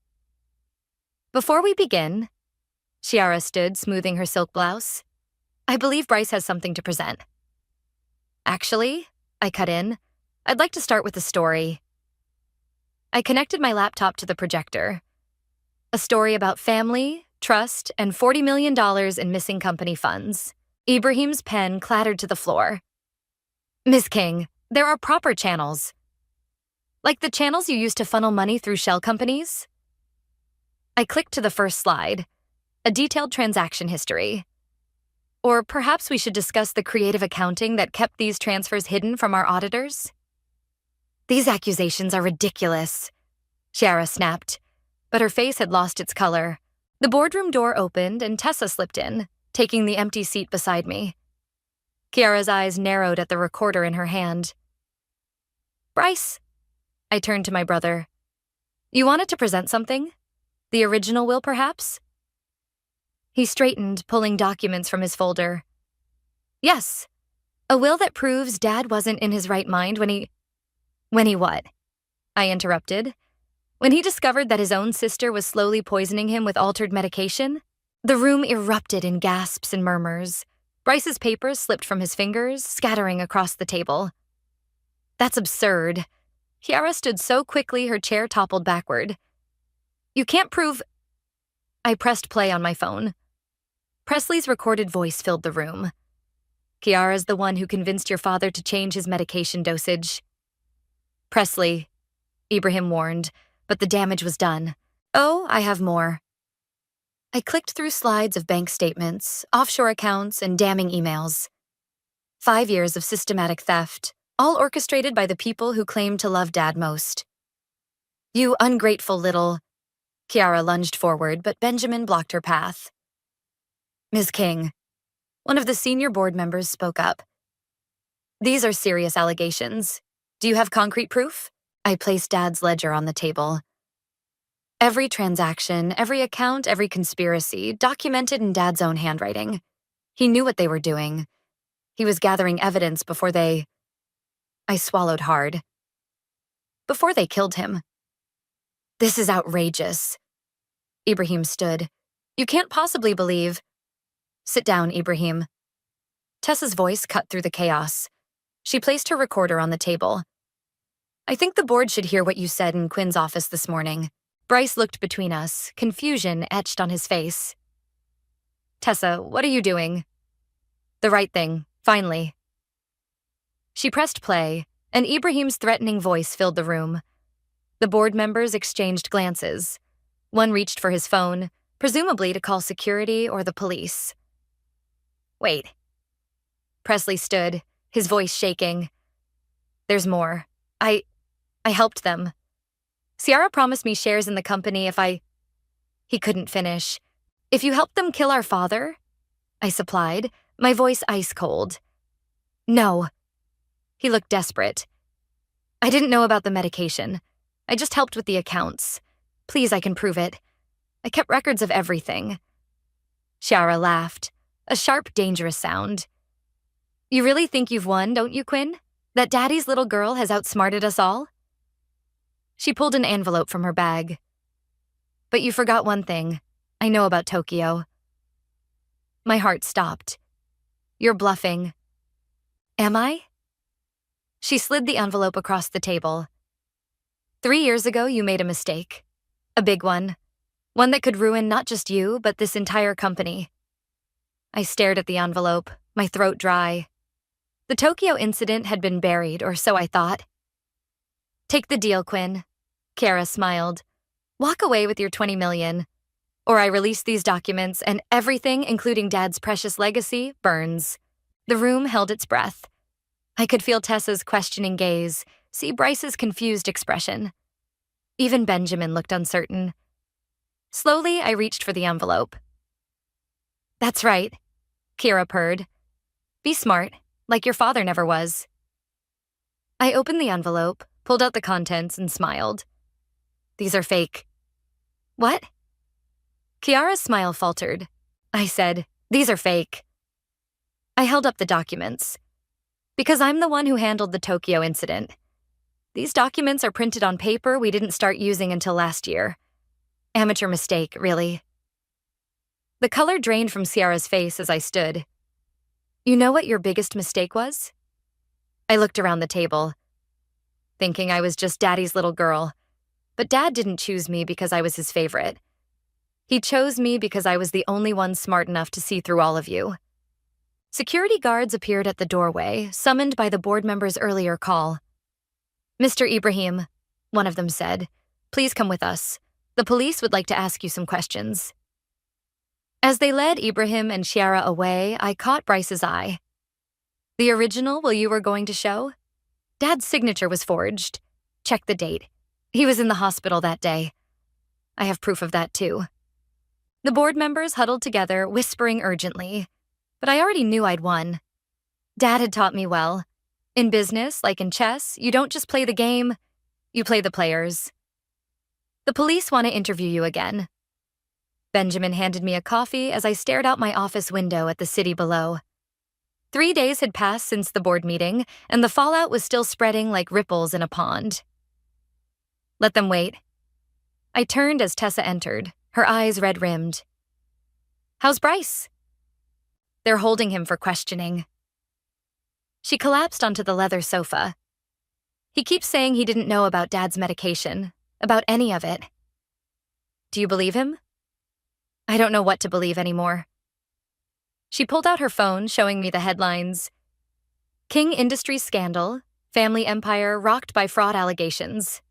[SPEAKER 4] Before we begin, Chiara stood, smoothing her silk blouse. I believe Bryce has something to present. Actually, I cut in, I'd like to start with a story. I connected my laptop to the projector. A story about family, trust, and $40 million in missing company funds. Ibrahim's pen clattered to the floor. Miss King, there are proper channels. Like the channels you use to funnel money through shell companies? I clicked to the first slide, a detailed transaction history. Or perhaps we should discuss the creative accounting that kept these transfers hidden from our auditors? These accusations are ridiculous, Chiara snapped, but her face had lost its color. The boardroom door opened and Tessa slipped in, taking the empty seat beside me. Chiara's eyes narrowed at the recorder in her hand. Bryce, I turned to my brother. You wanted to present something? The original will, perhaps? He straightened, pulling documents from his folder. Yes, a will that proves Dad wasn't in his right mind when he what? I interrupted. When he discovered that his own sister was slowly poisoning him with altered medication? The room erupted in gasps and murmurs. Bryce's papers slipped from his fingers, scattering across the table. That's absurd. Chiara stood so quickly her chair toppled backward. You can't prove... I pressed play on my phone. Presley's recorded voice filled the room. Chiara's the one who convinced your father to change his medication dosage. Presley, Ibrahim warned, but the damage was done. Oh, I have more. I clicked through slides of bank statements, offshore accounts, and damning emails. 5 years of systematic theft, all orchestrated by the people who claimed to love Dad most. You ungrateful little... Chiara lunged forward, but Benjamin blocked her path. Ms. King, one of the senior board members spoke up. These are serious allegations. Do you have concrete proof? I placed Dad's ledger on the table. Every transaction, every account, every conspiracy, documented in Dad's own handwriting. He knew what they were doing. He was gathering evidence before they... I swallowed hard. Before they killed him. This is outrageous. Ibrahim stood. You can't possibly believe... Sit down, Ibrahim. Tessa's voice cut through the chaos. She placed her recorder on the table. I think the board should hear what you said in Quinn's office this morning. Bryce looked between us, confusion etched on his face. Tessa, what are you doing? The right thing, finally. She pressed play, and Ibrahim's threatening voice filled the room. The board members exchanged glances. One reached for his phone, presumably to call security or the police. Wait. Presley stood, his voice shaking. There's more. I helped them. Ciara promised me shares in the company if I... He couldn't finish. If you helped them kill our father? I supplied, my voice ice cold. No. He looked desperate. I didn't know about the medication. I just helped with the accounts. Please, I can prove it. I kept records of everything. Ciara laughed, a sharp, dangerous sound. You really think you've won, don't you, Quinn? That Daddy's little girl has outsmarted us all? She pulled an envelope from her bag. But you forgot one thing. I know about Tokyo. My heart stopped. You're bluffing. Am I? She slid the envelope across the table. 3 years ago, you made a mistake. A big one. One that could ruin not just you, but this entire company. I stared at the envelope, my throat dry. The Tokyo incident had been buried, or so I thought. Take the deal, Quinn. Chiara smiled. Walk away with your $20 million. Or I release these documents and everything, including Dad's precious legacy, burns. The room held its breath. I could feel Tessa's questioning gaze, see Bryce's confused expression. Even Benjamin looked uncertain. Slowly, I reached for the envelope. That's right, Chiara purred. Be smart, like your father never was. I opened the envelope, pulled out the contents, and smiled. These are fake. What? Kiara's smile faltered. I said, these are fake. I held up the documents. Because I'm the one who handled the Tokyo incident. These documents are printed on paper we didn't start using until last year. Amateur mistake, really. The color drained from Ciara's face as I stood. You know what your biggest mistake was? I looked around the table, thinking I was just Daddy's little girl. But Dad didn't choose me because I was his favorite. He chose me because I was the only one smart enough to see through all of you. Security guards appeared at the doorway, summoned by the board member's earlier call. Mr. Ibrahim, one of them said, please come with us. The police would like to ask you some questions. As they led Ibrahim and Ciara away, I caught Bryce's eye. The original will you were going to show? Dad's signature was forged. Check the date. He was in the hospital that day. I have proof of that too. The board members huddled together, whispering urgently. But I already knew I'd won. Dad had taught me well. In business, like in chess, you don't just play the game, you play the players. The police want to interview you again. Benjamin handed me a coffee as I stared out my office window at the city below. 3 days had passed since the board meeting, and the fallout was still spreading like ripples in a pond. Let them wait. I turned as Tessa entered, her eyes red-rimmed. How's Bryce? They're holding him for questioning. She collapsed onto the leather sofa. He keeps saying he didn't know about Dad's medication, about any of it. Do you believe him? I don't know what to believe anymore. She pulled out her phone, showing me the headlines. King Industries scandal, family empire rocked by fraud allegations.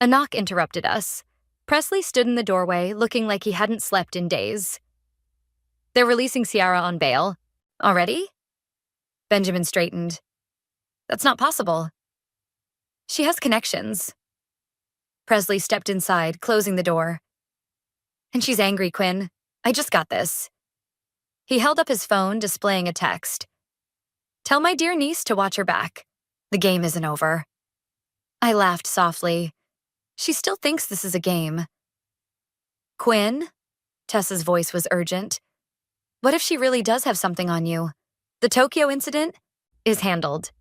[SPEAKER 4] A knock interrupted us. Presley stood in the doorway, looking like he hadn't slept in days. They're releasing Ciara on bail. Already? Benjamin straightened. That's not possible. She has connections. Presley stepped inside, closing the door. And she's angry, Quinn. I just got this. He held up his phone, displaying a text. Tell my dear niece to watch her back. The game isn't over. I laughed softly. She still thinks this is a game. Quinn? Tessa's voice was urgent. What if she really does have something on you? The Tokyo incident is handled.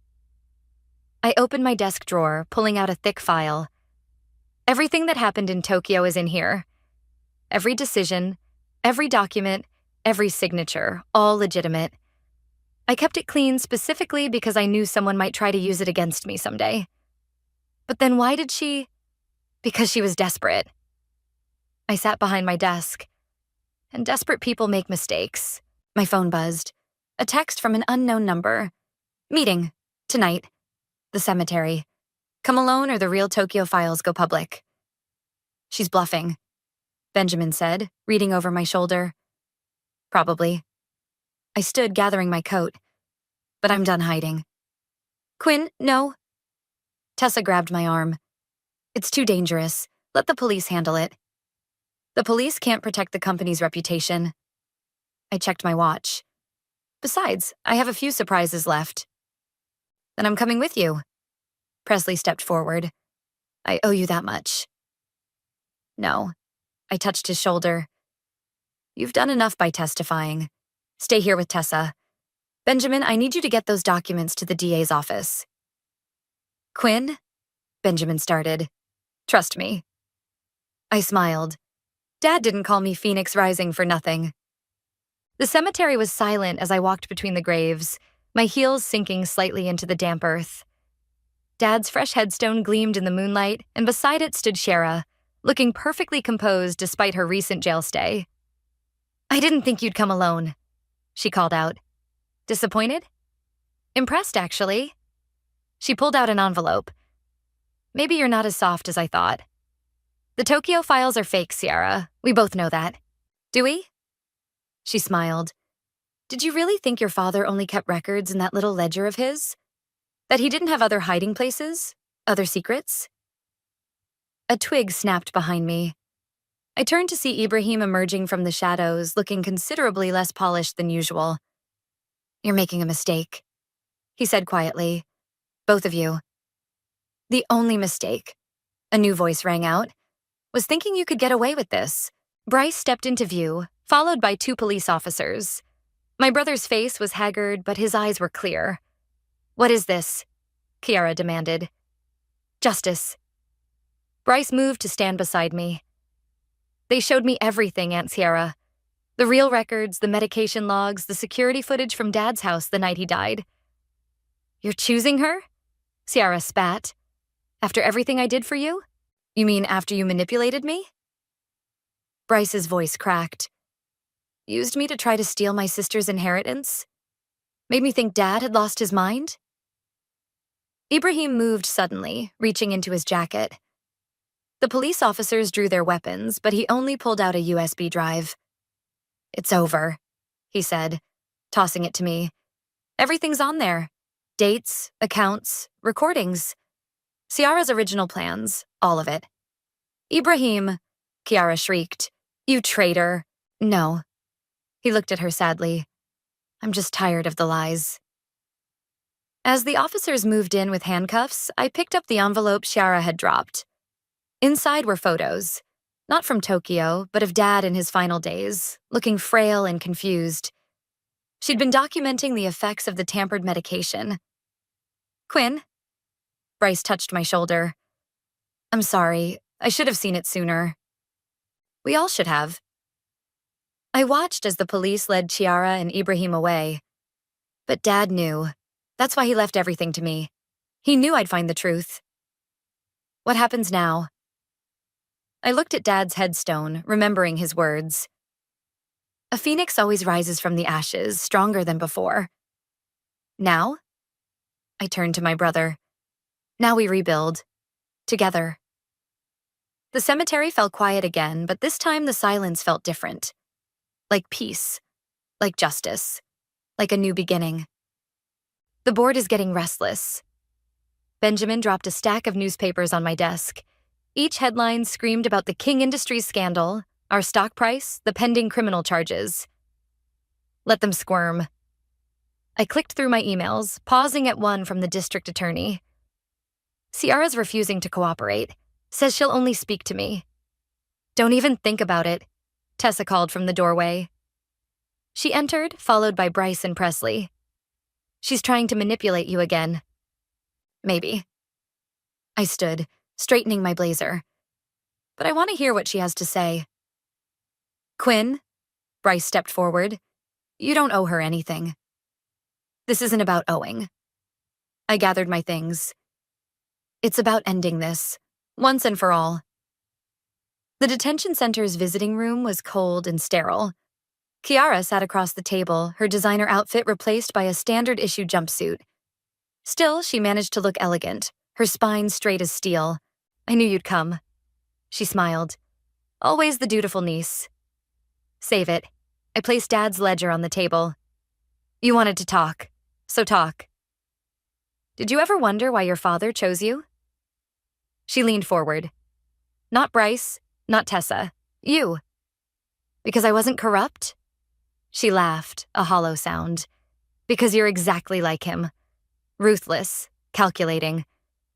[SPEAKER 4] I opened my desk drawer, pulling out a thick file. Everything that happened in Tokyo is in here. Every decision, every document, every signature, all legitimate. I kept it clean specifically because I knew someone might try to use it against me someday. But then why did she? Because she was desperate. I sat behind my desk. And desperate people make mistakes. My phone buzzed. A text from an unknown number. Meeting. Tonight. The cemetery. Come alone or the real Tokyo files go public. She's bluffing, Benjamin said, reading over my shoulder. Probably. I stood gathering my coat. But I'm done hiding. Quinn, no. Tessa grabbed my arm. It's too dangerous. Let the police handle it. The police can't protect the company's reputation. I checked my watch. Besides, I have a few surprises left. Then I'm coming with you. Presley stepped forward. I owe you that much. No. I touched his shoulder. You've done enough by testifying. Stay here with Tessa. Benjamin, I need you to get those documents to the DA's office. Quinn? Benjamin started. Trust me. I smiled. Dad didn't call me Phoenix Rising for nothing. The cemetery was silent as I walked between the graves, my heels sinking slightly into the damp earth. Dad's fresh headstone gleamed in the moonlight, and beside it stood Ciara, looking perfectly composed despite her recent jail stay. I didn't think you'd come alone, she called out. Disappointed? Impressed, actually. She pulled out an envelope. Maybe you're not as soft as I thought. The Tokyo files are fake, Ciara. We both know that. Do we? She smiled. Did you really think your father only kept records in that little ledger of his? That he didn't have other hiding places? Other secrets? A twig snapped behind me. I turned to see Ibrahim emerging from the shadows, looking considerably less polished than usual. You're making a mistake, he said quietly. Both of you. The only mistake, a new voice rang out, was thinking you could get away with this. Bryce stepped into view, followed by 2 police officers. My brother's face was haggard, but his eyes were clear. What is this? Kiara demanded. Justice. Bryce moved to stand beside me. They showed me everything, Aunt Sierra. The real records, the medication logs, the security footage from Dad's house the night he died. You're choosing her? Sierra spat. After everything I did for you? You mean after you manipulated me? Bryce's voice cracked. Used me to try to steal my sister's inheritance? Made me think Dad had lost his mind? Ibrahim moved suddenly, reaching into his jacket. The police officers drew their weapons, but he only pulled out a USB drive. It's over, he said, tossing it to me. Everything's on there. Dates, accounts, recordings. Ciara's original plans, all of it. Ibrahim, Kiara shrieked. You traitor. No. He looked at her sadly. I'm just tired of the lies. As the officers moved in with handcuffs, I picked up the envelope Ciara had dropped. Inside were photos, not from Tokyo, but of Dad in his final days, looking frail and confused. She'd been documenting the effects of the tampered medication. Quinn? Bryce touched my shoulder. I'm sorry, I should have seen it sooner. We all should have. I watched as the police led Ciara and Ibrahim away. But Dad knew. That's why he left everything to me. He knew I'd find the truth. What happens now? I looked at Dad's headstone, remembering his words. A phoenix always rises from the ashes, stronger than before. Now? I turned to my brother. Now we rebuild. Together. The cemetery fell quiet again, but this time the silence felt different. Like peace. Like justice. Like a new beginning. The board is getting restless. Benjamin dropped a stack of newspapers on my desk. Each headline screamed about the King Industries scandal, our stock price, the pending criminal charges. Let them squirm. I clicked through my emails, pausing at one from the district attorney. Ciara's refusing to cooperate. Says she'll only speak to me. Don't even think about it, Tessa called from the doorway. She entered, followed by Bryce and Presley. She's trying to manipulate you again. Maybe. I stood, straightening my blazer. But I want to hear what she has to say. Quinn, Bryce stepped forward. You don't owe her anything. This isn't about owing. I gathered my things. It's about ending this, once and for all. The detention center's visiting room was cold and sterile. Kiara sat across the table, her designer outfit replaced by a standard-issue jumpsuit. Still, she managed to look elegant, her spine straight as steel. I knew you'd come. She smiled. Always the dutiful niece. Save it. I placed Dad's ledger on the table. You wanted to talk, so talk. Did you ever wonder why your father chose you? She leaned forward. Not Bryce, not Tessa. You. Because I wasn't corrupt? She laughed, a hollow sound. Because you're exactly like him. Ruthless, calculating,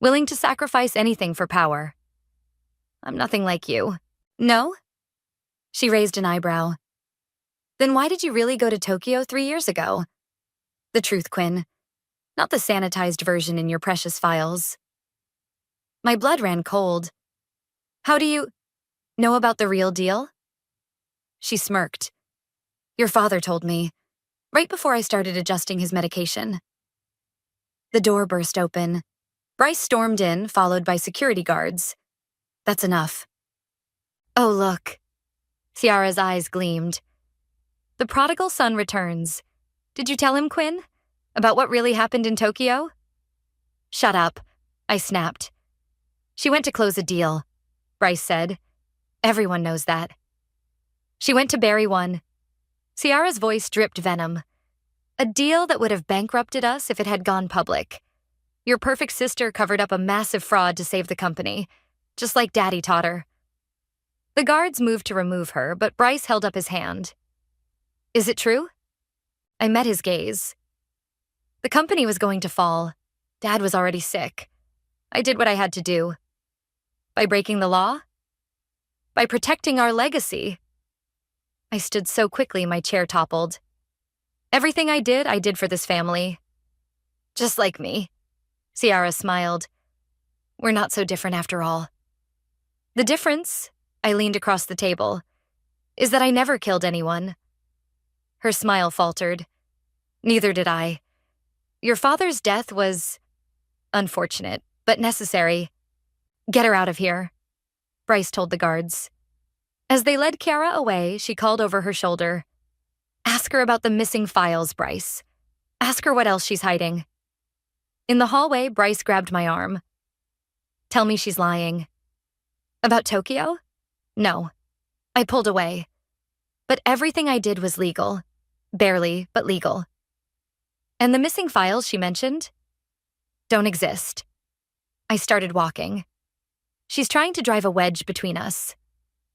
[SPEAKER 4] willing to sacrifice anything for power. I'm nothing like you. No? She raised an eyebrow. Then why did you really go to Tokyo 3 years ago? The truth, Quinn. Not the sanitized version in your precious files. My blood ran cold. How do you know about the real deal? She smirked. Your father told me, right before I started adjusting his medication. The door burst open. Bryce stormed in, followed by security guards. That's enough. Oh, look. Ciara's eyes gleamed. The prodigal son returns. Did you tell him, Quinn? About what really happened in Tokyo? Shut up, I snapped. She went to close a deal, Bryce said. Everyone knows that. She went to bury one. Ciara's voice dripped venom. A deal that would have bankrupted us if it had gone public. Your perfect sister covered up a massive fraud to save the company, just like Daddy taught her. The guards moved to remove her, but Bryce held up his hand. Is it true? I met his gaze. The company was going to fall. Dad was already sick. I did what I had to do. By breaking the law? By protecting our legacy. I stood so quickly my chair toppled. Everything I did for this family. Just like me. Ciara smiled. We're not so different after all. The difference, I leaned across the table, is that I never killed anyone. Her smile faltered. Neither did I. Your father's death was unfortunate, but necessary. Get her out of here, Bryce told the guards. As they led Ciara away, she called over her shoulder. Ask her about the missing files, Bryce. Ask her what else she's hiding. In the hallway, Bryce grabbed my arm. Tell me she's lying. About Tokyo? No. I pulled away. But everything I did was legal. Barely, but legal. And the missing files she mentioned? Don't exist. I started walking. She's trying to drive a wedge between us.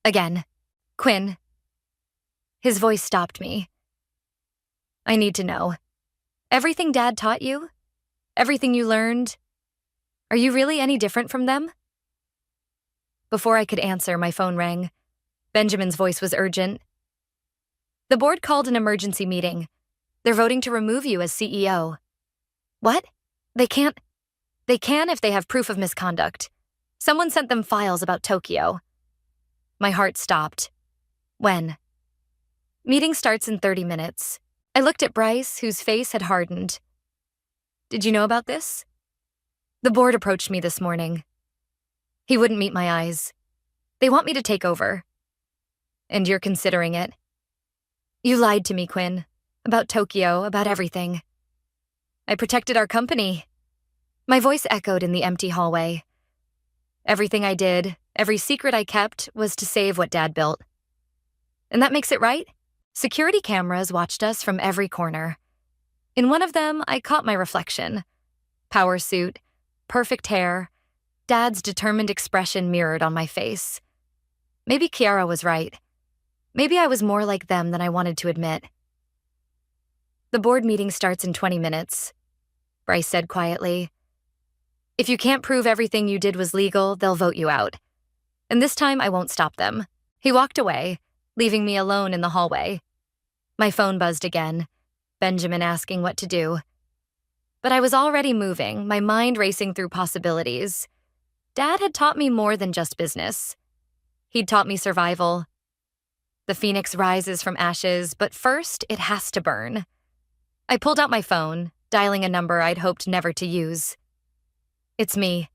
[SPEAKER 4] Again. Quinn. His voice stopped me. I need to know. Everything Dad taught you? Everything you learned? Are you really any different from them? Before I could answer, my phone rang. Benjamin's voice was urgent. The board called an emergency meeting. They're voting to remove you as CEO. What? They can't. They can if they have proof of misconduct. Someone sent them files about Tokyo. My heart stopped. When? Meeting starts in 30 minutes. I looked at Bryce, whose face had hardened. Did you know about this? The board approached me this morning. He wouldn't meet my eyes. They want me to take over. And you're considering it. You lied to me, Quinn. About Tokyo, about everything. I protected our company. My voice echoed in the empty hallway. Everything I did, every secret I kept, was to save what Dad built. And that makes it right? Security cameras watched us from every corner. In one of them, I caught my reflection. Power suit, perfect hair, Dad's determined expression mirrored on my face. Maybe Ciara was right. Maybe I was more like them than I wanted to admit. The board meeting starts in 20 minutes, Bryce said quietly. If you can't prove everything you did was legal, they'll vote you out. And this time I won't stop them. He walked away, leaving me alone in the hallway. My phone buzzed again, Benjamin asking what to do. But I was already moving, my mind racing through possibilities. Dad had taught me more than just business. He'd taught me survival. The phoenix rises from ashes, but first it has to burn. I pulled out my phone, dialing a number I'd hoped never to use. It's me,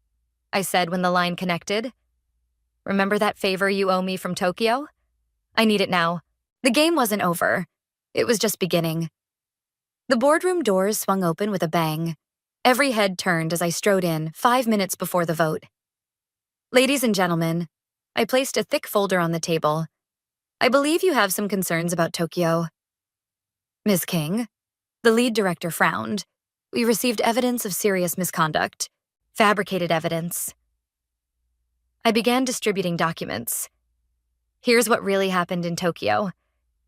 [SPEAKER 4] I said when the line connected. Remember that favor you owe me from Tokyo? I need it now. The game wasn't over. It was just beginning. The boardroom doors swung open with a bang. Every head turned as I strode in 5 minutes before the vote. Ladies and gentlemen, I placed a thick folder on the table. I believe you have some concerns about Tokyo. Ms. King, the lead director frowned. We received evidence of serious misconduct. Fabricated evidence. I began distributing documents. Here's what really happened in Tokyo.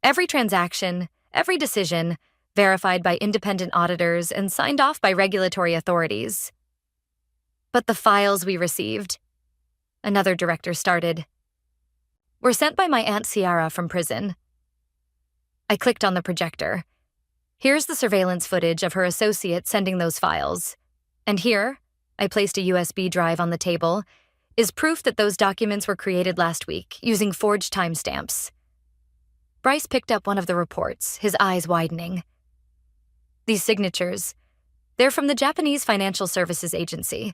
[SPEAKER 4] Every transaction, every decision, verified by independent auditors and signed off by regulatory authorities. But the files we received, another director started, were sent by my Aunt Ciara from prison. I clicked on the projector. Here's the surveillance footage of her associate sending those files. And here, I placed a USB drive on the table, is proof that those documents were created last week using forged timestamps. Bryce picked up one of the reports, his eyes widening. These signatures, they're from the Japanese Financial Services Agency,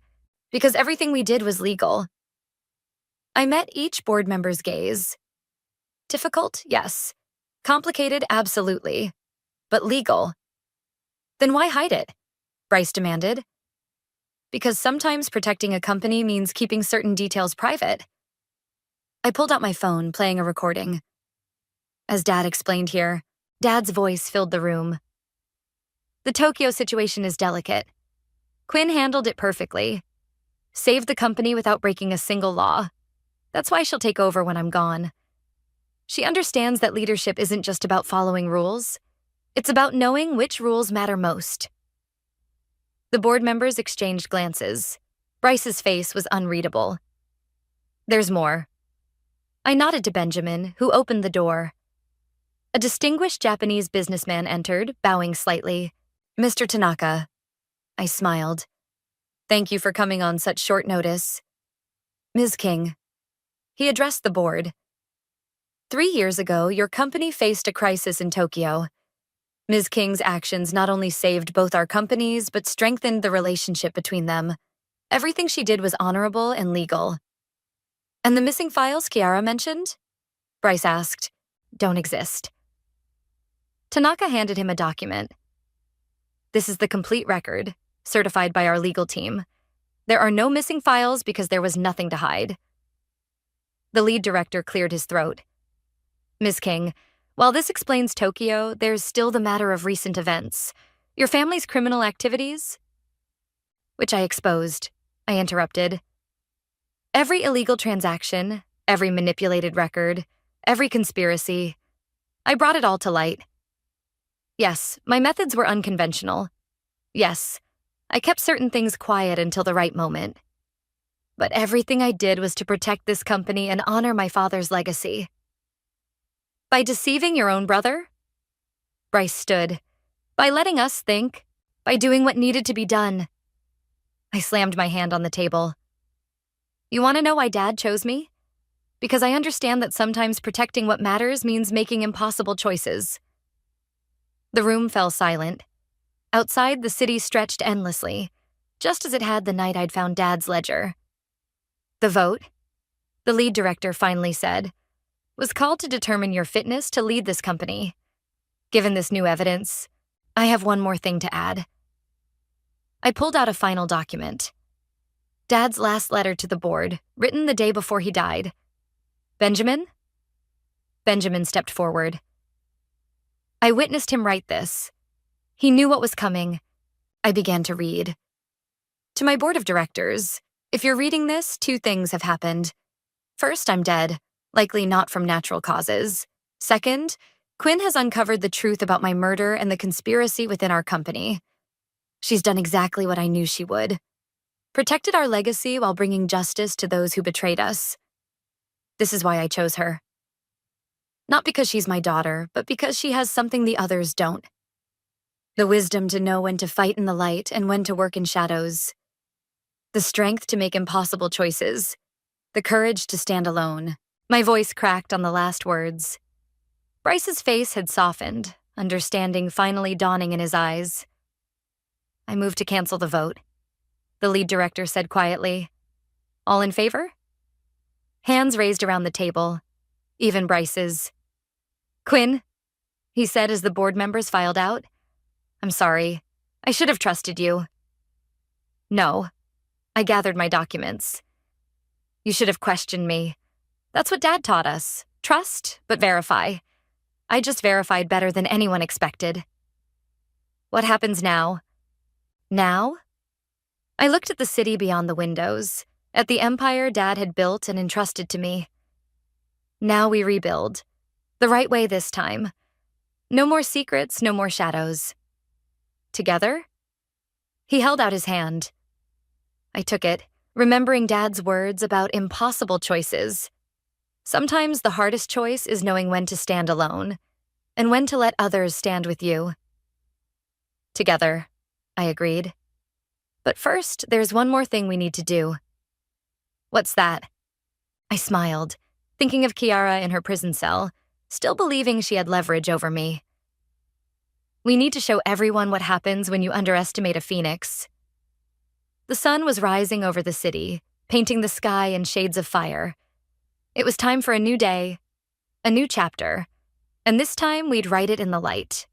[SPEAKER 4] because everything we did was legal. I met each board member's gaze. Difficult? Yes. Complicated? Absolutely. But legal. Then why hide it? Bryce demanded. Because sometimes protecting a company means keeping certain details private. I pulled out my phone, playing a recording. As Dad explained here, Dad's voice filled the room. The Tokyo situation is delicate. Quinn handled it perfectly. Saved the company without breaking a single law. That's why she'll take over when I'm gone. She understands that leadership isn't just about following rules. It's about knowing which rules matter most. The board members exchanged glances. Bryce's face was unreadable. There's more. I nodded to Benjamin, who opened the door. A distinguished Japanese businessman entered, bowing slightly. Mr. Tanaka. I smiled. Thank you for coming on such short notice. Ms. King. He addressed the board. 3 years ago, your company faced a crisis in Tokyo. Ms. King's actions not only saved both our companies, but strengthened the relationship between them. Everything she did was honorable and legal. And the missing files Kiara mentioned? Bryce asked. Don't exist. Tanaka handed him a document. This is the complete record, certified by our legal team. There are no missing files because there was nothing to hide. The lead director cleared his throat. Ms. King, while this explains Tokyo, there's still the matter of recent events. Your family's criminal activities? Which I exposed, I interrupted. Every illegal transaction, every manipulated record, every conspiracy. I brought it all to light. Yes, my methods were unconventional. Yes, I kept certain things quiet until the right moment. But everything I did was to protect this company and honor my father's legacy. By deceiving your own brother? Bryce stood. By letting us think. By doing what needed to be done. I slammed my hand on the table. You want to know why Dad chose me? Because I understand that sometimes protecting what matters means making impossible choices. The room fell silent. Outside, the city stretched endlessly, just as it had the night I'd found Dad's ledger. The vote, the lead director finally said, was called to determine your fitness to lead this company. Given this new evidence, I have one more thing to add. I pulled out a final document. Dad's last letter to the board, written the day before he died. Benjamin? Benjamin stepped forward. I witnessed him write this. He knew what was coming. I began to read. To my board of directors, if you're reading this, 2 things have happened. First, I'm dead, likely not from natural causes. Second, Quinn has uncovered the truth about my murder and the conspiracy within our company. She's done exactly what I knew she would. Protected our legacy while bringing justice to those who betrayed us. This is why I chose her. Not because she's my daughter, but because she has something the others don't. The wisdom to know when to fight in the light and when to work in shadows. The strength to make impossible choices. The courage to stand alone. My voice cracked on the last words. Bryce's face had softened, understanding finally dawning in his eyes. I moved to cancel the vote. The lead director said quietly, All in favor? Hands raised around the table, even Bryce's. Quinn, he said as the board members filed out. I'm sorry. I should have trusted you. No. I gathered my documents. You should have questioned me. That's what Dad taught us. Trust, but verify. I just verified better than anyone expected. What happens now? Now? I looked at the city beyond the windows, at the empire Dad had built and entrusted to me. Now we rebuild. The right way this time. No more secrets, no more shadows. Together? He held out his hand. I took it, remembering Dad's words about impossible choices. Sometimes the hardest choice is knowing when to stand alone, and when to let others stand with you. Together, I agreed. But first, there's one more thing we need to do. What's that? I smiled, thinking of Kiara in her prison cell, still believing she had leverage over me. We need to show everyone what happens when you underestimate a phoenix. The sun was rising over the city, painting the sky in shades of fire. It was time for a new day, a new chapter, and this time we'd write it in the light.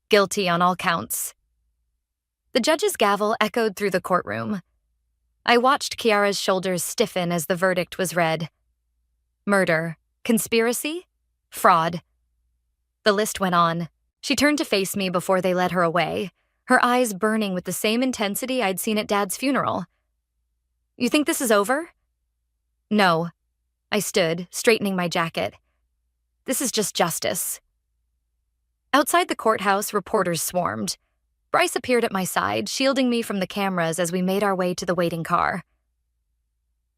[SPEAKER 4] Guilty on all counts. The judge's gavel echoed through the courtroom. I watched Kiara's shoulders stiffen as the verdict was read. Murder, conspiracy, fraud. The list went on. She turned to face me before they led her away, her eyes burning with the same intensity I'd seen at Dad's funeral. You think this is over? No. I stood, straightening my jacket. This is just justice. Outside the courthouse, reporters swarmed. Bryce appeared at my side, shielding me from the cameras as we made our way to the waiting car.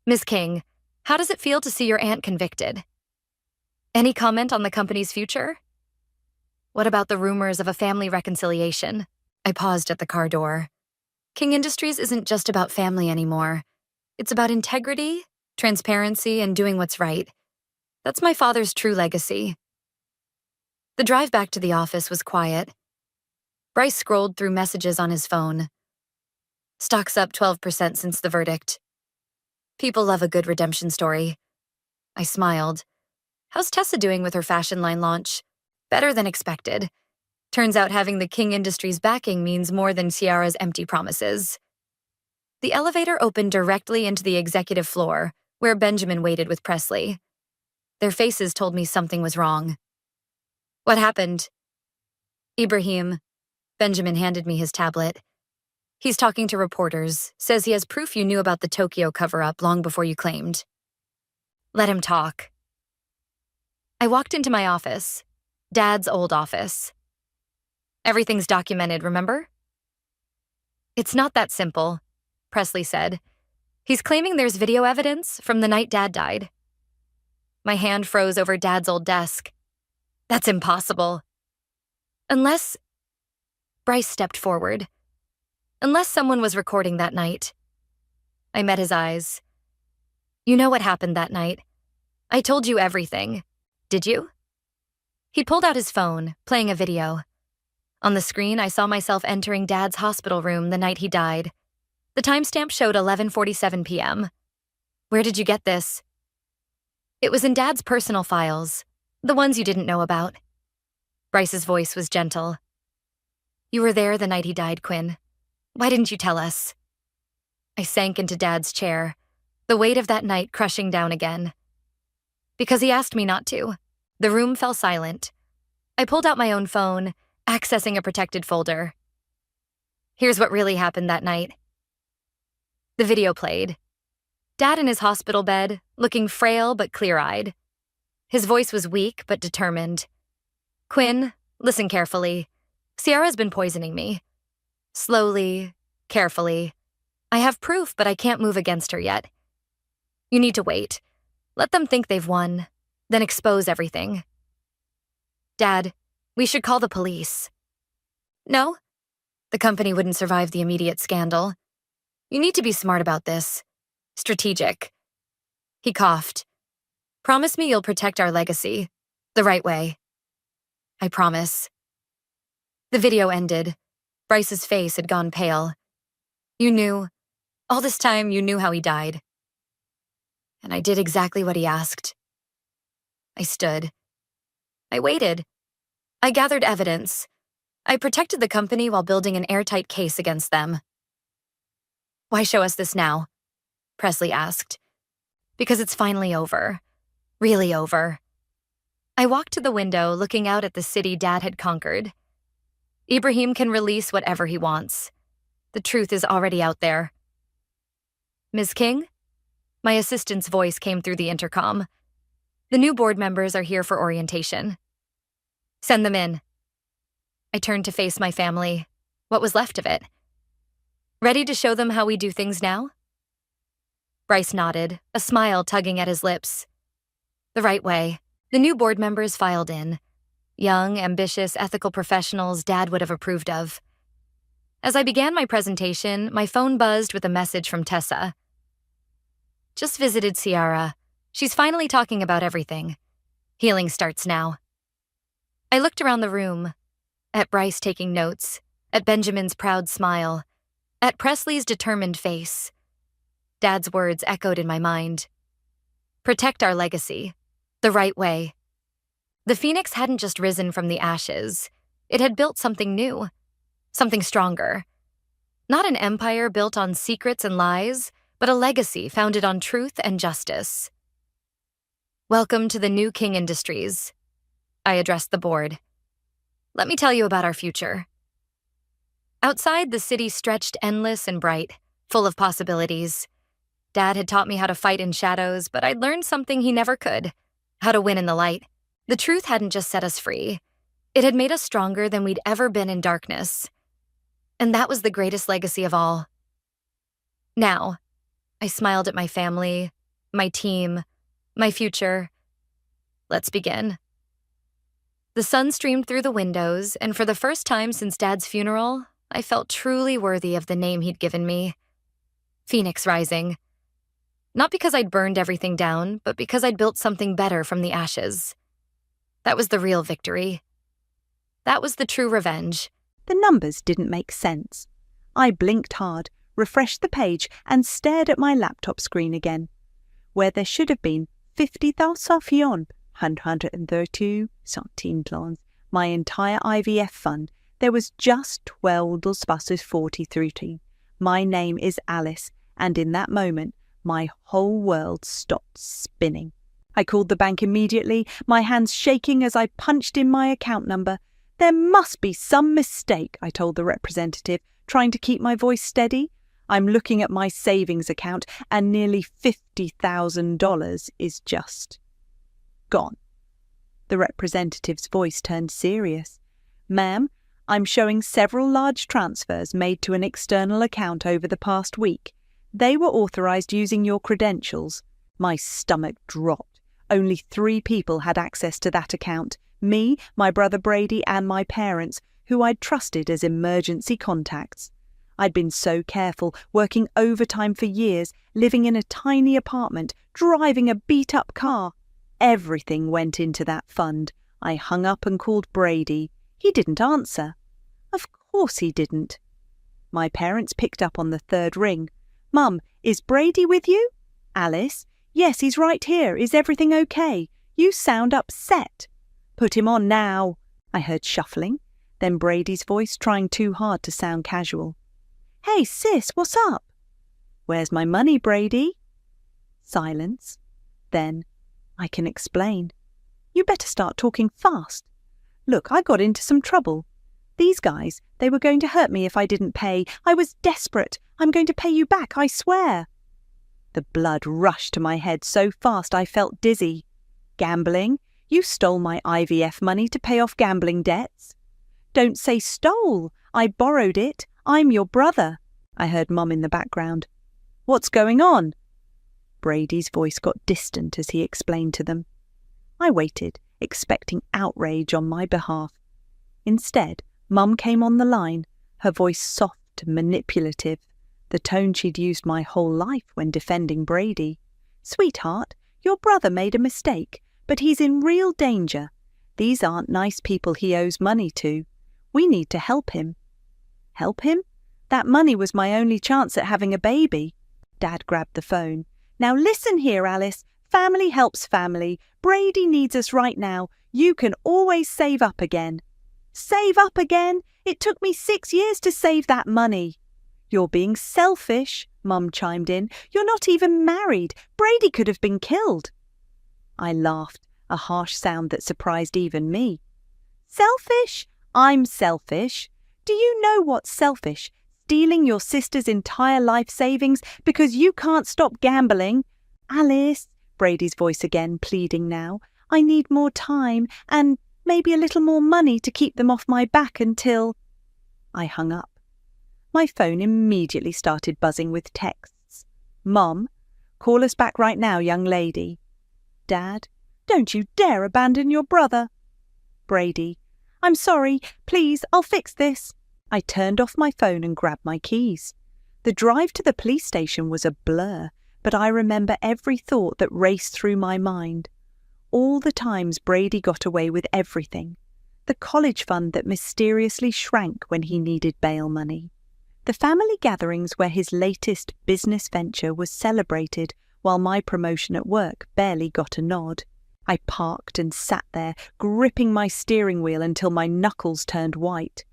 [SPEAKER 4] Ms. King, how does it feel to see your aunt convicted? Any comment on the company's future? What about the rumors of a family reconciliation? I paused at the car door. King Industries isn't just about family anymore. It's about integrity, transparency, and doing what's right. That's my father's true legacy. The drive back to the office was quiet. Bryce scrolled through messages on his phone. Stock's up 12% since the verdict. People love a good redemption story. I smiled. How's Tessa doing with her fashion line launch? Better than expected. Turns out having the King Industries backing means more than Ciara's empty promises. The elevator opened directly into the executive floor, where Benjamin waited with Presley. Their faces told me something was wrong. What happened? Ibrahim. Benjamin handed me his tablet. He's talking to reporters, says he has proof you knew about the Tokyo cover-up long before you claimed. Let him talk. I walked into my office, Dad's old office. Everything's documented, remember? It's not that simple, Presley said. He's claiming there's video evidence from the night Dad died. My hand froze over Dad's old desk. That's impossible. Unless... Bryce stepped forward. Unless someone was recording that night. I met his eyes. You know what happened that night. I told you everything. Did you? He pulled out his phone, playing a video. On the screen, I saw myself entering Dad's hospital room the night he died. The timestamp showed 11:47 p.m. Where did you get this? It was in Dad's personal files, the ones you didn't know about. Bryce's voice was gentle. You were there the night he died, Quinn. Why didn't you tell us? I sank into Dad's chair, the weight of that night crushing down again. Because he asked me not to. The room fell silent. I pulled out my own phone, accessing a protected folder. Here's what really happened that night. The video played. Dad in his hospital bed, looking frail but clear-eyed. His voice was weak but determined. Quinn, listen carefully. Ciara's been poisoning me. Slowly, carefully. I have proof, but I can't move against her yet. You need to wait. Let them think they've won, then expose everything. Dad, we should call the police. No? The company wouldn't survive the immediate scandal. You need to be smart about this. Strategic. He coughed. Promise me you'll protect our legacy. The right way. I promise. The video ended. Bryce's face had gone pale. You knew. All this time, you knew how he died. And I did exactly what he asked. I stood. I waited. I gathered evidence. I protected the company while building an airtight case against them. Why show us this now? Presley asked. Because it's finally over. Really over. I walked to the window, looking out at the city Dad had conquered. Ibrahim can release whatever he wants. The truth is already out there. Ms. King? My assistant's voice came through the intercom. The new board members are here for orientation. Send them in. I turned to face my family, what was left of it. Ready to show them how we do things now? Bryce nodded, a smile tugging at his lips. The right way. The new board members filed in. Young, ambitious, ethical professionals Dad would have approved of. As I began my presentation, my phone buzzed with a message from Tessa. Just visited Ciara. She's finally talking about everything. Healing starts now. I looked around the room, at Bryce taking notes, at Benjamin's proud smile, at Presley's determined face. Dad's words echoed in my mind. Protect our legacy. The right way. The phoenix hadn't just risen from the ashes. It had built something new. Something stronger. Not an empire built on secrets and lies, but a legacy founded on truth and justice. Welcome to the new King Industries. I addressed the board. Let me tell you about our future. Outside, the city stretched endless and bright, full of possibilities. Dad had taught me how to fight in shadows, but I'd learned something he never could. How to win in the light. The truth hadn't just set us free. It had made us stronger than we'd ever been in darkness. And that was the greatest legacy of all. Now, I smiled at my family, my team, my future. Let's begin. The sun streamed through the windows, and for the first time since Dad's funeral, I felt truly worthy of the name he'd given me. Phoenix Rising. Not because I'd burned everything down, but because I'd built something better from the ashes. That was the real victory. That was the true revenge.
[SPEAKER 5] The numbers didn't make sense. I blinked hard, refreshed the page, and stared at my laptop screen again. Where there should have been 50,000 132 centimes, my entire IVF fund, there was just 12 passes 43. My name is Alice, and in that moment, my whole world stopped spinning. I called the bank immediately, my hands shaking as I punched in my account number. There must be some mistake, I told the representative, trying to keep my voice steady. I'm looking at my savings account, and nearly $50,000 is just gone. The representative's voice turned serious. Ma'am, I'm showing several large transfers made to an external account over the past week. They were authorized using your credentials. My stomach dropped. Only 3 people had access to that account. Me, my brother Brady, and my parents, who I'd trusted as emergency contacts. I'd been so careful, working overtime for years, living in a tiny apartment, driving a beat-up car. Everything went into that fund. I hung up and called Brady. He didn't answer. Of course he didn't. My parents picked up on the 3rd ring. Mum, is Brady with you? Alice, yes, he's right here. Is everything okay? You sound upset. Put him on now. I heard shuffling, then Brady's voice trying too hard to sound casual. Hey, sis, what's up? Where's my money, Brady? Silence. Then, I can explain. You better start talking fast. Look, I got into some trouble. These guys, they were going to hurt me if I didn't pay. I was desperate. I'm going to pay you back, I swear. The blood rushed to my head so fast I felt dizzy. Gambling? You stole my IVF money to pay off gambling debts. Don't say stole. I borrowed it. I'm your brother. I heard Mum in the background. What's going on? Brady's voice got distant as he explained to them. I waited, expecting outrage on my behalf. Instead, Mum came on the line, her voice soft and manipulative, the tone she'd used my whole life when defending Brady. Sweetheart, your brother made a mistake, but he's in real danger. These aren't nice people he owes money to. We need to help him. Help him? That money was my only chance at having a baby. Dad grabbed the phone. Now listen here, Alice. Family helps family. Brady needs us right now. You can always save up again. Save up again? It took me 6 years to save that money. You're being selfish, Mum chimed in. You're not even married. Brady could have been killed. I laughed, a harsh sound that surprised even me. Selfish? I'm selfish. Do you know what's selfish? Stealing your sister's entire life savings because you can't stop gambling? Alice, Brady's voice again pleading now, I need more time and maybe a little more money to keep them off my back until... I hung up. My phone immediately started buzzing with texts. Mom, call us back right now, young lady. Dad, don't you dare abandon your brother. Brady, I'm sorry, please, I'll fix this. I turned off my phone and grabbed my keys. The drive to the police station was a blur, but I remember every thought that raced through my mind. All the times Brady got away with everything. The college fund that mysteriously shrank when he needed bail money. The family gatherings where his latest business venture was celebrated while my promotion at work barely got a nod. I parked and sat there, gripping my steering wheel until my knuckles turned white.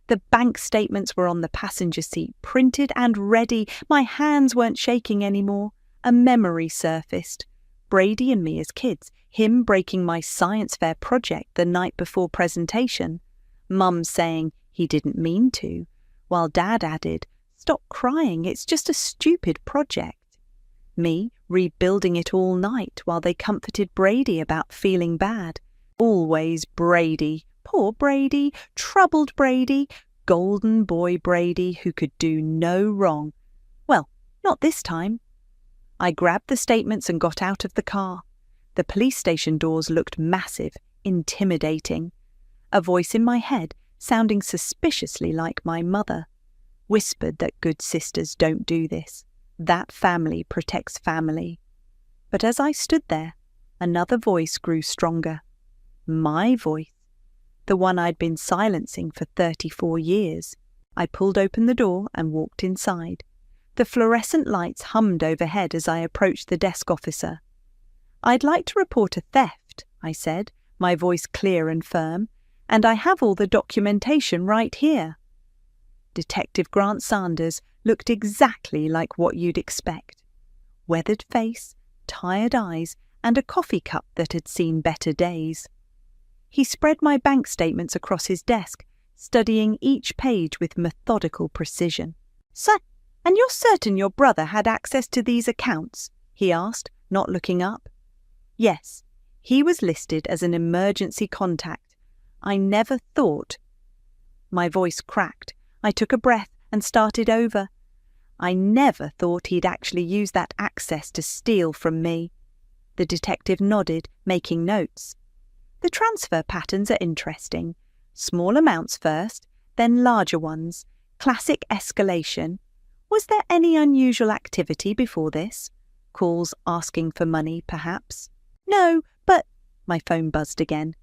[SPEAKER 5] The bank statements were on the passenger seat, printed and ready. My hands weren't shaking anymore. A memory surfaced. Brady and me as kids, him breaking my science fair project the night before presentation, Mum saying he didn't mean to, while Dad added, "Stop crying, it's just a stupid project." Me rebuilding it all night while they comforted Brady about feeling bad. Always Brady. Poor Brady, troubled Brady, golden boy Brady who could do no wrong. Well, not this time. I grabbed the statements and got out of the car. The police station doors looked massive, intimidating. A voice in my head, sounding suspiciously like my mother, whispered that good sisters don't do this. That family protects family. But as I stood there, another voice grew stronger. My voice, the one I'd been silencing for 34 years. I pulled open the door and walked inside. The fluorescent lights hummed overhead as I approached the desk officer. "I'd like to report a theft," I said, my voice clear and firm, "and I have all the documentation right here." Detective Grant Sanders looked exactly like what you'd expect. Weathered face, tired eyes, and a coffee cup that had seen better days. He spread my bank statements across his desk, studying each page with methodical precision. "Sir, and you're certain your brother had access to these accounts?" he asked, not looking up. "Yes, he was listed as an emergency contact. I never thought—" My voice cracked. I took a breath and started over. "I never thought he'd actually use that access to steal from me." The detective nodded, making notes. "The transfer patterns are interesting. Small amounts first, then larger ones. Classic escalation. Was there any unusual activity before this? Calls asking for money, perhaps?" "No, but—" My phone buzzed again.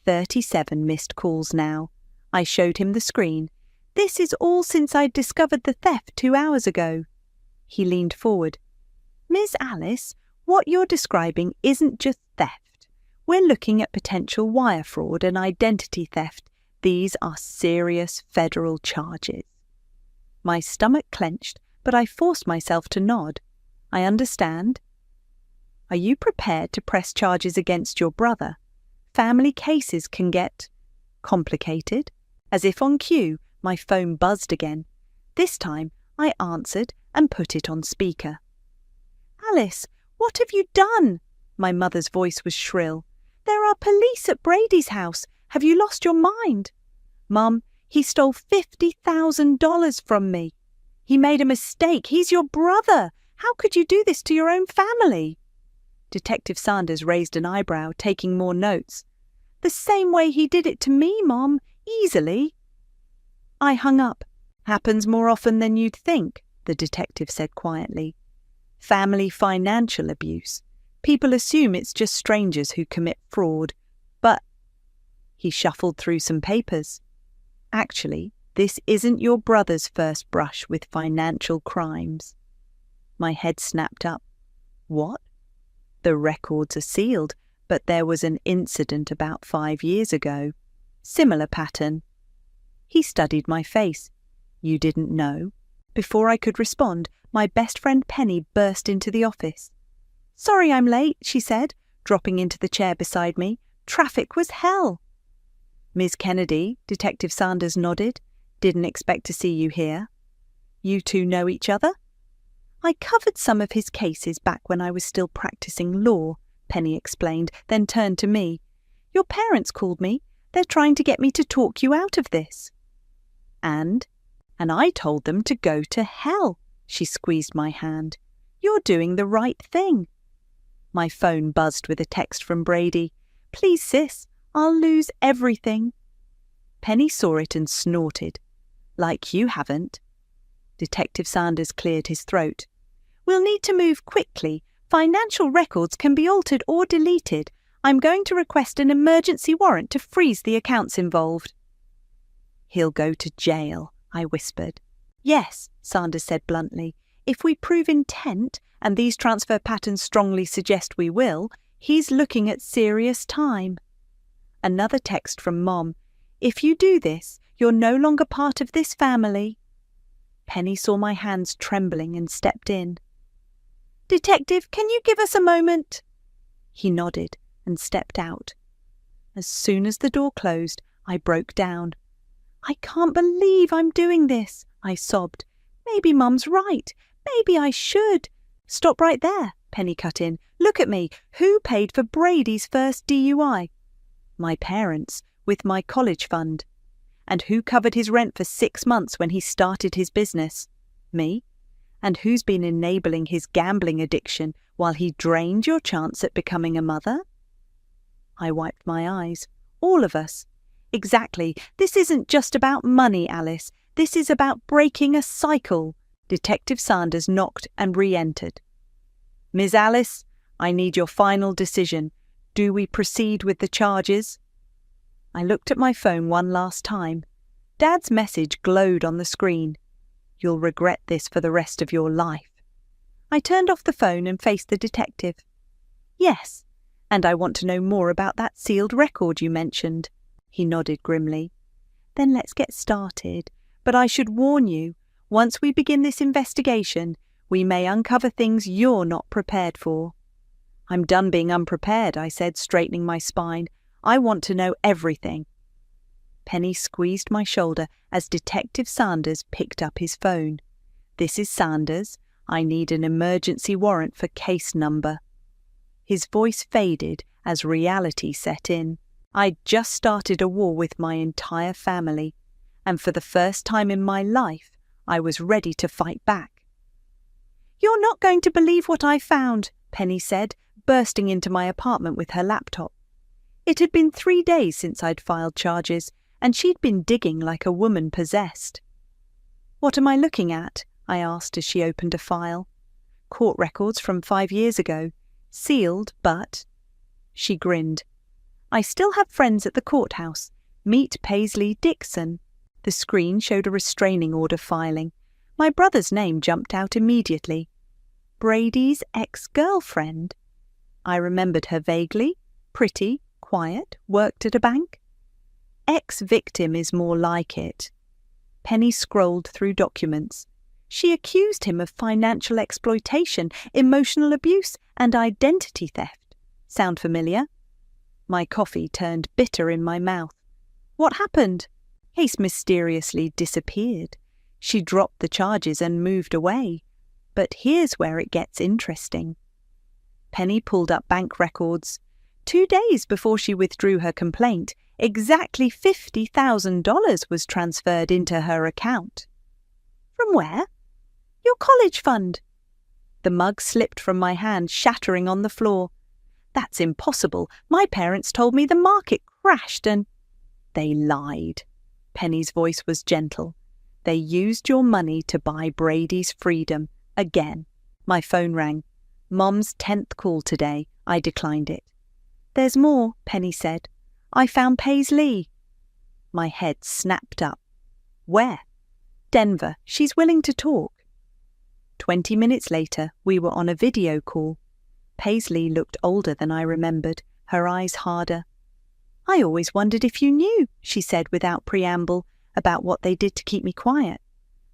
[SPEAKER 5] 37 missed calls now. I showed him the screen. "This is all since I'd discovered the theft 2 hours ago." He leaned forward. "Miss Alice, what you're describing isn't just theft. We're looking at potential wire fraud and identity theft. These are serious federal charges." My stomach clenched, but I forced myself to nod. "I understand." "Are you prepared to press charges against your brother? Family cases can get complicated." As if on cue, my phone buzzed again. This time, I answered and put it on speaker. "Alice, what have you done?" My mother's voice was shrill. "There are police at Brady's house. Have you lost your mind?" "Mum, he stole $50,000 from me. He made a mistake. He's your brother. How could you do this to your own family?" Detective Sanders raised an eyebrow, taking more notes. "The same way he did it to me, Mom. Easily." I hung up. "Happens more often than you'd think," the detective said quietly. "Family financial abuse. People assume it's just strangers who commit fraud. But—" He shuffled through some papers. "Actually, this isn't your brother's first brush with financial crimes." My head snapped up. "What?" "The records are sealed, but there was an incident about 5 years ago. Similar pattern." He studied my face. "You didn't know?" Before I could respond, my best friend Penny burst into the office. "Sorry I'm late," she said, dropping into the chair beside me. "Traffic was hell." "Ms. Kennedy," Detective Sanders nodded. "Didn't expect to see you here." "You two know each other?" "I covered some of his cases back when I was still practicing law," Penny explained, then turned to me. "Your parents called me. They're trying to get me to talk you out of this." And I told them to go to hell." She squeezed my hand. "You're doing the right thing." My phone buzzed with a text from Brady. "Please, sis, I'll lose everything." Penny saw it and snorted. "Like you haven't." Detective Sanders cleared his throat. "We'll need to move quickly. Financial records can be altered or deleted. I'm going to request an emergency warrant to freeze the accounts involved." "He'll go to jail," I whispered. "Yes," Sanders said bluntly. "If we prove intent, and these transfer patterns strongly suggest we will, he's looking at serious time." Another text from Mom. "If you do this, you're no longer part of this family." Penny saw my hands trembling and stepped in. "Detective, can you give us a moment?" He nodded and stepped out. As soon as the door closed, I broke down. "I can't believe I'm doing this," I sobbed. "Maybe Mum's right. Maybe I should." "Stop right there," Penny cut in. "Look at me. Who paid for Brady's first DUI? My parents, with my college fund. And who covered his rent for 6 months when he started his business? Me. And who's been enabling his gambling addiction while he drained your chance at becoming a mother? I wiped my eyes. All of us. Exactly. This isn't just about money, Alice. This is about breaking a cycle. Detective Sanders knocked and re-entered. Ms. Alice, I need your final decision. Do we proceed with the charges? I looked at my phone one last time. Dad's message glowed on the screen. You'll regret this for the rest of your life. I turned off the phone and faced the detective. Yes, and I want to know more about that sealed record you mentioned. He nodded grimly. Then let's get started. But I should warn you, once we begin this investigation, we may uncover things you're not prepared for. I'm done being unprepared, I said, straightening my spine. I want to know everything. Penny squeezed my shoulder as Detective Sanders picked up his phone. This is Sanders. I need an emergency warrant for case number. His voice faded as reality set in. I'd just started a war with my entire family, and for the first time in my life, I was ready to fight back. You're not going to believe what I found, Penny said, bursting into my apartment with her laptop. It had been 3 days since I'd filed charges, and she'd been digging like a woman possessed. What am I looking at? I asked as she opened a file. Court records from 5 years ago. Sealed, but... She grinned. I still have friends at the courthouse. Meet Paisley Dixon. The screen showed a restraining order filing. My brother's name jumped out immediately. Brady's ex-girlfriend. I remembered her vaguely. Pretty, quiet, worked at a bank. Ex-victim is more like it. Penny scrolled through documents. She accused him of financial exploitation, emotional abuse, and identity theft. Sound familiar? My coffee turned bitter in my mouth. What happened? Case mysteriously disappeared. She dropped the charges and moved away. But here's where it gets interesting. Penny pulled up bank records. 2 days before she withdrew her complaint, exactly $50,000 was transferred into her account. From where? Your college fund. The mug slipped from my hand, shattering on the floor. That's impossible. My parents told me the market crashed and... They lied. Penny's voice was gentle. They used your money to buy Brady's freedom. Again. My phone rang. Mom's 10th call today. I declined it. There's more, Penny said. I found Paisley. My head snapped up. Where? Denver. She's willing to talk. 20 minutes later, we were on a video call. Paisley looked older than I remembered, her eyes harder. I always wondered if you knew, she said without preamble, about what they did to keep me quiet.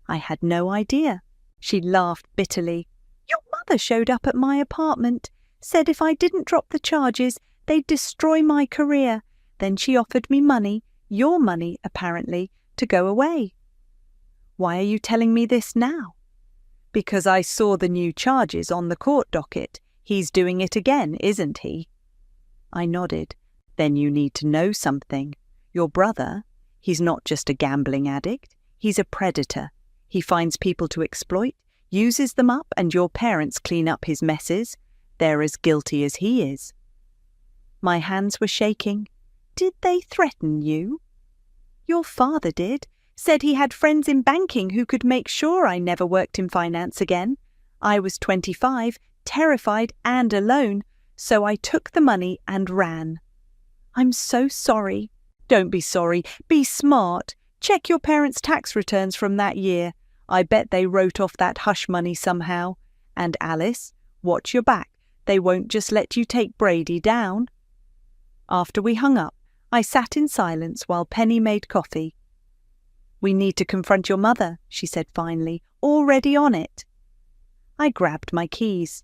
[SPEAKER 5] I had no idea. She laughed bitterly. Your mother showed up at my apartment, said if I didn't drop the charges, they'd destroy my career. Then she offered me money, your money, apparently, to go away. Why are you telling me this now? Because I saw the new charges on the court docket. He's doing it again, isn't he? I nodded. Then you need to know something. Your brother, he's not just a gambling addict. He's a predator. He finds people to exploit, uses them up, and your parents clean up his messes. They're as guilty as he is. My hands were shaking. Did they threaten you? Your father did. Said he had friends in banking who could make sure I never worked in finance again. I was 25, terrified and alone, so I took the money and ran. I'm so sorry. Don't be sorry. Be smart. Check your parents' tax returns from that year. I bet they wrote off that hush money somehow. And Alice, watch your back. They won't just let you take Brady down. After we hung up, I sat in silence while Penny made coffee. We need to confront your mother, she said finally, already on it. I grabbed my keys.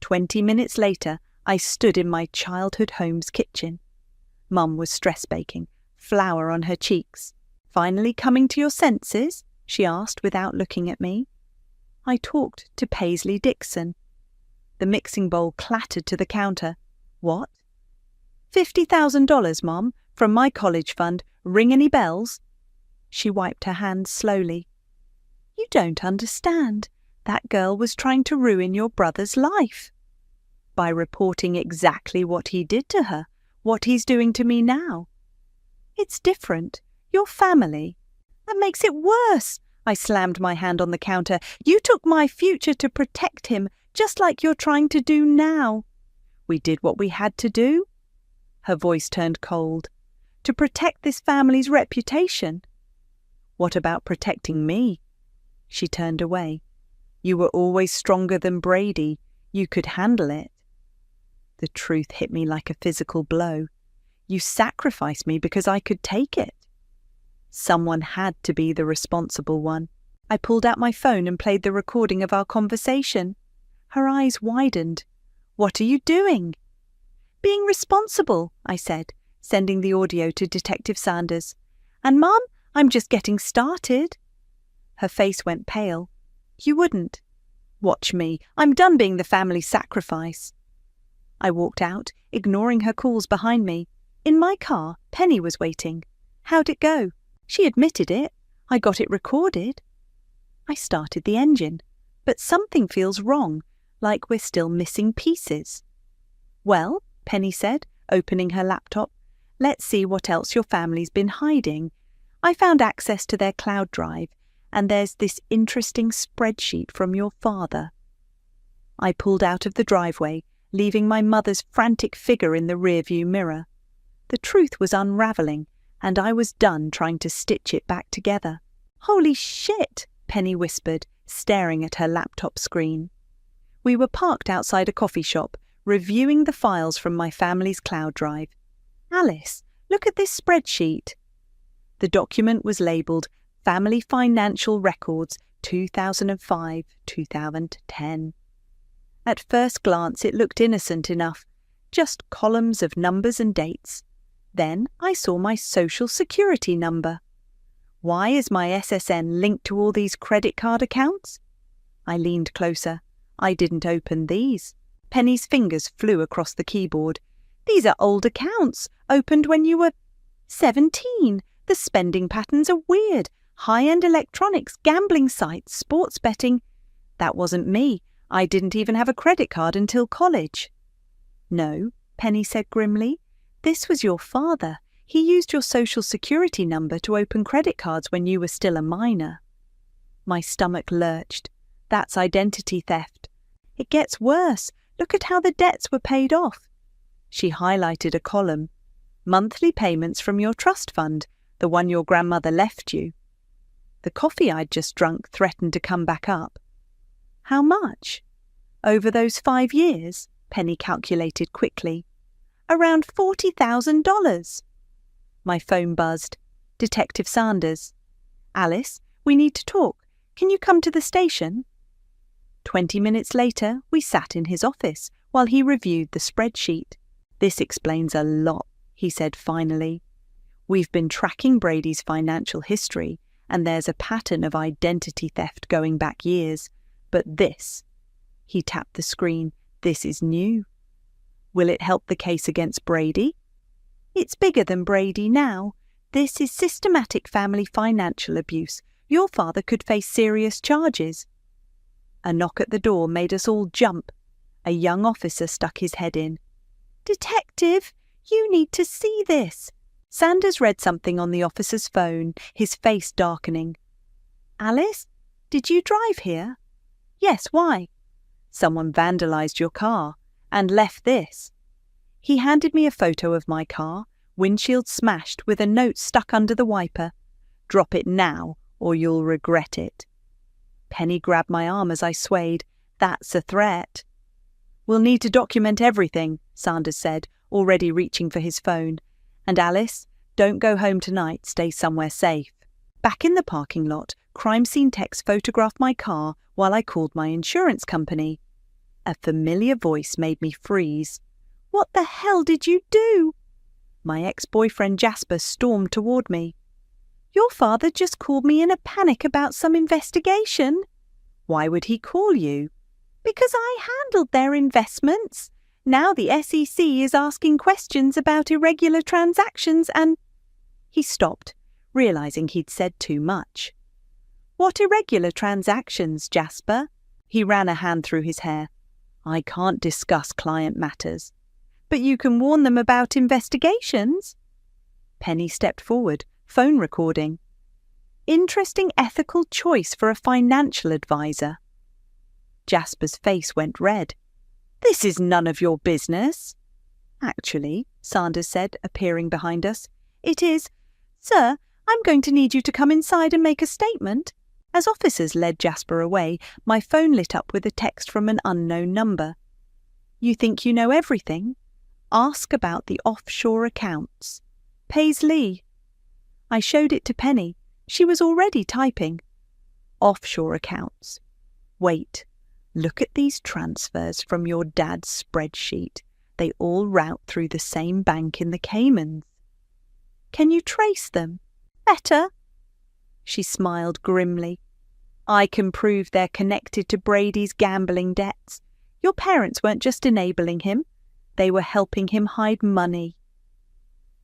[SPEAKER 5] 20 minutes later, I stood in my childhood home's kitchen. Mum was stress baking, flour on her cheeks. Finally coming to your senses? She asked without looking at me. I talked to Paisley Dixon. The mixing bowl clattered to the counter. What? $50,000, Mom, from my college fund. Ring any bells? She wiped her hands slowly. You don't understand. That girl was trying to ruin your brother's life. By reporting exactly what he did to her, what he's doing to me now. It's different. You're family. That makes it worse. I slammed my hand on the counter. You took my future to protect him, just like you're trying to do now. We did what we had to do. Her voice turned cold. To protect this family's reputation. What about protecting me? She turned away. You were always stronger than Brady. You could handle it. The truth hit me like a physical blow. You sacrificed me because I could take it. Someone had to be the responsible one. I pulled out my phone and played the recording of our conversation. Her eyes widened. What are you doing? Being responsible, I said, sending the audio to Detective Sanders. And Mum, I'm just getting started. Her face went pale. You wouldn't. Watch me. I'm done being the family sacrifice. I walked out, ignoring her calls behind me. In my car, Penny was waiting. How'd it go? She admitted it. I got it recorded. I started the engine, but something feels wrong, like we're still missing pieces. Well, Penny said, opening her laptop, let's see what else your family's been hiding. I found access to their cloud drive, and there's this interesting spreadsheet from your father. I pulled out of the driveway, leaving my mother's frantic figure in the rearview mirror. The truth was unravelling, and I was done trying to stitch it back together. Holy shit, Penny whispered, staring at her laptop screen. We were parked outside a coffee shop, reviewing the files from my family's cloud drive. Alice, look at this spreadsheet. The document was labelled Family Financial Records 2005-2010. At first glance it looked innocent enough, just columns of numbers and dates. Then I saw my social security number. Why is my SSN linked to all these credit card accounts? I leaned closer. I didn't open these. Penny's fingers flew across the keyboard. These are old accounts, opened when you were 17. The spending patterns are weird. High-end electronics, gambling sites, sports betting. That wasn't me. I didn't even have a credit card until college. No, Penny said grimly. This was your father. He used your social security number to open credit cards when you were still a minor. My stomach lurched. That's identity theft. It gets worse. Look at how the debts were paid off. She highlighted a column. Monthly payments from your trust fund, the one your grandmother left you. The coffee I'd just drunk threatened to come back up. How much? Over those 5 years, Penny calculated quickly. Around $40,000. My phone buzzed. Detective Sanders. Alice, we need to talk. Can you come to the station? 20 minutes later, we sat in his office while he reviewed the spreadsheet. This explains a lot, he said finally. We've been tracking Brady's financial history, and there's a pattern of identity theft going back years. But this, he tapped the screen, this is new. Will it help the case against Brady? It's bigger than Brady now. This is systematic family financial abuse. Your father could face serious charges. A knock at the door made us all jump. A young officer stuck his head in. Detective, you need to see this. Sanders read something on the officer's phone, his face darkening. Alice, did you drive here? Yes, why? Someone vandalised your car and left this. He handed me a photo of my car, windshield smashed with a note stuck under the wiper. Drop it now or you'll regret it. Penny grabbed my arm as I swayed. That's a threat. We'll need to document everything, Sanders said, already reaching for his phone. And Alice, don't go home tonight, stay somewhere safe. Back in the parking lot, crime scene techs photographed my car while I called my insurance company. A familiar voice made me freeze. What the hell did you do? My ex-boyfriend Jasper stormed toward me. Your father just called me in a panic about some investigation. Why would he call you? Because I handled their investments. Now the SEC is asking questions about irregular transactions and... He stopped, realizing he'd said too much. "What irregular transactions, Jasper?" He ran a hand through his hair. "I can't discuss client matters." "But you can warn them about investigations." Penny stepped forward, phone recording. "Interesting ethical choice for a financial advisor." Jasper's face went red. "This is none of your business." "Actually," Sanders said, appearing behind us, "it is. Sir, I'm going to need you to come inside and make a statement." As officers led Jasper away, my phone lit up with a text from an unknown number. "You think you know everything? Ask about the offshore accounts. Paisley." I showed it to Penny. She was already typing. "Offshore accounts. Wait. Look at these transfers from your dad's spreadsheet. They all route through the same bank in the Caymans." "Can you trace them?" "Better." She smiled grimly. "I can prove they're connected to Brady's gambling debts. Your parents weren't just enabling him. They were helping him hide money."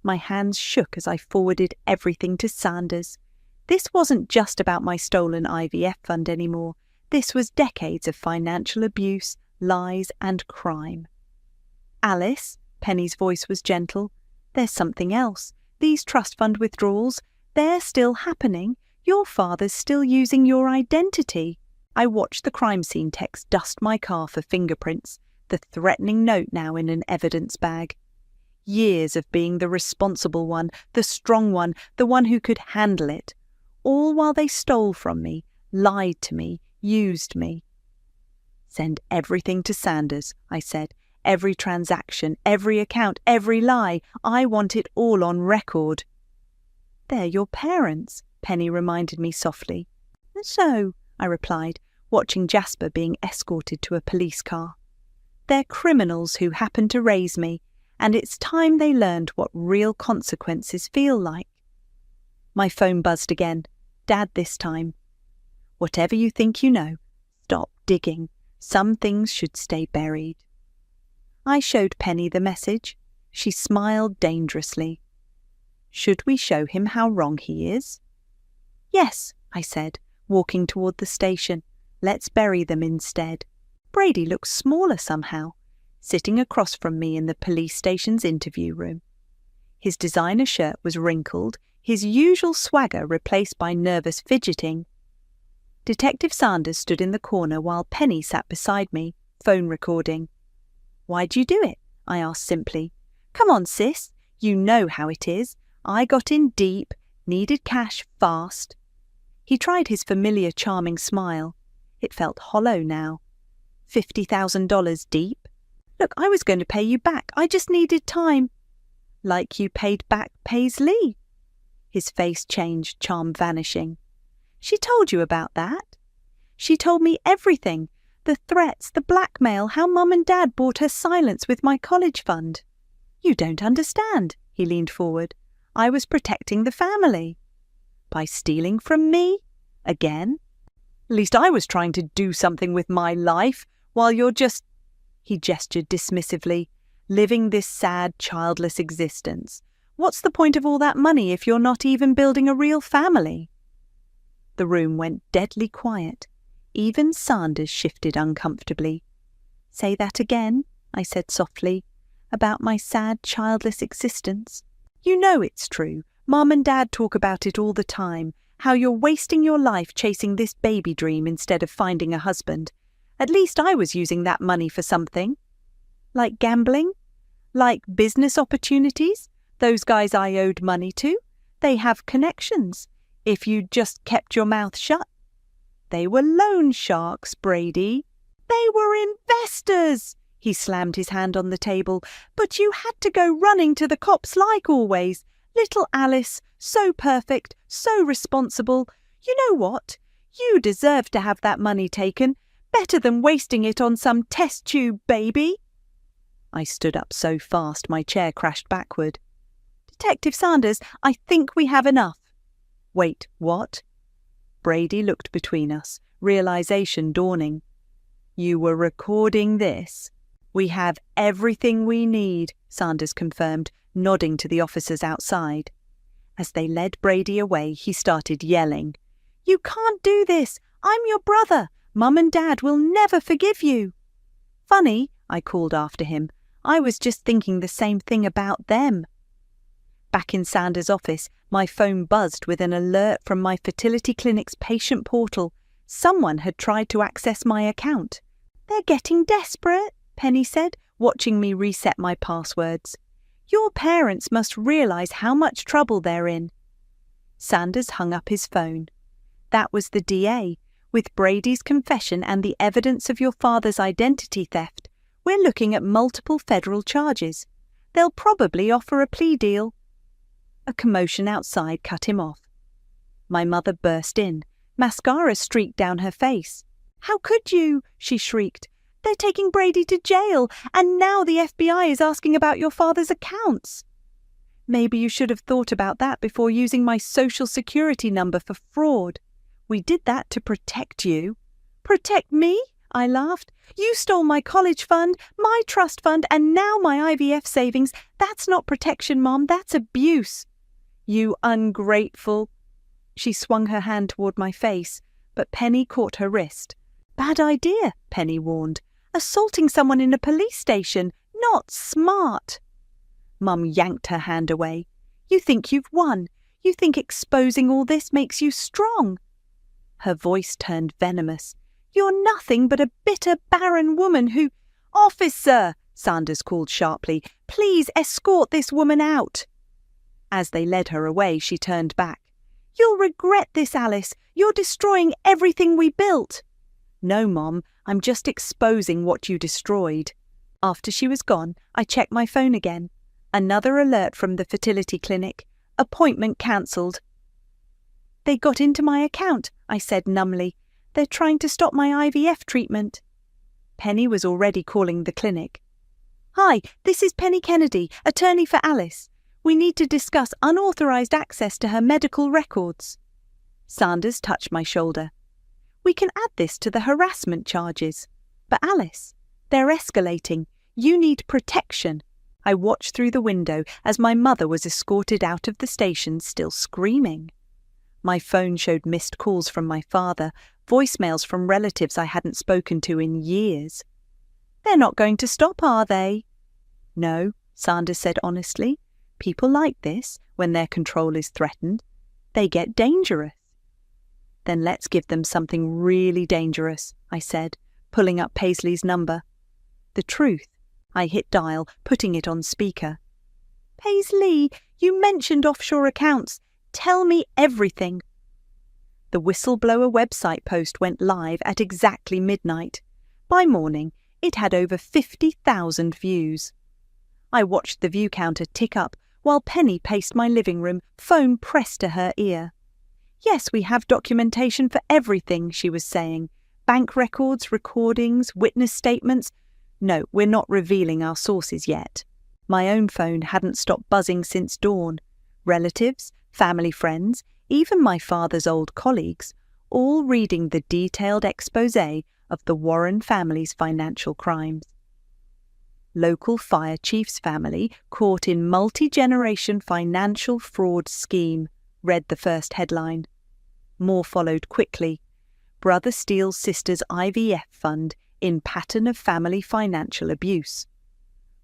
[SPEAKER 5] My hands shook as I forwarded everything to Sanders. This wasn't just about my stolen IVF fund anymore. This was decades of financial abuse, lies, and crime. "Alice," Penny's voice was gentle, "there's something else. These trust fund withdrawals, they're still happening. Your father's still using your identity." I watched the crime scene text dust my car for fingerprints, the threatening note now in an evidence bag. Years of being the responsible one, the strong one, the one who could handle it, all while they stole from me, lied to me, used me. "Send everything to Sanders," I said. "Every transaction, every account, every lie. I want it all on record." "They're your parents," Penny reminded me softly. "So," I replied, watching Jasper being escorted to a police car. "They're criminals who happened to raise me, and it's time they learned what real consequences feel like." My phone buzzed again. Dad this time. "Whatever you think you know, stop digging. Some things should stay buried." I showed Penny the message. She smiled dangerously. "Should we show him how wrong he is?" "Yes," I said, walking toward the station. "Let's bury them instead." Brady looked smaller somehow, sitting across from me in the police station's interview room. His designer shirt was wrinkled, his usual swagger replaced by nervous fidgeting. Detective Sanders stood in the corner while Penny sat beside me, phone recording. "Why'd you do it?" I asked simply. "Come on, sis. You know how it is. I got in deep, needed cash fast." He tried his familiar charming smile. It felt hollow now. $50,000 deep? "Look, I was going to pay you back. I just needed time." "Like you paid back Paisley?" His face changed, charm vanishing. "She told you about that?" "She told me everything. The threats, the blackmail, how Mum and Dad bought her silence with my college fund." "You don't understand." He leaned forward. "I was protecting the family." "By stealing from me? Again? At least I was trying to do something with my life, while you're just," he gestured dismissively, "living this sad, childless existence. What's the point of all that money if you're not even building a real family?" The room went deadly quiet. Even Sanders shifted uncomfortably. "Say that again," I said softly, "about my sad, childless existence. You know it's true. Mum and Dad talk about it all the time, how you're wasting your life chasing this baby dream instead of finding a husband. At least I was using that money for something. Like gambling? Like business opportunities? Those guys I owed money to? They have connections. If you'd just kept your mouth shut. They were loan sharks, Brady. They were investors!" He slammed his hand on the table. "But you had to go running to the cops like always. Little Alice, so perfect, so responsible. You know what? You deserve to have that money taken. Better than wasting it on some test tube baby." I stood up so fast my chair crashed backward. "Detective Sanders, I think we have enough." "Wait, what?" Brady looked between us, realization dawning. "You were recording this?" "We have everything we need," Sanders confirmed, nodding to the officers outside. As they led Brady away, he started yelling, "You can't do this! I'm your brother! Mum and Dad will never forgive you!" "Funny," I called after him. "I was just thinking the same thing about them." Back in Sanders' office, my phone buzzed with an alert from my fertility clinic's patient portal. Someone had tried to access my account. "They're getting desperate," Penny said, watching me reset my passwords. "Your parents must realize how much trouble they're in." Sanders hung up his phone. "That was the DA. With Brady's confession and the evidence of your father's identity theft, we're looking at multiple federal charges. They'll probably offer a plea deal." A commotion outside cut him off. My mother burst in. Mascara streaked down her face. "How could you?" she shrieked. "They're taking Brady to jail, and now the FBI is asking about your father's accounts." "Maybe you should have thought about that before using my social security number for fraud. We did that to protect you." "Protect me?" I laughed. "You stole my college fund, my trust fund, and now my IVF savings. That's not protection, Mom, that's abuse." "You ungrateful." She swung her hand toward my face, but Penny caught her wrist. "Bad idea," Penny warned. "Assaulting someone in a police station, not smart." Mum yanked her hand away. "You think you've won. You think exposing all this makes you strong." Her voice turned venomous. "You're nothing but a bitter, barren woman who—" "Officer!" Sanders called sharply. "Please escort this woman out." As they led her away, she turned back. "You'll regret this, Alice. You're destroying everything we built." "No, Mom, I'm just exposing what you destroyed." After she was gone, I checked my phone again. Another alert from the fertility clinic. Appointment cancelled. "They got into my account," I said numbly. "They're trying to stop my IVF treatment." Penny was already calling the clinic. "Hi, this is Penny Kennedy, attorney for Alice. We need to discuss unauthorized access to her medical records." Sanders touched my shoulder. "We can add this to the harassment charges." "But Alice, they're escalating. You need protection." I watched through the window as my mother was escorted out of the station, still screaming. My phone showed missed calls from my father, voicemails from relatives I hadn't spoken to in years. "They're not going to stop, are they?" "No," Sanders said honestly. "People like this, when their control is threatened, they get dangerous." "Then let's give them something really dangerous," I said, pulling up Paisley's number. "The truth." I hit dial, putting it on speaker. "Paisley, you mentioned offshore accounts. Tell me everything." The whistleblower website post went live at exactly midnight. By morning, it had over 50,000 views. I watched the view counter tick up while Penny paced my living room, phone pressed to her ear. "Yes, we have documentation for everything," she was saying. "Bank records, recordings, witness statements. No, we're not revealing our sources yet." My own phone hadn't stopped buzzing since dawn. Relatives, family friends, even my father's old colleagues, all reading the detailed exposé of the Warren family's financial crimes. "Local fire chief's family caught in multi-generation financial fraud scheme," read the first headline. More followed quickly. "Brother steals sister's IVF fund in pattern of family financial abuse."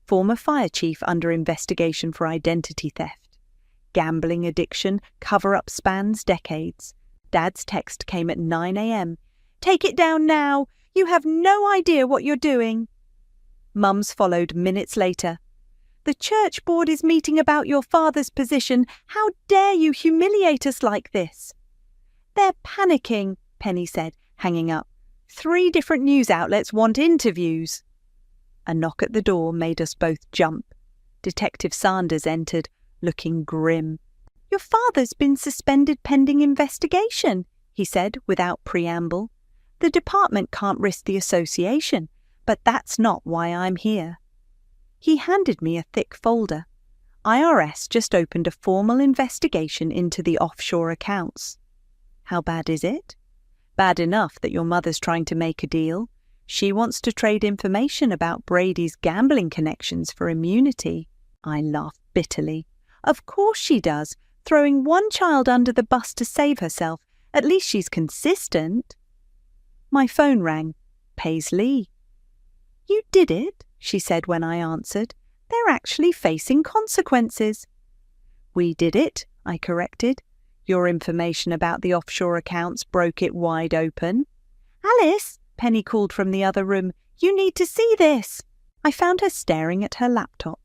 [SPEAKER 5] "Former fire chief under investigation for identity theft." "Gambling addiction, cover-up spans decades." Dad's text came at 9 a.m. "Take it down now! You have no idea what you're doing." Mum's followed minutes later. "The church board is meeting about your father's position. How dare you humiliate us like this?" "They're panicking," Penny said, hanging up. 3 different news outlets want interviews." A knock at the door made us both jump. Detective Sanders entered, looking grim. "Your father's been suspended pending investigation," he said without preamble. "The department can't risk the association, but that's not why I'm here." He handed me a thick folder. IRS just opened a formal investigation into the offshore accounts. "How bad is it?" "Bad enough that your mother's trying to make a deal. She wants to trade information about Brady's gambling connections for immunity." I laughed bitterly. "Of course she does. throwing one child under the bus to save herself. At least she's consistent. My phone rang. Paisley. You did it, she said when I answered. They're actually facing consequences. We did it, I corrected. Your information about the offshore accounts broke it wide open. Alice, Penny called from the other room, you need to see this. I found her staring at her laptop.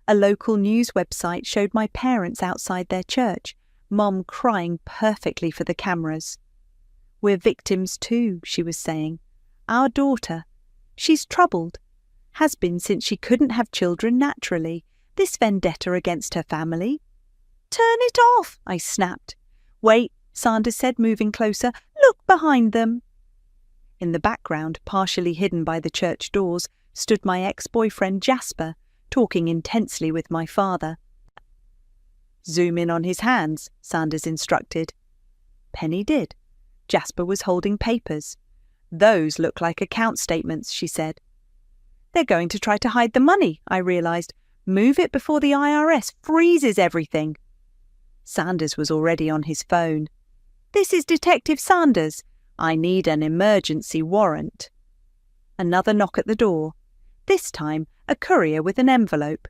[SPEAKER 5] A local news website showed my parents outside their church, Mom crying perfectly for the cameras. We're victims too, she was saying. Our daughter. She's troubled. Has been since she couldn't have children naturally. This vendetta against her family. Turn it off, I snapped. Wait, Sanders said, moving closer. Look behind them. In the background, partially hidden by the church doors, stood my ex-boyfriend Jasper, talking intensely with my father. Zoom in on his hands, Sanders instructed. Penny did. Jasper was holding papers. Those look like account statements, she said. They're going to try to hide the money, I realised. Move it before the IRS freezes everything. Sanders was already on his phone. This is Detective Sanders. I need an emergency warrant. Another knock at the door. This time, a courier with an envelope.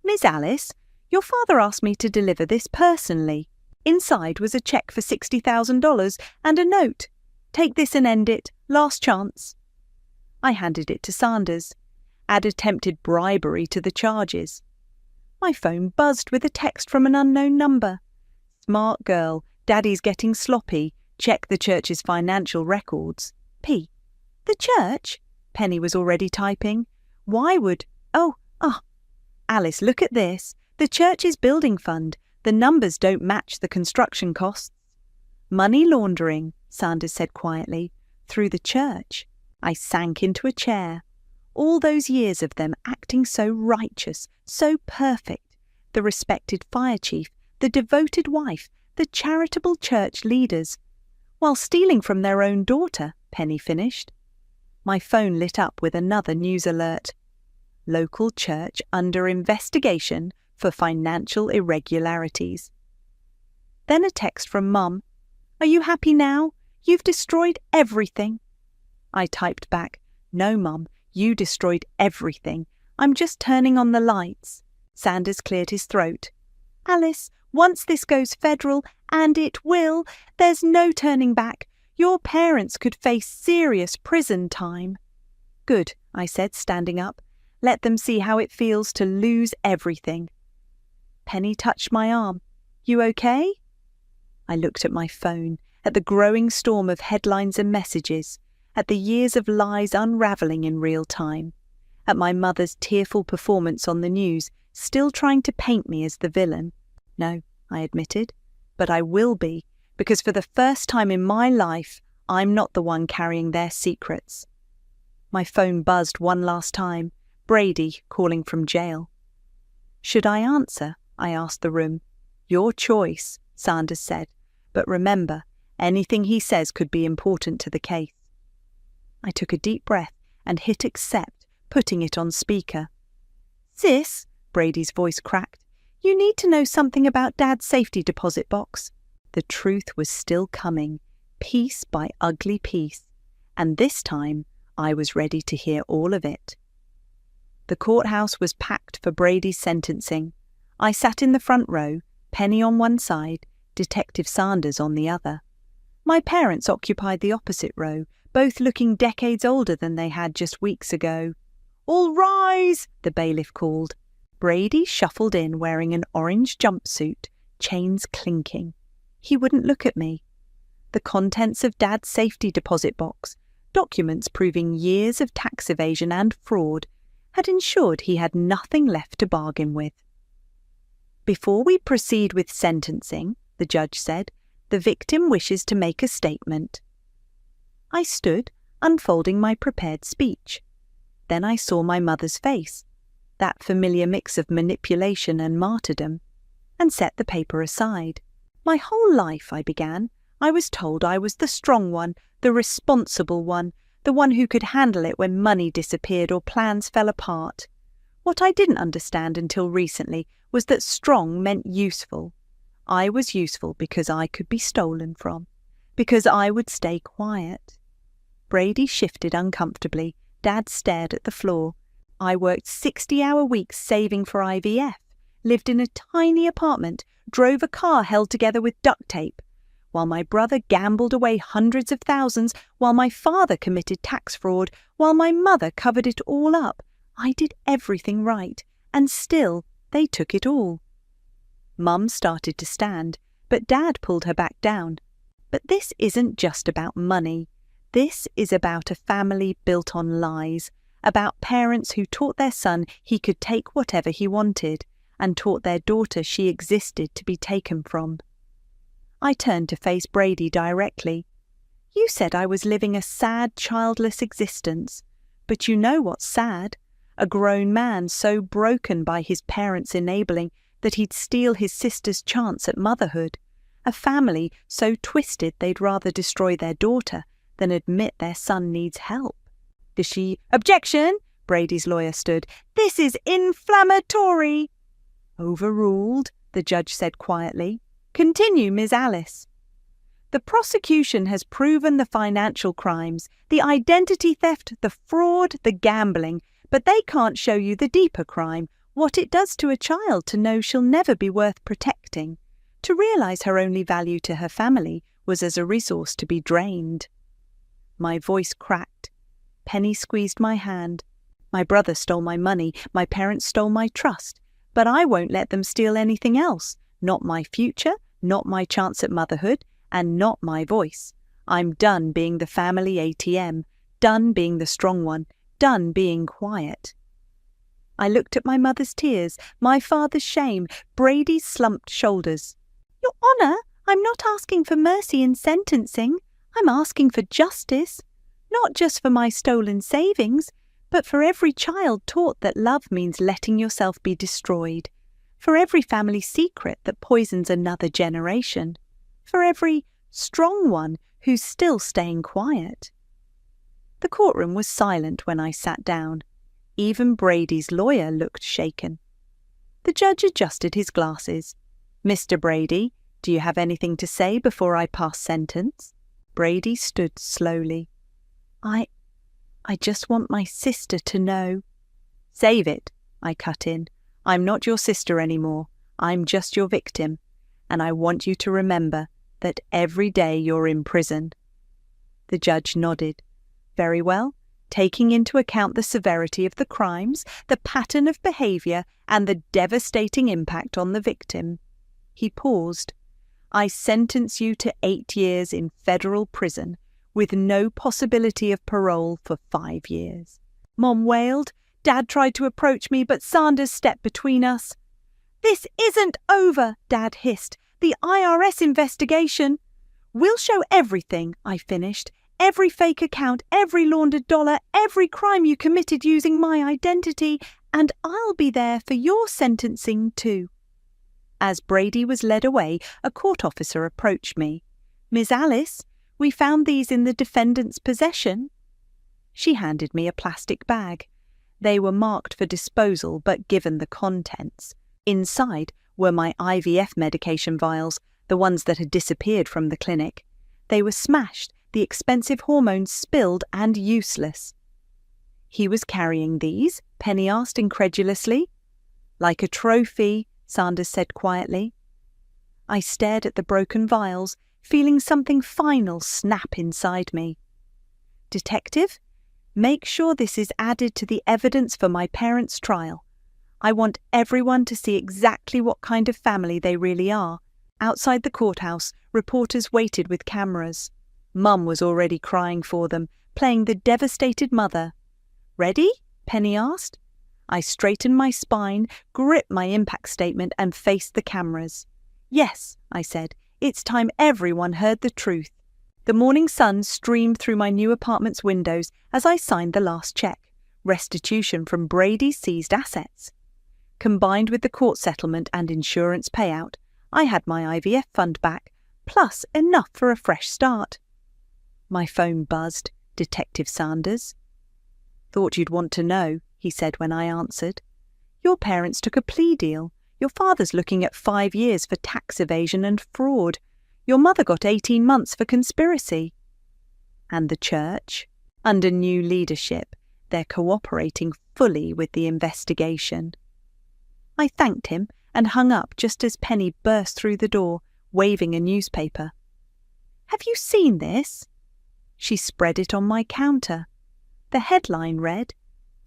[SPEAKER 5] Miss Alice, your father asked me to deliver this personally. Inside was a cheque for $60,000 and a note. Take this and end it. Last chance. I handed it to Sanders. Add attempted bribery to the charges. My phone buzzed with a text from an unknown number. Smart girl, Daddy's getting sloppy. Check the church's financial records. P. The church? Penny was already typing. Why would... Alice, look at this. The church's building fund. The numbers don't match the construction costs. Money laundering, Sanders said quietly. Through the church. I sank into a chair. All those years of them acting so righteous, so perfect. The respected fire chief, the devoted wife, the charitable church leaders. While stealing from their own daughter, Penny finished. My phone lit up with another news alert. Local church under investigation for financial irregularities. Then a text from Mum. Are you happy now? You've destroyed everything. I typed back, No, Mum, you destroyed everything. I'm just turning on the lights. Sanders cleared his throat. Alice, once this goes federal, and it will, there's no turning back. Your parents could face serious prison time. Good, I said, standing up. Let them see how it feels to lose everything. Penny touched my arm. You okay? I looked at my phone, at the growing storm of headlines and messages, at the years of lies unravelling in real time, at my mother's tearful performance on the news, still trying to paint me as the villain. No, I admitted, but I will be, because for the first time in my life, I'm not the one carrying their secrets. My phone buzzed one last time, Brady calling from jail. Should I answer? I asked the room. Your choice, Sanders said, but remember, anything he says could be important to the case. I took a deep breath and hit accept, putting it on speaker. Sis, Brady's voice cracked, you need to know something about Dad's safety deposit box. The truth was still coming, piece by ugly piece, and this time I was ready to hear all of it. The courthouse was packed for Brady's sentencing. I sat in the front row, Penny on one side, Detective Sanders on the other. My parents occupied the opposite row, both looking decades older than they had just weeks ago. All rise, the bailiff called. Brady shuffled in wearing an orange jumpsuit, chains clinking. He wouldn't look at me. The contents of Dad's safety deposit box, documents proving years of tax evasion and fraud, had ensured he had nothing left to bargain with. Before we proceed with sentencing, the judge said, the victim wishes to make a statement. I stood, unfolding my prepared speech. Then I saw my mother's face, that familiar mix of manipulation and martyrdom, and set the paper aside. My whole life, I began, I was told I was the strong one, the responsible one, the one who could handle it when money disappeared or plans fell apart. What I didn't understand until recently was that strong meant useful. I was useful because I could be stolen from, because I would stay quiet. Brady shifted uncomfortably. Dad stared at the floor. I worked 60-hour weeks saving for IVF, lived in a tiny apartment, drove a car held together with duct tape, while my brother gambled away hundreds of thousands, while my father committed tax fraud, while my mother covered it all up. I did everything right, and still they took it all. Mum started to stand, but Dad pulled her back down. But this isn't just about money. This is about a family built on lies, about parents who taught their son he could take whatever he wanted, and taught their daughter she existed to be taken from. I turned to face Brady directly. You said I was living a sad, childless existence. But you know what's sad? A grown man so broken by his parents' enabling that he'd steal his sister's chance at motherhood. A family so twisted they'd rather destroy their daughter than admit their son needs help. Does she— Objection! Brady's lawyer stood. This is inflammatory. Overruled, the judge said quietly. Continue, Ms. Alice. The prosecution has proven the financial crimes, the identity theft, the fraud, the gambling, but they can't show you the deeper crime, what it does to a child to know she'll never be worth protecting, to realise her only value to her family was as a resource to be drained. My voice cracked. Penny squeezed my hand. My brother stole my money, my parents stole my trust, but I won't let them steal anything else, not my future, not my chance at motherhood, and not my voice. I'm done being the family ATM, done being the strong one, done being quiet. I looked at my mother's tears, my father's shame, Brady's slumped shoulders. Your Honour, I'm not asking for mercy in sentencing. I'm asking for justice, not just for my stolen savings, but for every child taught that love means letting yourself be destroyed, for every family secret that poisons another generation, for every strong one who's still staying quiet. The courtroom was silent when I sat down. Even Brady's lawyer looked shaken. The judge adjusted his glasses. Mr. Brady, do you have anything to say before I pass sentence? Brady stood slowly. I just want my sister to know. Save it, I cut in. I'm not your sister anymore. I'm just your victim. And I want you to remember that every day you're in prison. The judge nodded. Very well. Taking into account the severity of the crimes, the pattern of behaviour, and the devastating impact on the victim. He paused. I sentence you to 8 years in federal prison, with no possibility of parole for 5 years. Mom wailed. Dad tried to approach me, but Sanders stepped between us. This isn't over, Dad hissed. The IRS investigation. We'll show everything, I finished. Every fake account, every laundered dollar, every crime you committed using my identity, and I'll be there for your sentencing too. As Brady was led away, a court officer approached me. Miss Alice, we found these in the defendant's possession. She handed me a plastic bag. They were marked for disposal, but given the contents. Inside were my IVF medication vials, the ones that had disappeared from the clinic. They were smashed, the expensive hormones spilled and useless. He was carrying these? Penny asked incredulously. Like a trophy, Sanders said quietly. I stared at the broken vials, feeling something final snap inside me. Detective, make sure this is added to the evidence for my parents' trial. I want everyone to see exactly what kind of family they really are. Outside the courthouse, reporters waited with cameras. Mum was already crying for them, playing the devastated mother. Ready? Penny asked. I straightened my spine, gripped my impact statement, and faced the cameras. Yes, I said, it's time everyone heard the truth. The morning sun streamed through my new apartment's windows as I signed the last check, restitution from Brady's seized assets. Combined with the court settlement and insurance payout, I had my IVF fund back, plus enough for a fresh start. My phone buzzed. Detective Sanders. Thought you'd want to know, he said when I answered. Your parents took a plea deal. Your father's looking at 5 years for tax evasion and fraud. Your mother got 18 months for conspiracy. And the church? Under new leadership, they're cooperating fully with the investigation. I thanked him and hung up just as Penny burst through the door, waving a newspaper. Have you seen this? She spread it on my counter. The headline read,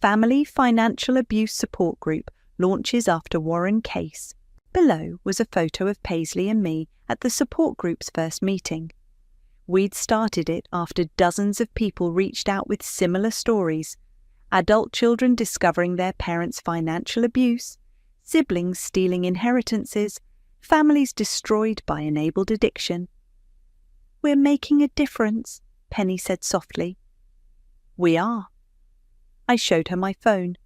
[SPEAKER 5] Family Financial Abuse Support Group launches after Warren case. Below was a photo of Paisley and me at the support group's first meeting. We'd started it after dozens of people reached out with similar stories. Adult children discovering their parents' financial abuse, siblings stealing inheritances, families destroyed by enabled addiction. We're making a difference, Penny said softly. We are. I showed her my phone,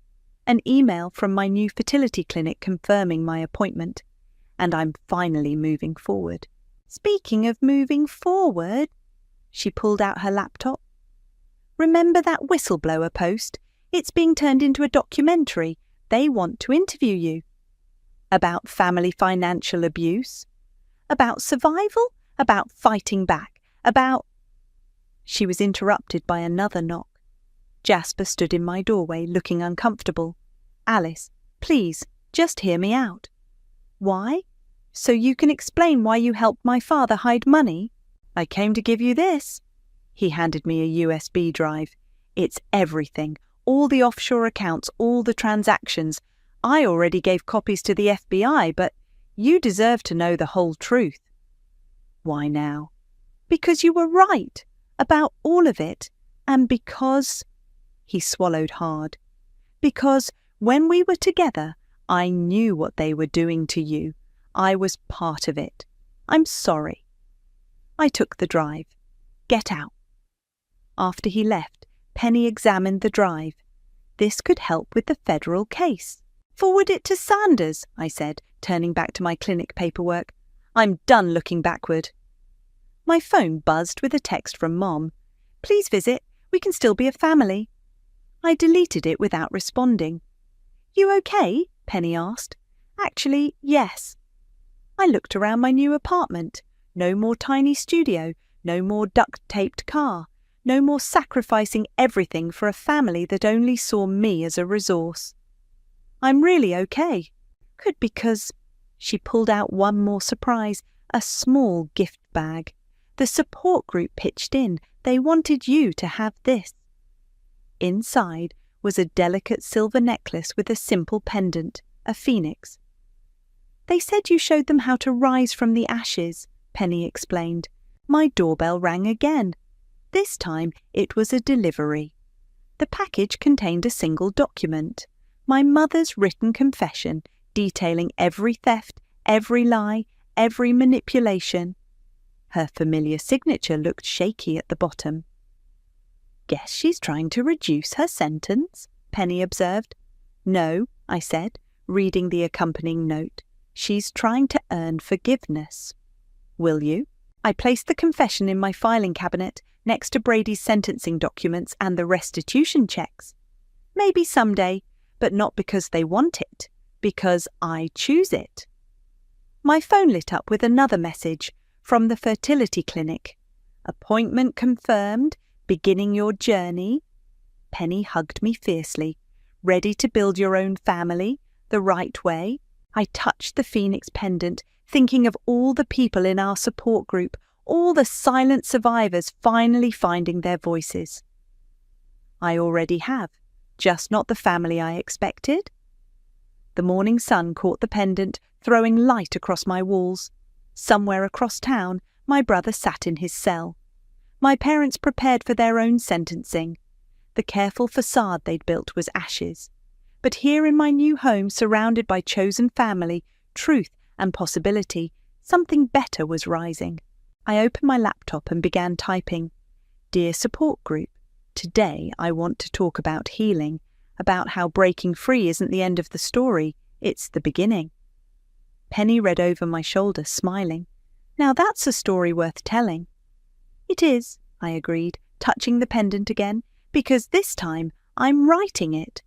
[SPEAKER 5] an email from my new fertility clinic confirming my appointment, and I'm finally moving forward. Speaking of moving forward, she pulled out her laptop. Remember that whistleblower post? It's being turned into a documentary. They want to interview you. About family financial abuse? About survival? About fighting back? About... She was interrupted by another knock. Jasper stood in my doorway, looking uncomfortable. Alice, please, just hear me out. Why? So you can explain why you helped my father hide money? I came to give you this. He handed me a USB drive. It's everything. All the offshore accounts, all the transactions. I already gave copies to the FBI, but you deserve to know the whole truth. Why now? Because you were right about all of it, and because... He swallowed hard. Because when we were together, I knew what they were doing to you. I was part of it. I'm sorry. I took the drive. Get out. After he left, Penny examined the drive. This could help with the federal case. Forward it to Sanders, I said, turning back to my clinic paperwork. I'm done looking backward. My phone buzzed with a text from Mom. Please visit. We can still be a family. I deleted it without responding. You okay? Penny asked. Actually, yes. I looked around my new apartment. No more tiny studio, no more duct-taped car, no more sacrificing everything for a family that only saw me as a resource. I'm really okay. Good because... She pulled out one more surprise, a small gift bag. The support group pitched in. They wanted you to have this. Inside was a delicate silver necklace with a simple pendant, a phoenix. They said you showed them how to rise from the ashes, Penny explained. My doorbell rang again. This time it was a delivery. The package contained a single document, my mother's written confession detailing every theft, every lie, every manipulation. Her familiar signature looked shaky at the bottom. Guess she's trying to reduce her sentence, Penny observed. No, I said, reading the accompanying note. She's trying to earn forgiveness. Will you? I placed the confession in my filing cabinet next to Brady's sentencing documents and the restitution checks. Maybe someday, but not because they want it, because I choose it. My phone lit up with another message from the fertility clinic. Appointment confirmed. Beginning your journey? Penny hugged me fiercely. Ready to build your own family, the right way? I touched the phoenix pendant, thinking of all the people in our support group, all the silent survivors finally finding their voices. I already have, just not the family I expected. The morning sun caught the pendant, throwing light across my walls. Somewhere across town, my brother sat in his cell. My parents prepared for their own sentencing. The careful facade they'd built was ashes. But here in my new home, surrounded by chosen family, truth and possibility, something better was rising. I opened my laptop and began typing. Dear support group, today I want to talk about healing, about how breaking free isn't the end of the story, it's the beginning. Penny read over my shoulder, smiling. Now that's a story worth telling. It is, I agreed, touching the pendant again, because this time I'm writing it.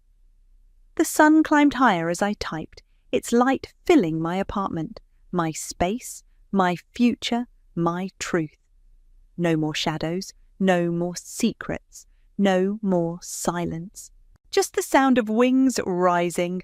[SPEAKER 5] The sun climbed higher as I typed. its light filling my apartment, my space, my future, my truth. No more shadows, no more secrets, no more silence. Just the sound of wings rising,